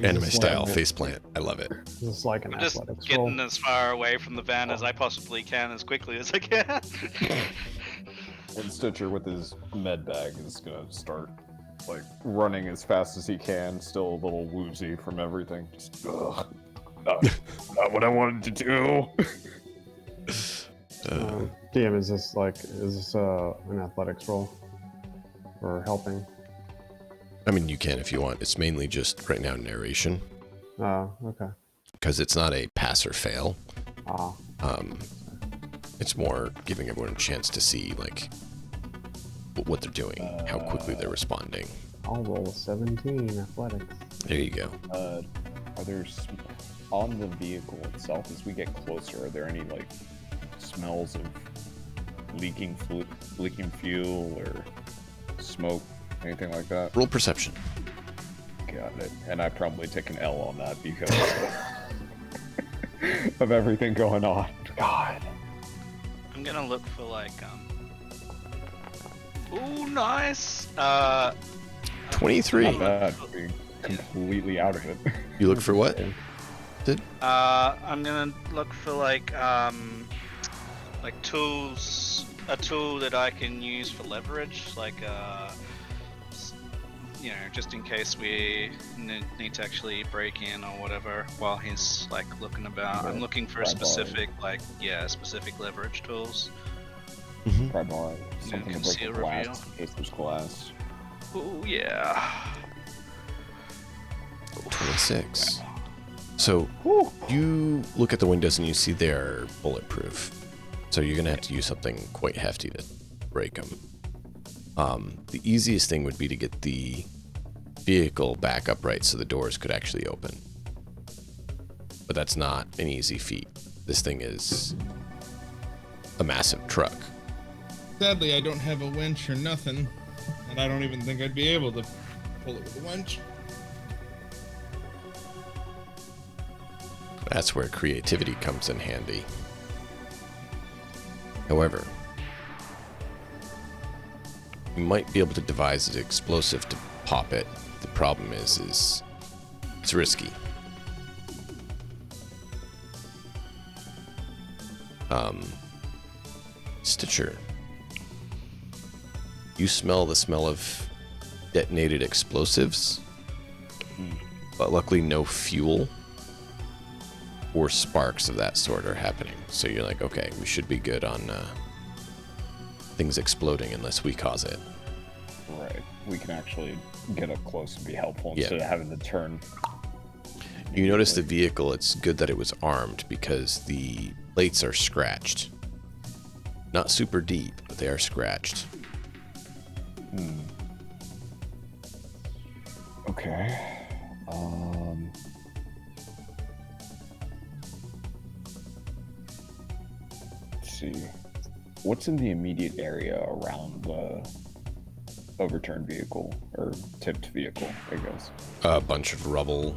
anime style faceplant. I love it. Is this like an I'm just athletics getting roll? as far away from the van as I possibly can, as quickly as I can. And Stitcher with his med bag is gonna start like running as fast as he can, still a little woozy from everything. Just, not what I wanted to do. DM, is this an athletics roll for helping? I mean, you can if you want. It's mainly just right now narration. Okay. Because it's not a pass or fail. Ah. It's more giving everyone a chance to see like what they're doing, how quickly they're responding. I'll roll a 17 athletics. There you go. Are there on the vehicle itself, as we get closer, are there any like smells of leaking fuel or smoke, anything like that? Roll perception. Got it. And I probably take an L on that because of everything going on. God. I'm gonna look for like ooh, nice. 23. Not bad. Being completely out of it. You look for what? I'm gonna look for like tools, a tool that I can use for leverage, like just in case we need to actually break in or whatever while he's like looking about. I'm looking for specific leverage tools. Probably something to break the conceal glass reveal. in case there's glass. Oh yeah. 26. So you look at the windows and you see they're bulletproof. So you're gonna have to use something quite hefty to break them. The easiest thing would be to get the vehicle back upright so the doors could actually open. But that's not an easy feat. This thing is a massive truck. Sadly, I don't have a winch or nothing, and I don't even think I'd be able to pull it with a winch. That's where creativity comes in handy. However, you might be able to devise an explosive to pop it. The problem is it's risky. Stitcher, you smell the smell of detonated explosives, but luckily no fuel or sparks of that sort are happening. So you're like, okay, we should be good on things exploding unless we cause it. Right. We can actually get up close and be helpful instead of having to turn. You notice the vehicle, it's good that it was armed because the plates are scratched. Not super deep, but they are scratched. Okay. Let's see. What's in the immediate area around the overturned vehicle or tipped vehicle, I guess? A bunch of rubble,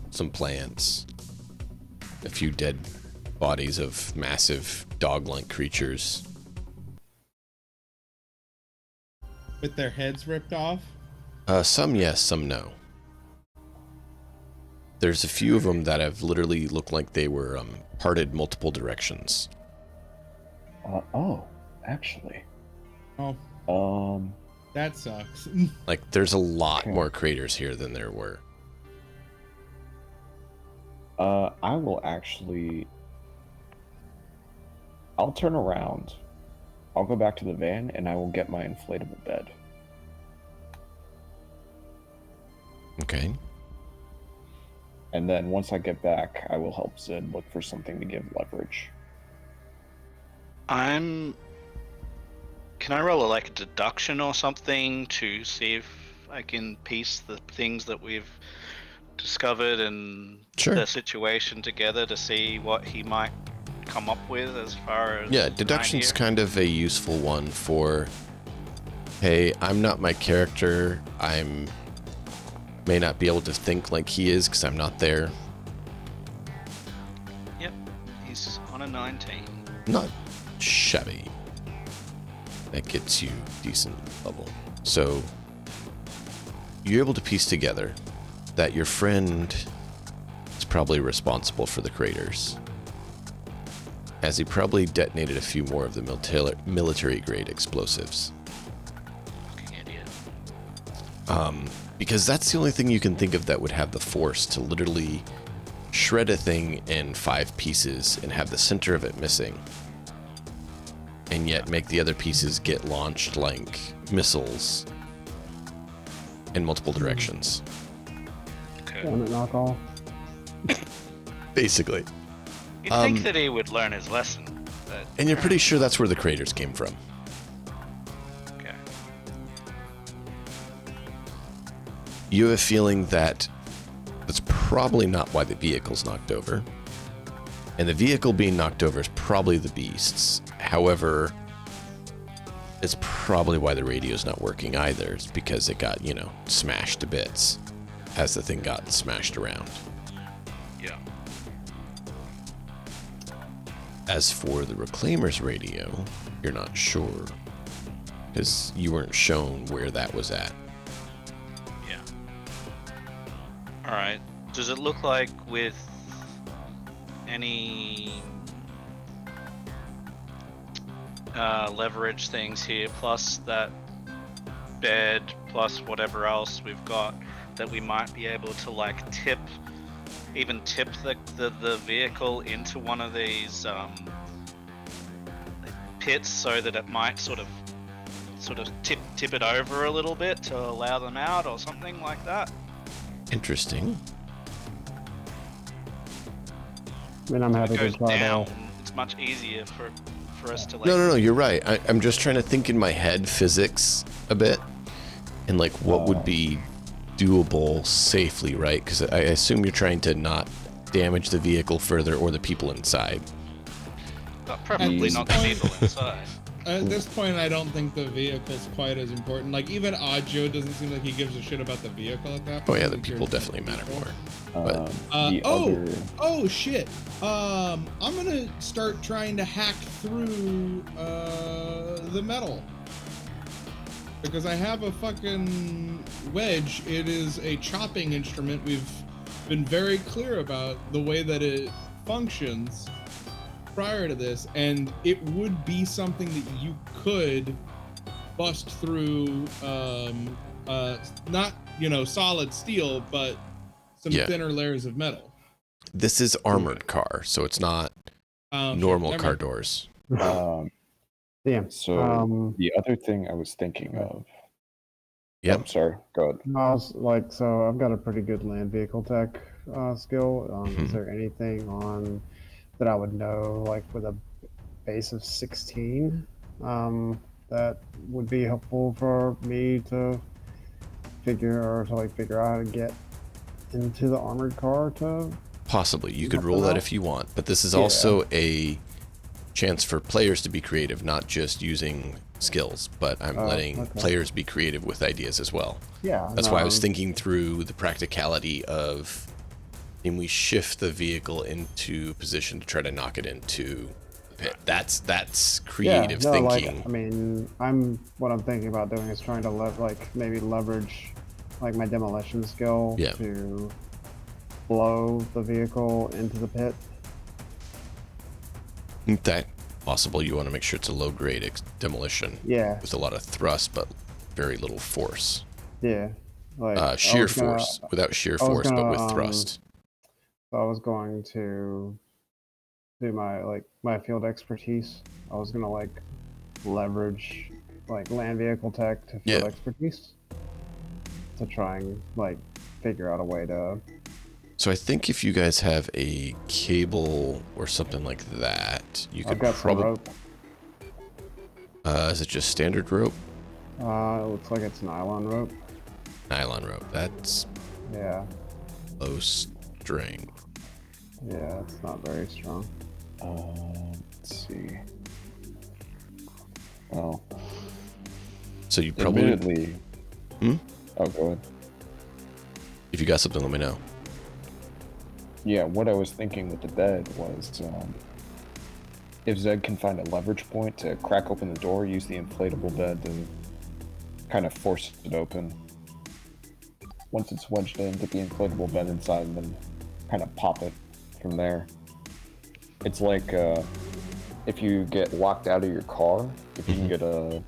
some plants, a few dead bodies of massive dog-like creatures. With their heads ripped off? Some yes, some no. There's a few of them that have literally looked like they were parted multiple directions. Oh, actually. Oh, that sucks. Like, there's a lot more craters here than there were. I will actually... I'll turn around. I'll go back to the van, and I will get my inflatable bed. Okay. And then once I get back, I will help Zid look for something to give leverage. Can I roll a deduction or something to see if I can piece the things that we've discovered and the situation together to see what he might come up with as far as... Yeah, deduction's kind of a useful one for, hey, I'm not my character. May not be able to think like he is because I'm not there. Yep, he's on a 19. Not shabby. That gets you decent level. So you're able to piece together that your friend is probably responsible for the craters, as he probably detonated a few more of the military-grade explosives. Fucking idiot. Because that's the only thing you can think of that would have the force to literally shred a thing in 5 pieces and have the center of it missing, and yet make the other pieces get launched like missiles in multiple directions. Okay. Damn it, knock off. Basically. You'd think that he would learn his lesson. But... And you're pretty sure that's where the craters came from. Okay. You have a feeling that that's probably not why the vehicle's knocked over. And the vehicle being knocked over is probably the beasts. However, it's probably why the radio's not working either. It's because it got, smashed to bits as the thing got smashed around. Yeah. As for the Reclaimer's radio, you're not sure. Because you weren't shown where that was at. Yeah. Alright. Does it look like with any leverage things here, plus that bed, plus whatever else we've got, that we might be able to tip the vehicle into one of these pits so that it might sort of tip it over a little bit to allow them out or something like that? Interesting. I mean, I'm happy If it to goes try down, to... it's much easier for us to No, you're right. I'm just trying to think in my head physics a bit. And what would be doable safely, right? Because I assume you're trying to not damage the vehicle further or the people inside. But preferably not the people inside. At this point, I don't think the vehicle's quite as important. Even Ojo doesn't seem like he gives a shit about the vehicle at that point. Oh yeah, the people definitely matter more. But oh shit! I'm gonna start trying to hack through the metal because I have a fucking wedge. It is a chopping instrument. We've been very clear about the way that it functions prior to this, and it would be something that you could bust through not solid steel, but some Yeah. thinner layers of metal. This is armored car, so it's not normal Never car mind. doors. Damn. So the other thing I was thinking of. Yep. Oh, sorry. Go ahead. I was like, so I've got a pretty good land vehicle tech skill. Mhm. Is there anything on that I would know, like with a base of 16, that would be helpful for me to figure out how to get into the armored car to Possibly. You could Nothing roll that else? if you want, but this is Yeah. also a chance for players to be creative, not just using skills, but I'm letting okay. players be creative with ideas as well. Yeah. That's why I no, was thinking through the practicality of, can we shift the vehicle into position to try to knock it into the pit? That's creative yeah, no, thinking. Like, I mean, what I'm thinking about doing is trying to maybe leverage like my demolition skill Yeah. to blow the vehicle into the pit. Isn't that possible? You want to make sure it's a low grade demolition Yeah, with a lot of thrust, but very little force. yeah. Like Sheer force, without sheer I was force, but gonna, with thrust. I was going to do my field expertise. I was gonna leverage land vehicle tech to field Yeah. expertise to try and figure out a way to. So I think if you guys have a cable or something like that, you could I've got some probably. rope. Is it just standard rope? It looks like it's nylon rope. Nylon rope. That's Yeah, low strength. yeah, it's not very strong. Let's see. Well, So you probably, admittedly. Hmm? Oh, go ahead. if you got something, let me know. Yeah, what I was thinking with the bed was, if Zed can find a leverage point to crack open the door, use the inflatable bed to kind of force it open. Once it's wedged in, get the inflatable bed inside, and then kind of pop it from there. It's like if you get locked out of your car, if you can get a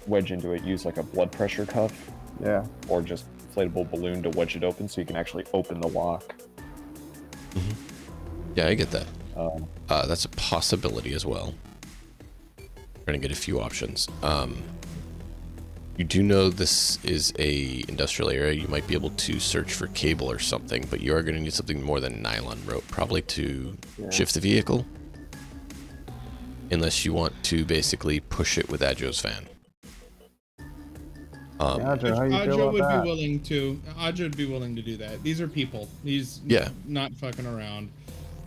wedge into it, use like a blood pressure cuff Yeah, or just inflatable balloon to wedge it open so you can actually open the lock. Yeah, I get that. Um, That's a possibility as well. Trying to get a few options. You do know this is a industrial area. You might be able to search for cable or something, but you are going to need something more than nylon rope, probably to shift the vehicle. Unless you want to basically push it with Adjo's van. Adjo, how you Adjo feel would about that? be willing to. Adjo would be willing to do that. These are people. He's not fucking around.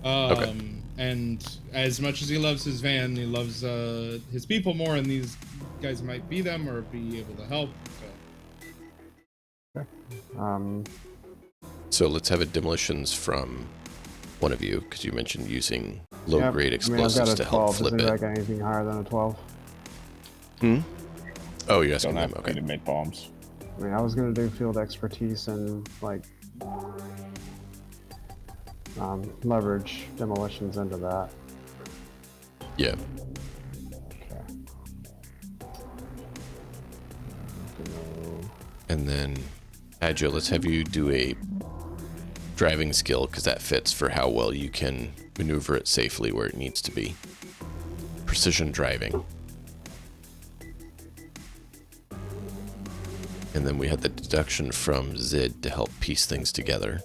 Okay. And as much as he loves his van, he loves his people more, and these guys might be them or be able to help. So. So let's have a demolitions from one of you, because you mentioned using low-grade explosives to help flip Does it. I got anything higher than a 12? Oh, you're asking don't them. have Okay. to make bombs. I mean, I was gonna do field expertise and leverage demolitions into that. Yeah. Okay. And then, Adjo, let's have you do a driving skill, because that fits for how well you can maneuver it safely where it needs to be. Precision driving. And then we had the deduction from Zid to help piece things together.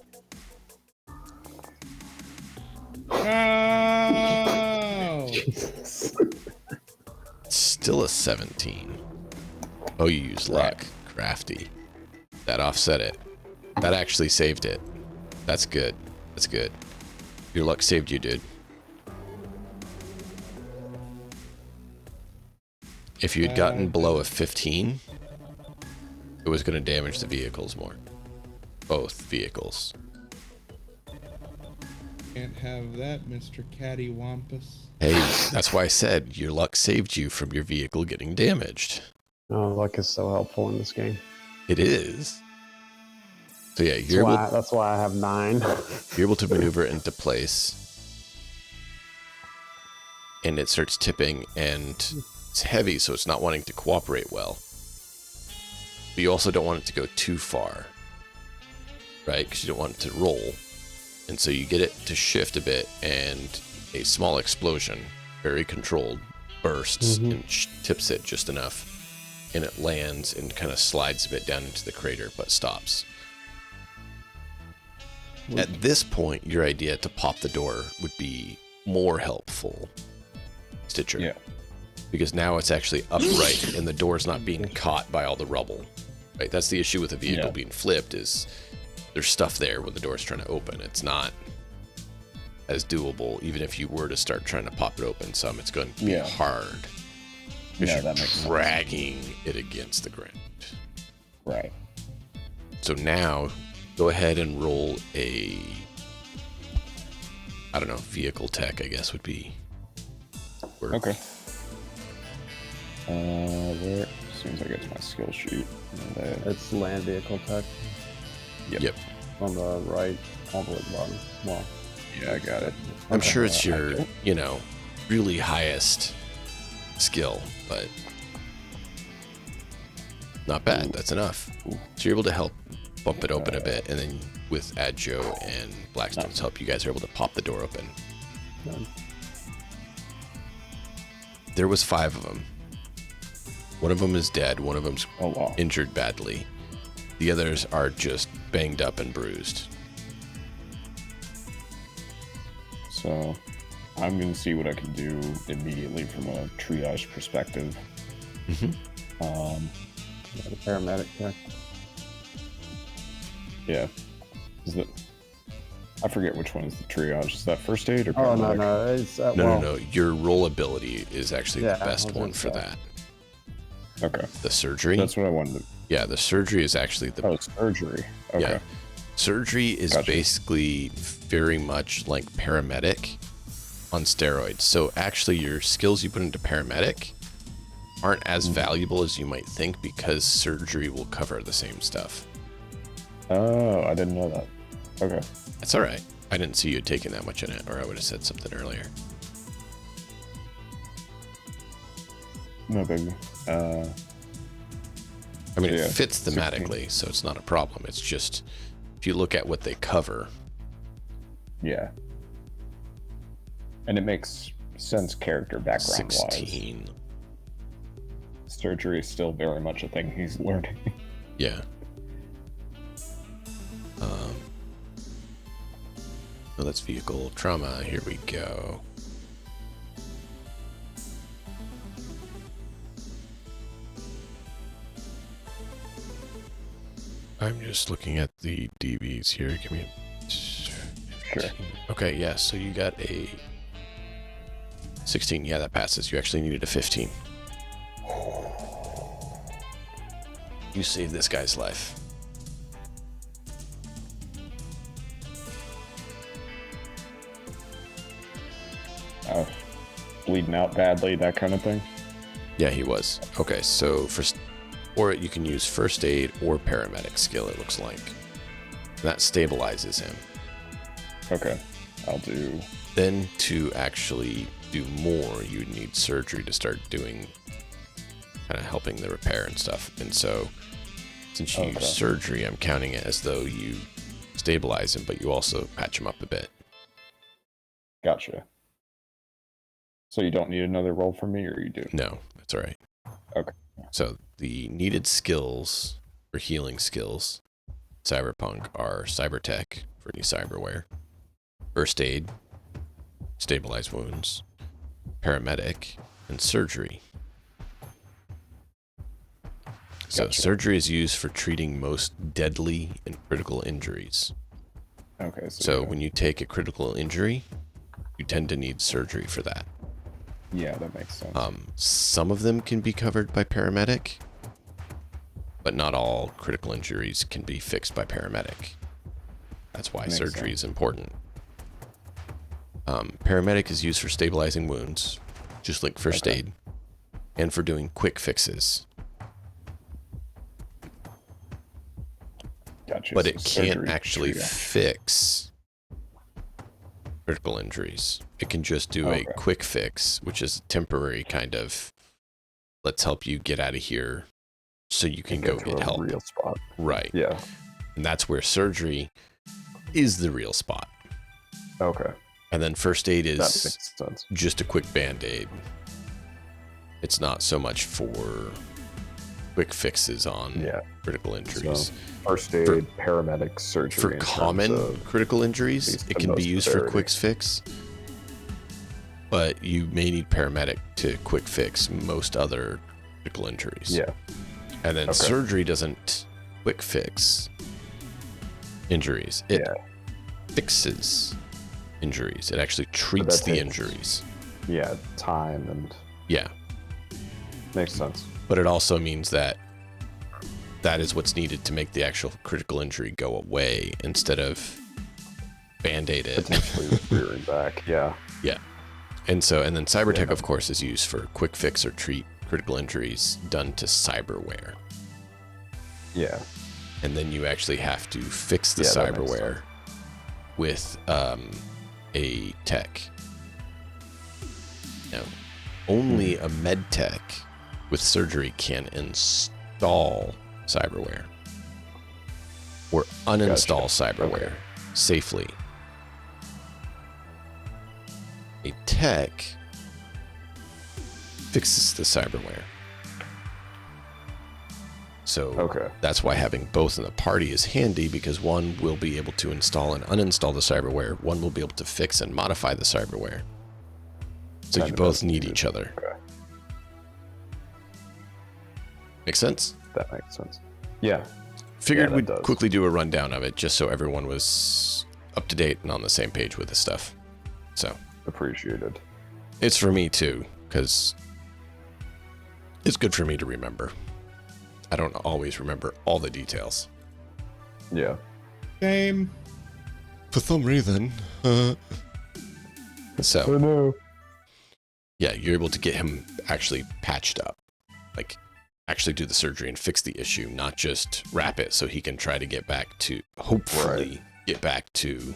Oh! Jesus. Still a 17. Oh, you used luck. Crafty. That offset it. That actually saved it. That's good. That's good. Your luck saved you, dude. If you had gotten below a 15, it was going to damage the vehicles more. Both vehicles. Can't have that, Mr. Cattywampus. Hey, that's why I said your luck saved you from your vehicle getting damaged. Oh, luck is so helpful in this game. It is. So yeah, you're That's why I have 9. you're able to maneuver it into place. And it starts tipping, and it's heavy, so it's not wanting to cooperate well. but you also don't want it to go too far, right? Because you don't want it to roll. And so you get it to shift a bit, and a small explosion, very controlled, bursts and tips it just enough, and it lands and kind of slides a bit down into the crater, but stops. At this point, your idea to pop the door would be more helpful, Stitcher. Yeah. Because now it's actually upright and the door's not being caught by all the rubble. Right? That's the issue with a vehicle being flipped, is there's stuff there when the door's trying to open. It's not as doable. Even if you were to start trying to pop it open some, it's going to be hard. Because that makes you're dragging it against the ground. Right. So now, go ahead and roll a, I don't know, vehicle tech, I guess would be. Okay. Where? As soon as I get to my skill sheet. It's land vehicle tech Yep. on the right, all the way to the bottom. Well, Yeah, I got it. I'm sure it's your, really highest skill, but not bad. That's enough. So you're able to help bump it open a bit, and then with Adjo and Blackstone's help, you guys are able to pop the door open. There was 5 of them. One of them is dead. One of them's injured badly. The others are just banged up and bruised. So I'm going to see what I can do immediately from a triage perspective. the paramedic tech. Yeah. Is it? I forget which one is the triage. Is that first aid or Oh, paramedic? no. It's, No. Your roll ability is actually the Yeah, best I was one gonna for say. that. Okay. The surgery? That's what I wanted to... Yeah, the surgery is actually the... Oh, surgery. Okay. Yeah. Surgery is Gotcha. basically very much like paramedic on steroids. So actually your skills you put into paramedic aren't as valuable as you might think, because surgery will cover the same stuff. Oh, I didn't know that. Okay. That's all right. I didn't see you taking that much in it, or I would have said something earlier. No big. I mean, Yeah, it fits 16. thematically, so it's not a problem. It's just, if you look at what they cover. Yeah. And it makes sense character background wise. 16. Surgery is still very much a thing he's learning. Yeah. No, that's vehicle trauma. Here we go. I'm just looking at the DVs here. Give me a... Sure. Okay, yeah, so you got a 16. Yeah, that passes. You actually needed a 15. You saved this guy's life. Bleeding out badly, that kind of thing. Yeah, he was. Okay, so or you can use first aid or paramedic skill, it looks like. That stabilizes him. Okay. I'll do... Then to actually do more, you'd need surgery to start doing, kind of helping the repair and stuff. And so, since you use surgery, I'm counting it as though you stabilize him, but you also patch him up a bit. Gotcha. So you don't need another roll from me, or you do? No, that's all right. Okay. So the needed skills for healing skills, Cyberpunk, are Cybertech for any cyberware, first aid, stabilize wounds, paramedic, and surgery. So Gotcha. surgery is used for treating most deadly and critical injuries. Okay. So when you take a critical injury, you tend to need surgery for that. Yeah, that makes sense. Some of them can be covered by paramedic, but not all critical injuries can be fixed by paramedic. That's why Makes surgery sense. is important. Paramedic is used for stabilizing wounds, just like first aid, and for doing quick fixes. Gotcha. But so it can't surgery, actually triage. fix critical injuries. It can just do a quick fix, which is temporary kind of, let's help you get out of here so you can go to get a help. real spot. Right. Yeah. And that's where surgery is the real spot. Okay. And then first aid That is makes sense. just a quick band-aid. It's not so much for quick fixes on Yeah. critical injuries. So, first aid, paramedics, surgery. For in terms common of critical injuries, least it the can be most used for severity. quick fix, but you may need paramedic to quick fix most other critical injuries. Yeah. And then Okay. surgery doesn't quick fix injuries. It Yeah. fixes injuries. It actually treats the takes- injuries. Yeah. Time and Yeah. makes sense. But it also means that that is what's needed to make the actual critical injury go away instead of band-aid it. Potentially rearing back. Yeah. And then Cybertech, Yeah. of course, is used for quick fix or treat critical injuries done to cyberware. Yeah. And then you actually have to fix the Yeah, that makes cyberware with a tech. Now, only a med tech with surgery can install cyberware or uninstall cyberware safely. A tech fixes the cyberware. So Okay. that's why having both in the party is handy, because one will be able to install and uninstall the cyberware. One will be able to fix and modify the cyberware. So Kind you of both as need needed. each other. Okay. Make sense? That makes sense. Yeah. Figured that we'd does. quickly do a rundown of it just so everyone was up to date and on the same page with this stuff. So Appreciated. it's for me too, because it's good for me to remember. I don't always remember all the details. Yeah. Same. For some reason. So, no. yeah, you're able to get him actually patched up. Like, actually do the surgery and fix the issue, not just wrap it so he can try to get back to, hopefully, get back to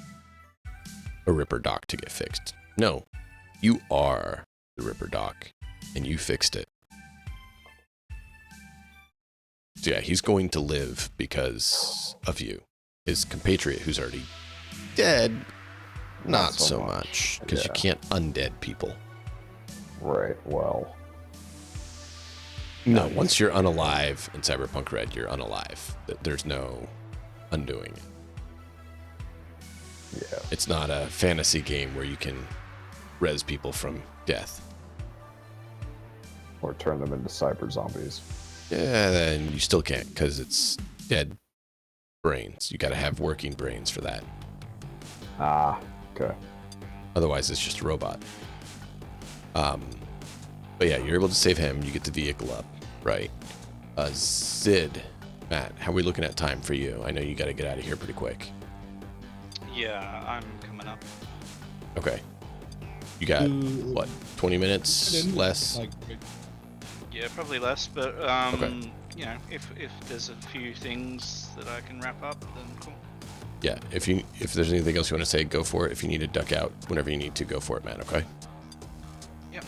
a Ripper Doc to get fixed. No, you are the Ripper Doc, and you fixed it. So yeah, he's going to live because of you. His compatriot, who's already dead, not so much, because you Yeah. can't undead people. Right. Well. No, once you're unalive in Cyberpunk Red, you're unalive. There's no undoing it. Yeah. It's not a fantasy game where you can res people from death. Or turn them into cyber zombies. Yeah, then you still can't, because it's dead brains. You got to have working brains for that. Ah. Okay. Otherwise, it's just a robot. But yeah, you're able to save him. You get the vehicle up, right? Zid, Matt, how are we looking at time for you? I know you got to get out of here pretty quick. Yeah, I'm coming up. Okay. You got, what, 20 minutes Didn't- less? Like, Yeah, probably less, but Okay. you know, if there's a few things that I can wrap up, then cool. Yeah, if there's anything else you want to say, go for it. If you need to duck out whenever you need to, go for it, man, okay? Yep.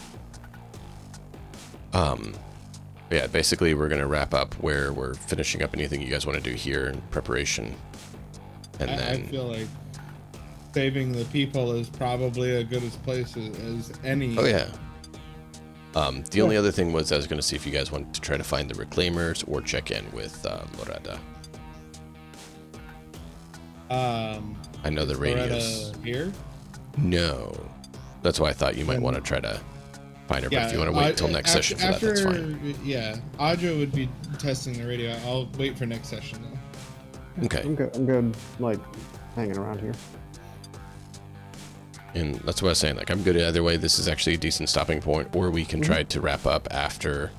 Yeah, basically we're gonna wrap up where we're finishing up anything you guys want to do here in preparation. And I then feel like saving the people is probably as good a place as any. oh yeah. The only other thing was I was gonna see if you guys wanted to try to find the reclaimers or check in with Loretta. I know the radios. Loretta here. No. That's why I thought you might Then- want to try to find her, but if you want to wait till next session for that, that's fine. Yeah, Audra would be testing the radio. I'll wait for next session though. Okay. I'm good, like, hanging around here. And that's what I was saying. Like, I'm good either way. This is actually a decent stopping point, or we can try to wrap up after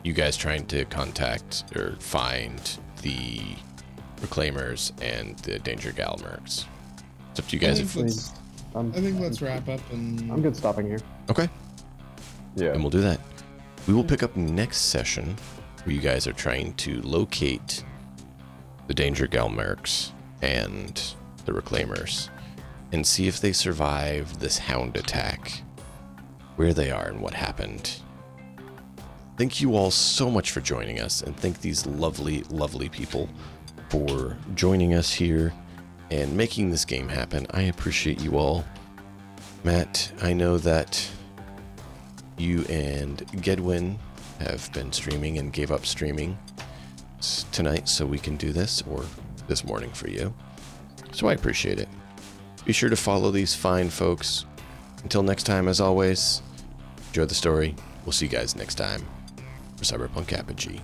you guys trying to contact or find the reclaimers and the Danger Gal mercs. It's up to you guys. I think let's wrap up and. I'm good stopping here. Okay. Yeah. And we'll do that. We will pick up next session where you guys are trying to locate the Danger Gal mercs and the reclaimers and see if they survived this hound attack, where they are and what happened. Thank you all so much for joining us, and thank these lovely, lovely people for joining us here and making this game happen. I appreciate you all. Matt, I know that you and Gedwin have been streaming and gave up streaming tonight so we can do this, or this morning for you. So I appreciate it. Be sure to follow these fine folks. Until next time, as always, enjoy the story. We'll see you guys next time for Cyberpunk Apogee.